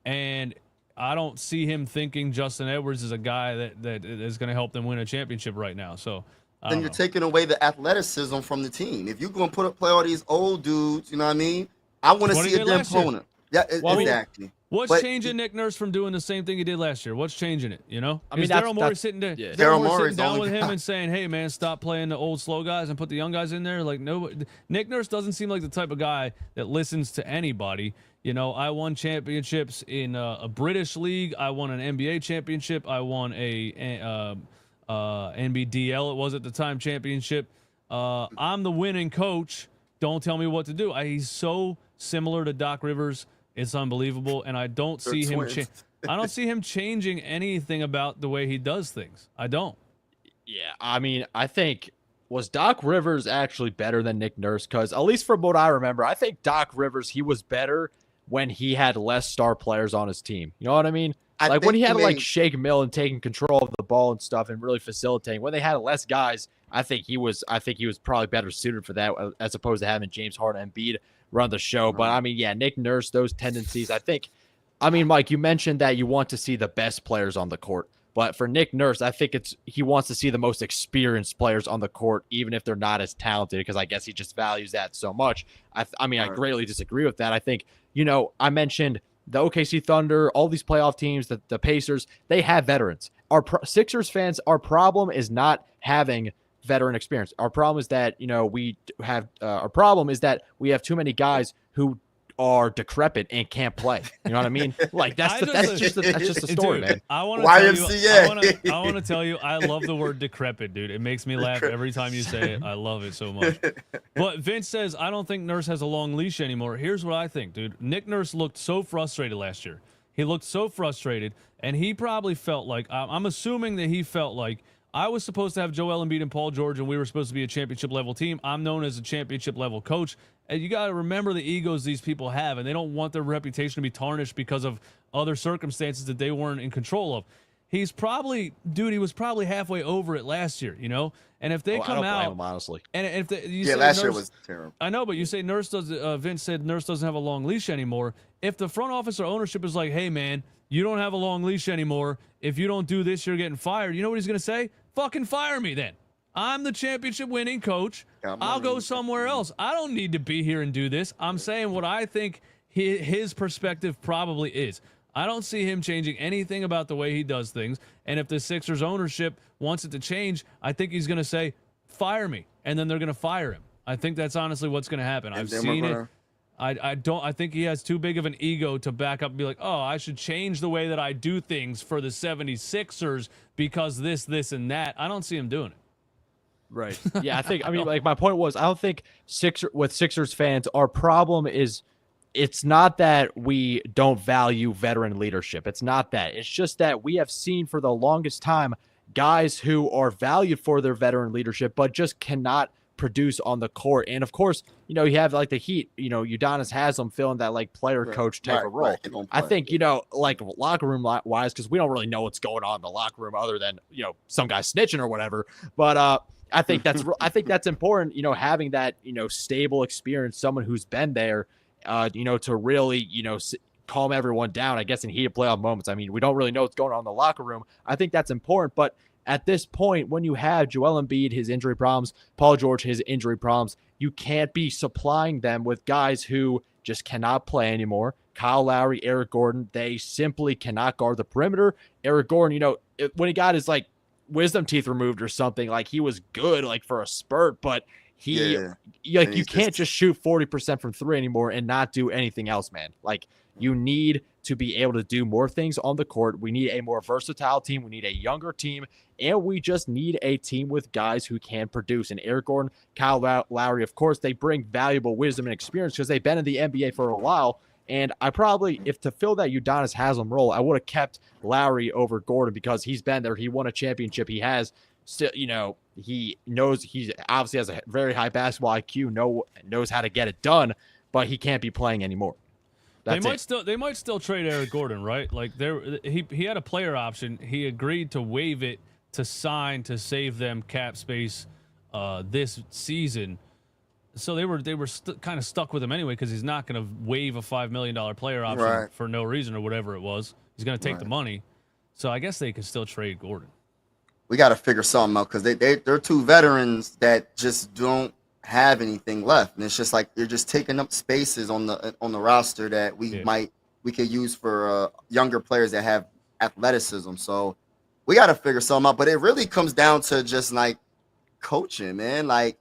Speaker 1: and I don't see him thinking Justin Edwards is a guy that is going to help them win a championship right now. So
Speaker 2: then you're taking away the athleticism from the team. If you're going to play all these old dudes, you know what I mean? I want to see a opponent. Yeah, exactly.
Speaker 1: What's changing Nick Nurse from doing the same thing he did last year? What's changing it? You know, I mean, Daryl Morey sitting there, Daryl Morey sitting down with him and saying, "Hey, man, stop playing the old slow guys and put the young guys in there." Like, no, Nick Nurse doesn't seem like the type of guy that listens to anybody. You know, I won championships in a British league. I won an NBA championship. I won a NBDL, it was at the time, championship. I'm the winning coach. Don't tell me what to do. He's so similar to Doc Rivers. It's unbelievable, and I don't see him. I don't see him changing anything about the way he does things. I don't.
Speaker 3: Yeah, I mean, I think was Doc Rivers actually better than Nick Nurse? Because at least from what I remember, I think Doc Rivers, he was better when he had less star players on his team. You know what I mean? Like when he had to like shake Mill and taking control of the ball and stuff and really facilitating. When they had less guys, I think he was probably better suited for that as opposed to having James Harden and Embiid run the show. Right. But I mean, yeah, Nick Nurse, those tendencies, I mean, Mike, you mentioned that you want to see the best players on the court. But for Nick Nurse, I think he wants to see the most experienced players on the court, even if they're not as talented, because I guess he just values that so much. I mean, I greatly disagree with that. I think, you know, I mentioned the OKC Thunder, all these playoff teams, the Pacers, they have veterans. Sixers fans, our problem is not having veteran experience. Our problem is that, you know, we have too many guys who are decrepit and can't play. You know what I mean? Like that's just a story, dude, man.
Speaker 1: I want to tell you, I love the word decrepit, dude. It makes me laugh every time you say it. I love it so much. But Vince says, I don't think Nurse has a long leash anymore. Here's what I think, dude. Nick Nurse looked so frustrated last year. He looked so frustrated, and he probably felt like, I'm assuming that he felt like, I was supposed to have Joel Embiid and Paul George, and we were supposed to be a championship-level team. I'm known as a championship-level coach. And you got to remember the egos these people have, and they don't want their reputation to be tarnished because of other circumstances that they weren't in control of. He was probably halfway over it last year, you know? And if they come
Speaker 3: I don't
Speaker 1: out,
Speaker 3: blame him, honestly.
Speaker 1: And if
Speaker 2: last year was terrible.
Speaker 1: I know, but you say Vince said Nurse doesn't have a long leash anymore. If the front office or ownership is like, hey, man, you don't have a long leash anymore. If you don't do this, you're getting fired. You know what he's going to say? Fucking fire me then. I'm the championship winning coach. I'll go somewhere else. I don't need to be here and do this. I'm saying what I think his perspective probably is. I don't see him changing anything about the way he does things. And if the Sixers ownership wants it to change, I think he's going to say, fire me. And then they're going to fire him. I think that's honestly what's going to happen. I've seen it. I think he has too big of an ego to back up and be like, oh, I should change the way that I do things for the 76ers because this, and that. I don't see him doing it.
Speaker 3: Right. Yeah, I mean, like my point was, I don't think Sixers fans, our problem is it's not that we don't value veteran leadership. It's not that. It's just that we have seen for the longest time guys who are valued for their veteran leadership, but just cannot produce on the court. And of course, you know, you have like the Heat, you know, Udonis Haslem filling that like player coach type of role. I think, you know, like locker room wise, because we don't really know what's going on in the locker room other than, you know, some guy snitching or whatever. But I think that's important, you know, having that, you know, stable experience, someone who's been there, you know, to really, you know, calm everyone down, I guess, in heated playoff moments. I mean, we don't really know what's going on in the locker room. I think that's important. But at this point, when you have Joel Embiid, his injury problems, Paul George, his injury problems, you can't be supplying them with guys who just cannot play anymore. Kyle Lowry, Eric Gordon, they simply cannot guard the perimeter. Eric Gordon, you know, when he got his like wisdom teeth removed or something. Like he was good like for a spurt, but you can't just shoot 40% from three anymore and not do anything else, man. Like you need to be able to do more things on the court. We need a more versatile team. We need a younger team, and we just need a team with guys who can produce. And Eric Gordon, Kyle Lowry, of course, they bring valuable wisdom and experience because they've been in the NBA for a while. And I probably, if to fill that Udonis Haslem role, I would have kept Lowry over Gordon because he's been there. He won a championship. He has still, he knows he obviously has a very high basketball IQ, knows how to get it done, but he can't be playing anymore.
Speaker 1: They might still trade Eric Gordon, right? Like he had a player option. He agreed to waive it to sign to save them cap space this season. So they were kind of stuck with him anyway because he's not going to waive a $5 million player option for no reason or whatever it was. He's going to take the money. So I guess they could still trade Gordon. We
Speaker 2: got to figure something out because they're two veterans that just don't have anything left, and it's just like you're just taking up spaces on the roster that we could use for younger players that have athleticism. So we got to figure something out. But it really comes down to just like coaching, man. Like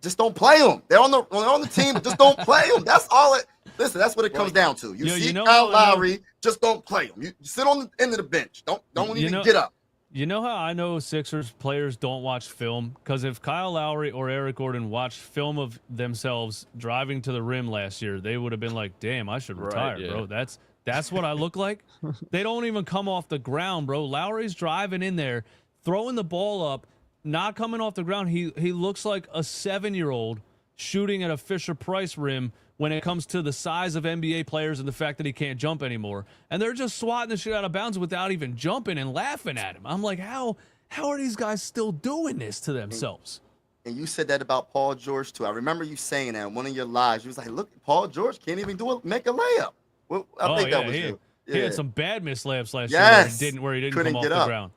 Speaker 2: just don't play them. They're on the team. Just don't play them. That's all it. Listen, that's what it comes down to. You see Kyle Lowry, just don't play him. You sit on the end of the bench. Don't even get up.
Speaker 1: You know how I know Sixers players don't watch film? Because if Kyle Lowry or Eric Gordon watched film of themselves driving to the rim last year, they would have been like, damn, I should retire, bro. That's what I look like. They don't even come off the ground, bro. Lowry's driving in there, throwing the ball up, not coming off the ground. He looks like a 7-year-old shooting at a Fisher-Price rim when it comes to the size of NBA players and the fact that he can't jump anymore. And they're just swatting the shit out of bounds without even jumping and laughing at him. I'm like, how are these guys still doing this to themselves?
Speaker 2: And you said that about Paul George, too. I remember you saying that in one of your lives. You was like, look, Paul George can't even make a layup. Well, I think that was you.
Speaker 1: He had some bad missed layups last year where he didn't
Speaker 2: Couldn't
Speaker 1: come off
Speaker 2: get
Speaker 1: the
Speaker 2: up.
Speaker 1: ground.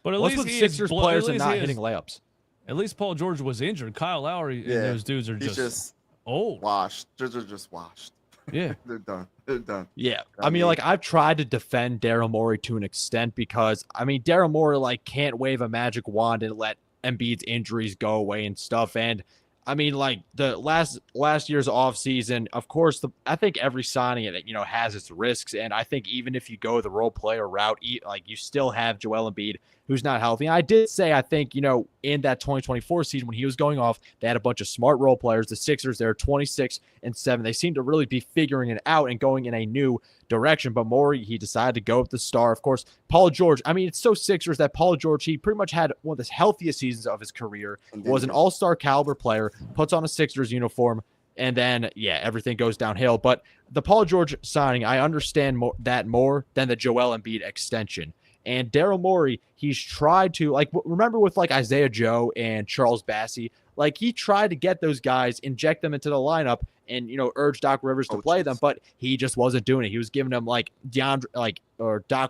Speaker 1: But at
Speaker 3: What's
Speaker 1: least
Speaker 3: with Sixers players and not hitting layups?
Speaker 1: At least Paul George was injured. Kyle Lowry and those dudes are just old.
Speaker 2: Washed. They're just washed.
Speaker 1: Yeah.
Speaker 2: They're done.
Speaker 3: Yeah. I mean, like, I've tried to defend Daryl Morey to an extent because, I mean, Daryl Morey, like, can't wave a magic wand and let Embiid's injuries go away and stuff. And, I mean, like, the last year's offseason, of course, I think every signing, has its risks. And I think even if you go the role player route, like, you still have Joel Embiid, who's not healthy. And I did say, I think, in that 2024 season when he was going off, they had a bunch of smart role players. The Sixers, they're 26-7. They seem to really be figuring it out and going in a new direction. But Morey, he decided to go with the star. Of course, Paul George, I mean, it's so Sixers that Paul George, he pretty much had one of the healthiest seasons of his career, was an all-star caliber player, puts on a Sixers uniform, and then, everything goes downhill. But the Paul George signing, I understand that more than the Joel Embiid extension. And Daryl Morey, he's tried to, like, remember with, like, Isaiah Joe and Charles Bassey, like, he tried to get those guys, inject them into the lineup, and, urge Doc Rivers to play them, but he just wasn't doing it. He was giving them, like, Doc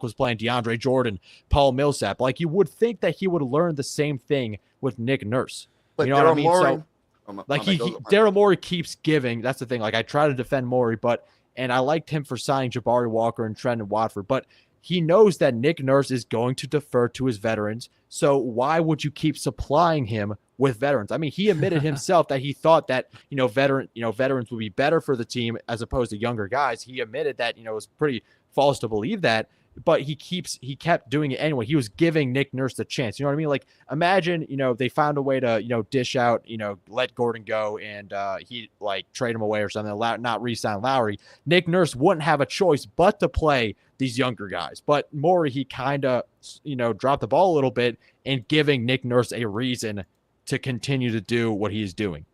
Speaker 3: was playing DeAndre Jordan, Paul Millsap. Like, you would think that he would learn the same thing with Nick Nurse.
Speaker 2: But
Speaker 3: you know what I mean?
Speaker 2: Morey,
Speaker 3: Daryl Morey keeps giving. That's the thing. Like, I try to defend Morey, and I liked him for signing Jabari Walker and Trendon Watford, but he knows that Nick Nurse is going to defer to his veterans. So why would you keep supplying him with veterans? I mean, he admitted himself that he thought that, veterans would be better for the team as opposed to younger guys. He admitted that, it was pretty false to believe that, but he kept doing it anyway. He was giving Nick Nurse the chance. You know what I mean? Like, imagine, they found a way to, dish out, let Gordon go and he trade him away or something, not re-sign Lowry. Nick Nurse wouldn't have a choice but to play these younger guys. But Morey, he kind of, dropped the ball a little bit and giving Nick Nurse a reason to continue to do what he's doing.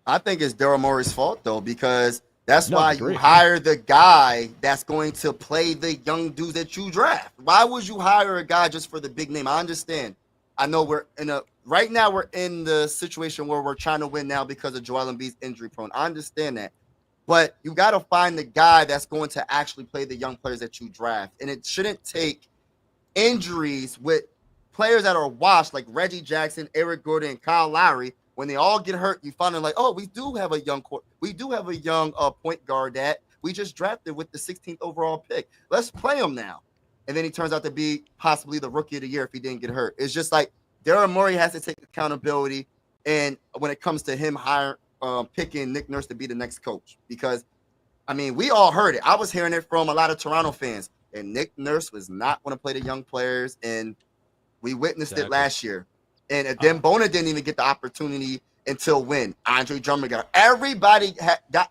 Speaker 2: I think it's Daryl Morey's fault, though, because that's why you hire the guy that's going to play the young dudes that you draft. Why would you hire a guy just for the big name? I understand. I know right now we're in the situation where we're trying to win now because of Joel Embiid's injury prone. I understand that. But you got to find the guy that's going to actually play the young players that you draft. And it shouldn't take injuries with players that are washed like Reggie Jackson, Eric Gordon, and Kyle Lowry. When they all get hurt, you find out like, oh, we do have a young point guard that we just drafted with the 16th overall pick. Let's play him now. and then he turns out to be possibly the rookie of the year if he didn't get hurt. It's just like Daryl Morey has to take accountability, and when it comes to him picking Nick Nurse to be the next coach, because I mean, we all heard it. I was hearing it from a lot of Toronto fans, and Nick Nurse was not going to play the young players, and we witnessed it last year. And then Bona didn't even get the opportunity until when Andre Drummond got. Everybody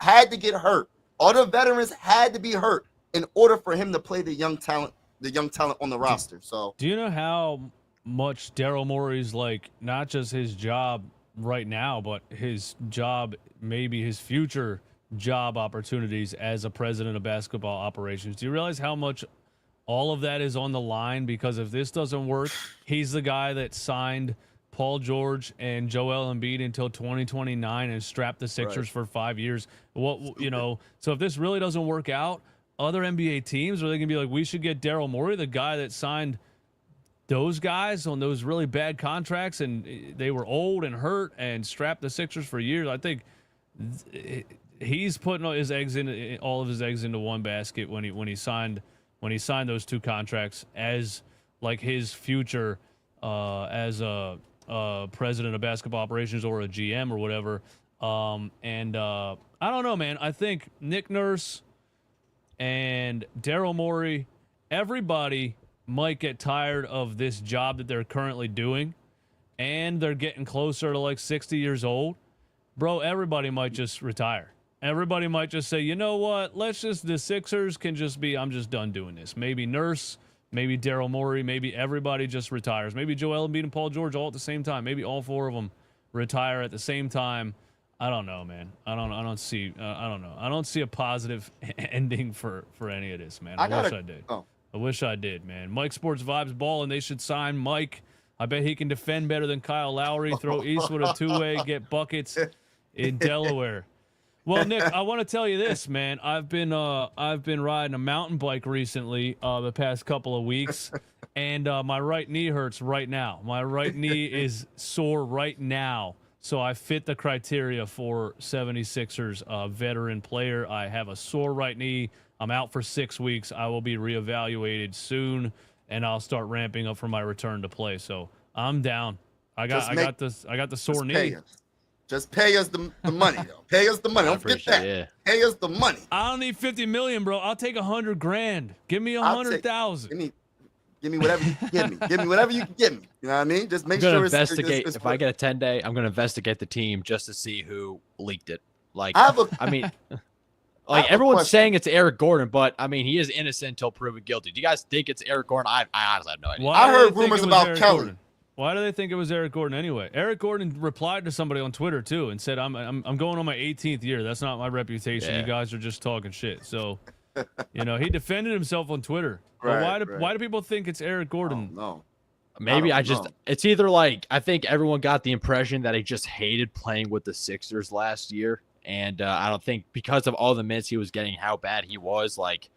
Speaker 2: had to get hurt. All the veterans had to be hurt in order for him to play the young talent on the roster. So,
Speaker 1: do you know how much Daryl Morey's like not just his job right now, but his job, maybe his future job opportunities as a president of basketball operations? Do you realize how much all of that is on the line? Because if this doesn't work, he's the guy that signed Paul George and Joel Embiid until 2029 and strapped the Sixers for 5 years. So if this really doesn't work out, other NBA teams, are they going to be like, we should get Daryl Morey, the guy that signed those guys on those really bad contracts, and they were old and hurt and strapped the Sixers for years? I think he's putting all of his eggs into one basket when he signed those two contracts as like his future as a president of basketball operations or a GM or whatever. I don't know, man. I think Nick Nurse and Daryl Morey, everybody might get tired of this job that they're currently doing, and they're getting closer to like 60 years old. Bro, everybody might just retire. Everybody might just say, you know what? The Sixers can just be, I'm just done doing this. Maybe Nurse, maybe Daryl Morey, maybe everybody just retires. Maybe Joel Embiid and Paul George all at the same time. Maybe all four of them retire at the same time. I don't know, man. I don't see a positive ending for any of this, man. I wish I did. I wish I did, man. Mike Sports Vibes balling. They should sign Mike. I bet he can defend better than Kyle Lowry. Throw Eastwood a two-way, get buckets in Delaware. Well, Nick, I want to tell you this, man. I've been riding a mountain bike recently, the past couple of weeks, and my right knee hurts right now. My right knee is sore right now. So I fit the criteria for 76ers veteran player. I have a sore right knee. I'm out for 6 weeks. I will be reevaluated soon, and I'll start ramping up for my return to play. So I'm down. I got the sore knee.
Speaker 2: Just pay us the money, though. Pay us the money. Don't forget that. Yeah. Pay us the money.
Speaker 1: I don't need $50 million, bro. I'll take $100,000. Give me $100,000.
Speaker 2: Give me whatever you can give me. Give me whatever you can give me. You know what I mean? Just make sure
Speaker 3: it's if I get a 10-day, I'm gonna investigate the team just to see who leaked it. Like, everyone's saying it's Eric Gordon, but I mean, he is innocent until proven guilty. Do you guys think it's Eric Gordon? I honestly have no idea.
Speaker 2: I heard rumors about Kelly.
Speaker 1: Why do they think it was Eric Gordon anyway? Eric Gordon replied to somebody on Twitter too and said, "I'm going on my 18th year. That's not my reputation. Yeah. You guys are just talking shit." So, he defended himself on Twitter. Right, why do people think it's Eric Gordon?
Speaker 2: No.
Speaker 3: Maybe it's either like, I think everyone got the impression that he just hated playing with the Sixers last year. And I don't think because of all the minutes he was getting, how bad he was, like,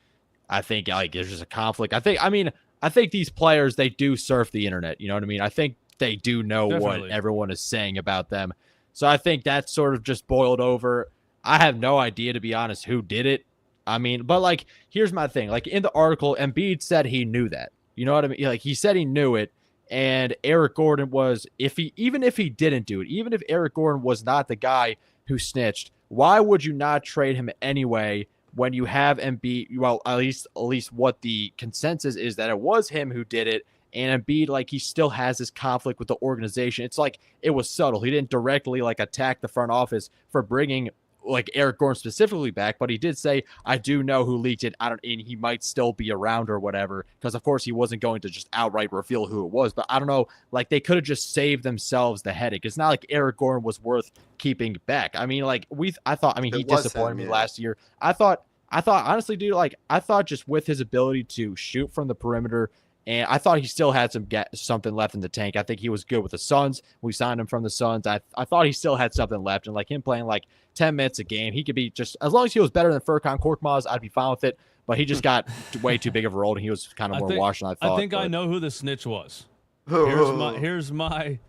Speaker 3: I think like there's just a conflict. I think these players, they do surf the internet. You know what I mean? I think they do know what everyone is saying about them. So I think that's sort of just boiled over. I have no idea, to be honest, who did it. I mean, but like, here's my thing. Like in the article, Embiid said he knew that. You know what I mean? Like he said he knew it. And Eric Gordon was, even if he didn't do it, even if Eric Gordon was not the guy who snitched, why would you not trade him anyway when you have Embiid? Well, at least what the consensus is that it was him who did it. And Embiid, like, he still has this conflict with the organization. It's like it was subtle. He didn't directly like attack the front office for bringing like Eric Gordon specifically back, but he did say, I do know who leaked it. And he might still be around or whatever. Because of course he wasn't going to just outright reveal who it was, but I don't know, like they could have just saved themselves the headache. It's not like Eric Gordon was worth keeping back. I mean, like he disappointed me last year. I thought honestly, dude, like I thought just with his ability to shoot from the perimeter, and I thought he still had something left in the tank. I think he was good with the Suns. We signed him from the Suns. I thought he still had something left. And like him playing like 10 minutes a game, he could be just, as long as he was better than Furkan Korkmaz, I'd be fine with it. But he just got way too big of a role, and he was kind of more washed than I thought.
Speaker 1: I think I know who the snitch was. Here's my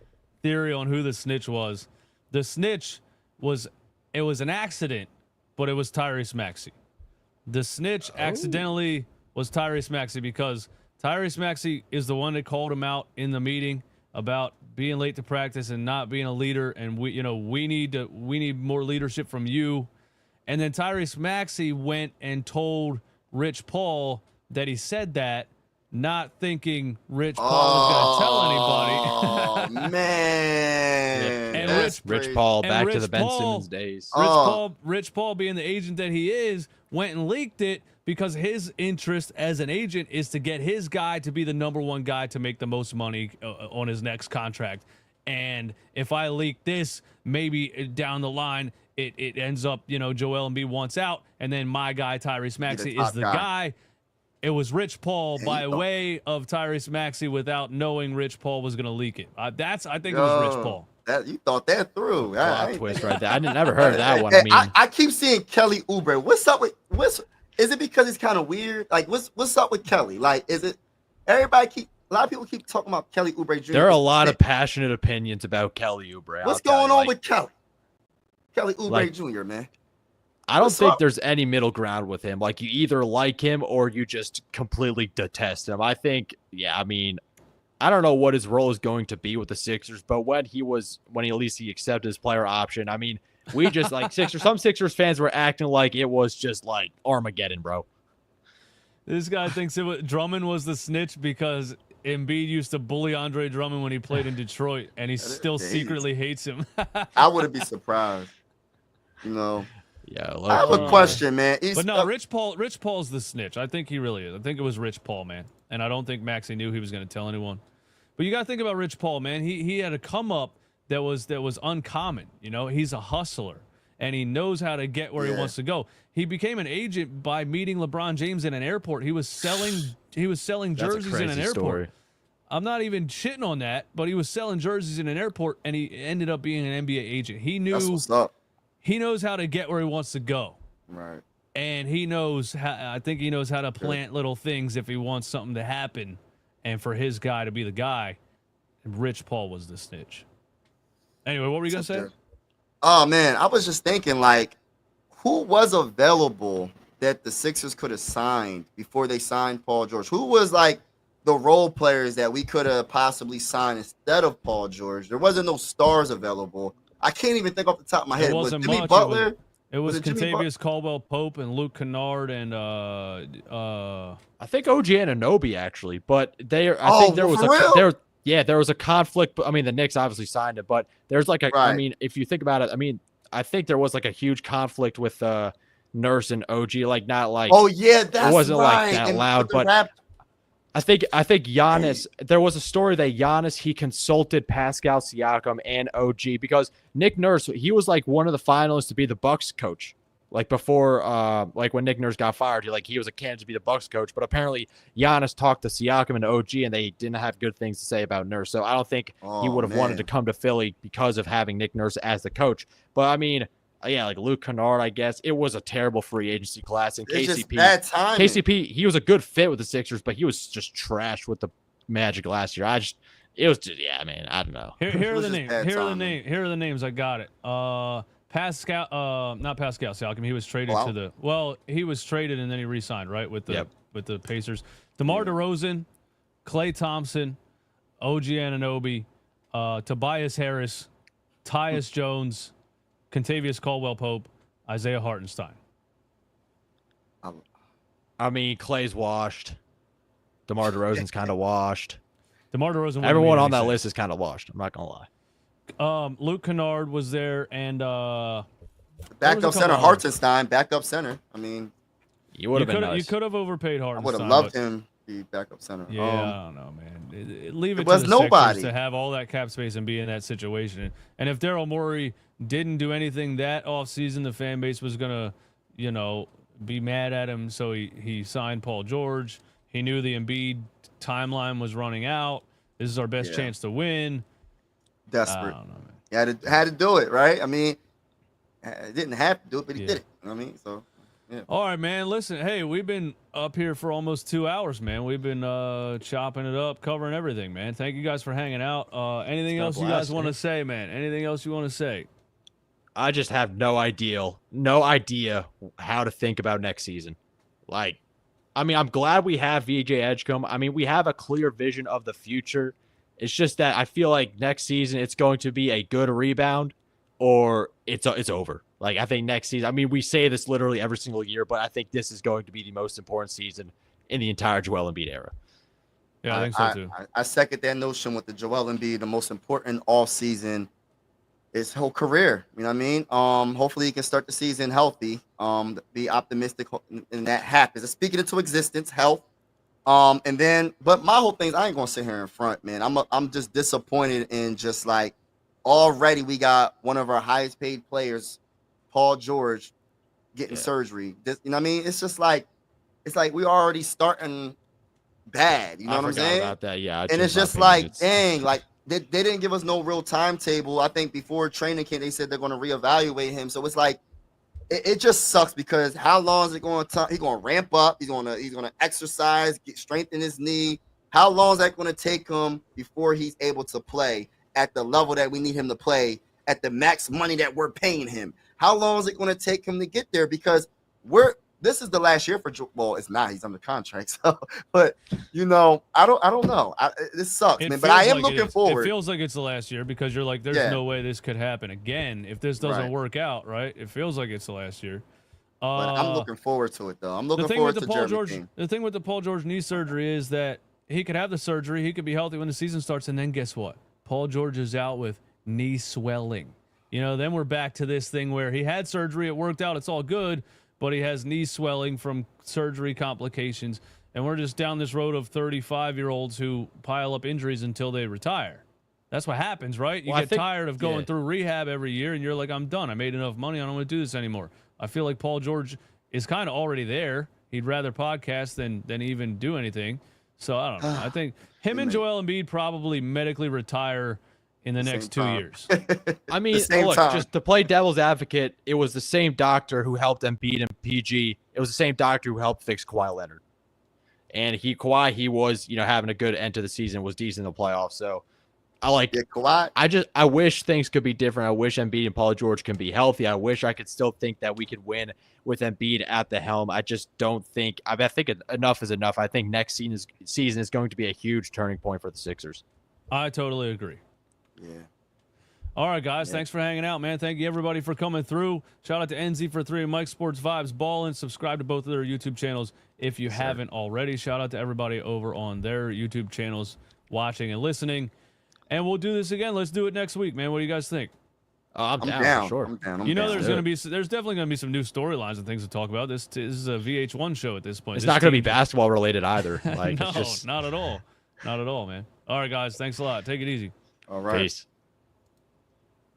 Speaker 1: theory on who the snitch was. The snitch was an accident, but it was Tyrese Maxey. The snitch accidentally was Tyrese Maxey because Tyrese Maxey is the one that called him out in the meeting about being late to practice and not being a leader, and we need more leadership from you. And then Tyrese Maxey went and told Rich Paul that he said that, not thinking Rich Paul was going to tell anybody.
Speaker 2: Oh man!
Speaker 1: And
Speaker 3: Rich Paul back to the Ben Simmons days.
Speaker 1: Rich Paul, being the agent that he is, went and leaked it because his interest as an agent is to get his guy to be the number one guy to make the most money on his next contract. And if I leak this, maybe down the line it ends up, Joel Embiid wants out, and then my guy Tyrese Maxey is the guy. It was Rich Paul by way of Tyrese Maxey without knowing Rich Paul was going to leak it. I think it was Rich Paul.
Speaker 2: You thought that through.
Speaker 3: Plot twist right there. I never heard of that one.
Speaker 2: I keep seeing Kelly Oubre. What's up with is it because it's kind of weird? Like, what's up with Kelly? Like, is it a lot of people keep talking about Kelly Oubre Jr.
Speaker 3: There are a lot of passionate opinions about Kelly Oubre.
Speaker 2: What's going on with Kelly Oubre Jr., man?
Speaker 3: I don't think there's any middle ground with him. Like, you either like him or you just completely detest him. I think, I don't know what his role is going to be with the Sixers, but when he at least accepted his player option, we just some Sixers fans were acting like it was just like Armageddon, bro.
Speaker 1: This guy thinks Drummond was the snitch because Embiid used to bully Andre Drummond when he played in Detroit, and he still secretly hates him.
Speaker 2: I wouldn't be surprised.
Speaker 3: Yeah,
Speaker 2: I have a question, man.
Speaker 1: But no, Rich Paul's the snitch. I think he really is. I think it was Rich Paul, man. And I don't think Maxey knew he was going to tell anyone. But you got to think about Rich Paul, man. He had a come up that was uncommon. He's a hustler, and he knows how to get where he wants to go. He became an agent by meeting LeBron James in an airport. He was selling jerseys in an airport. Story. I'm not even shitting on that, but he was selling jerseys in an airport, and he ended up being an NBA agent. He knew.
Speaker 2: That's what's up.
Speaker 1: He knows how to get where he wants to go.
Speaker 2: Right.
Speaker 1: And I think he knows how to plant little things if he wants something to happen. And for his guy to be the guy, Rich Paul was the snitch. Anyway, what were you going to say?
Speaker 2: Oh, man, I was just thinking, who was available that the Sixers could have signed before they signed Paul George? Who was, the role players that we could have possibly signed instead of Paul George? There wasn't no stars availed. I can't even think off the top of my head.
Speaker 1: Was
Speaker 2: Jimmy Butler?
Speaker 1: It was Contavious Caldwell-Pope and Luke Kennard and
Speaker 3: I think OG Anunoby actually, but there was a conflict. The Knicks obviously signed it, but there's if you think about it, I think there was a huge conflict with Nurse and OG,
Speaker 2: Oh yeah, that's
Speaker 3: it wasn't
Speaker 2: right.
Speaker 3: that loud, but I think Giannis, there was a story that Giannis, he consulted Pascal Siakam and OG because Nick Nurse, he was one of the finalists to be the Bucks coach. Before when Nick Nurse got fired, he was a candidate to be the Bucks coach, but apparently Giannis talked to Siakam and OG and they didn't have good things to say about Nurse. So I don't think he would have wanted to come to Philly because of having Nick Nurse as the coach. But Luke Kennard, I guess it was a terrible free agency class. And KCP, he was a good fit with the Sixers, but he was just trash with the Magic last year. I don't know.
Speaker 1: Here are the names. Here are the names. I got it. Not Pascal Siakam. He was traded he was traded and then he re-signed, right, with the Pacers. DeMar DeRozan, Klay Thompson, OG Anunoby, Tobias Harris, Tyus Jones, Contavious Caldwell-Pope, Isaiah Hartenstein.
Speaker 3: Clay's washed. DeMar DeRozan's kind of washed.
Speaker 1: DeMar DeRozan.
Speaker 3: Everyone on that list is kind of washed. I'm not gonna lie.
Speaker 1: Luke Kennard was there, and
Speaker 2: backup center Hartenstein, backup center.
Speaker 3: You would have been nice.
Speaker 1: You could have overpaid Hartenstein.
Speaker 2: I would have loved him to be backup center.
Speaker 1: Yeah, I don't know, man. Leave it to the Sixers to have all that cap space and be in that situation. And if Daryl Morey didn't do anything that offseason, the fan base was gonna, be mad at him. So he signed Paul George. He knew the Embiid timeline was running out. This is our best chance to win.
Speaker 2: Desperate.
Speaker 1: I don't know, man.
Speaker 2: He had to do it, right? Didn't have to do it, but he did it. So. Yeah.
Speaker 1: All right, man. Listen, hey, we've been up here for almost 2 hours, man. We've been chopping it up, covering everything, man. Thank you guys for hanging out. Anything else you guys want to say, man? Anything else you want to say?
Speaker 3: I just have no idea how to think about next season. I mean, I'm glad we have VJ Edgecombe. I mean, we have a clear vision of the future. It's just that I feel like next season it's going to be a good rebound or it's over. Like, I think next season, I mean, we say this literally every single year, but I think this is going to be the most important season in the entire Joel Embiid era.
Speaker 1: Yeah, I think so too.
Speaker 2: I second that notion with the Joel Embiid, the most important off season his whole career. You know what I mean? Hopefully he can start the season healthy. Be optimistic and that happens. Speaking into existence, health. And then, but my whole thing is I ain't gonna sit here in front, man. I'm just disappointed in just like already we got one of our highest paid players, Paul George, getting surgery. You know what I mean? It's just like we already starting bad. You know what I'm saying?
Speaker 3: About that, yeah.
Speaker 2: And it's just like, dang, like they didn't give us no real timetable. I think before training camp, they said they're going to reevaluate him. So it's like, it just sucks because how long is it going to? He's going to ramp up. He's going to exercise, strengthen his knee. How long is that going to take him before he's able to play at the level that we need him to play at the max money that we're paying him? How long is it going to take him to get there? Because this is the last year for well, it's not. He's under contract, so. But you know, I don't know. This sucks, man. But I am looking forward.
Speaker 1: It feels like it's the last year because you're like, there's no way this could happen again if this doesn't work out, right? It feels like it's the last year.
Speaker 2: But I'm looking forward to it, though. I'm looking forward to Paul
Speaker 1: George. The thing with the Paul George knee surgery is that he could have the surgery, he could be healthy when the season starts, and then guess what? Paul George is out with knee swelling. You know, then we're back to this thing where he had surgery, it worked out, it's all good. But he has knee swelling from surgery complications. And we're just down this road of 35-year-olds who pile up injuries until they retire. That's what happens, right? You get tired of going through rehab every year, and you're like, I'm done. I made enough money. I don't want to do this anymore. I feel like Paul George is kind of already there. He'd rather podcast than even do anything. So I don't know. I think him and Joel Embiid probably medically retire in the next 2 years.
Speaker 3: I mean, look, just to play devil's advocate, it was the same doctor who helped Embiid and PG. It was the same doctor who helped fix Kawhi Leonard. And Kawhi, he was, having a good end to the season, was decent in the playoffs. So I like
Speaker 2: Kawhi.
Speaker 3: I wish things could be different. I wish Embiid and Paul George can be healthy. I wish I could still think that we could win with Embiid at the helm. I just don't think I think enough is enough. I think next season is going to be a huge turning point for the Sixers.
Speaker 1: I totally agree.
Speaker 2: Yeah.
Speaker 1: All right, guys. Thanks for hanging out, man. Thank you, everybody, for coming through. Shout out to NZ for 3 and Mike Sports Vibes Ballin'. Subscribe to both of their YouTube channels if you haven't already. Shout out to everybody over on their YouTube channels watching and listening. And we'll do this again. Let's do it next week, man. What do you guys think?
Speaker 3: I'm down for sure.
Speaker 2: I'm down.
Speaker 1: There's definitely going to be some new storylines and things to talk about. This is a VH1 show at this point.
Speaker 3: It's not going to be basketball related either.
Speaker 1: Like, no, not at all. Not at all, man. All right, guys. Thanks a lot. Take it easy.
Speaker 2: All right.
Speaker 3: Peace.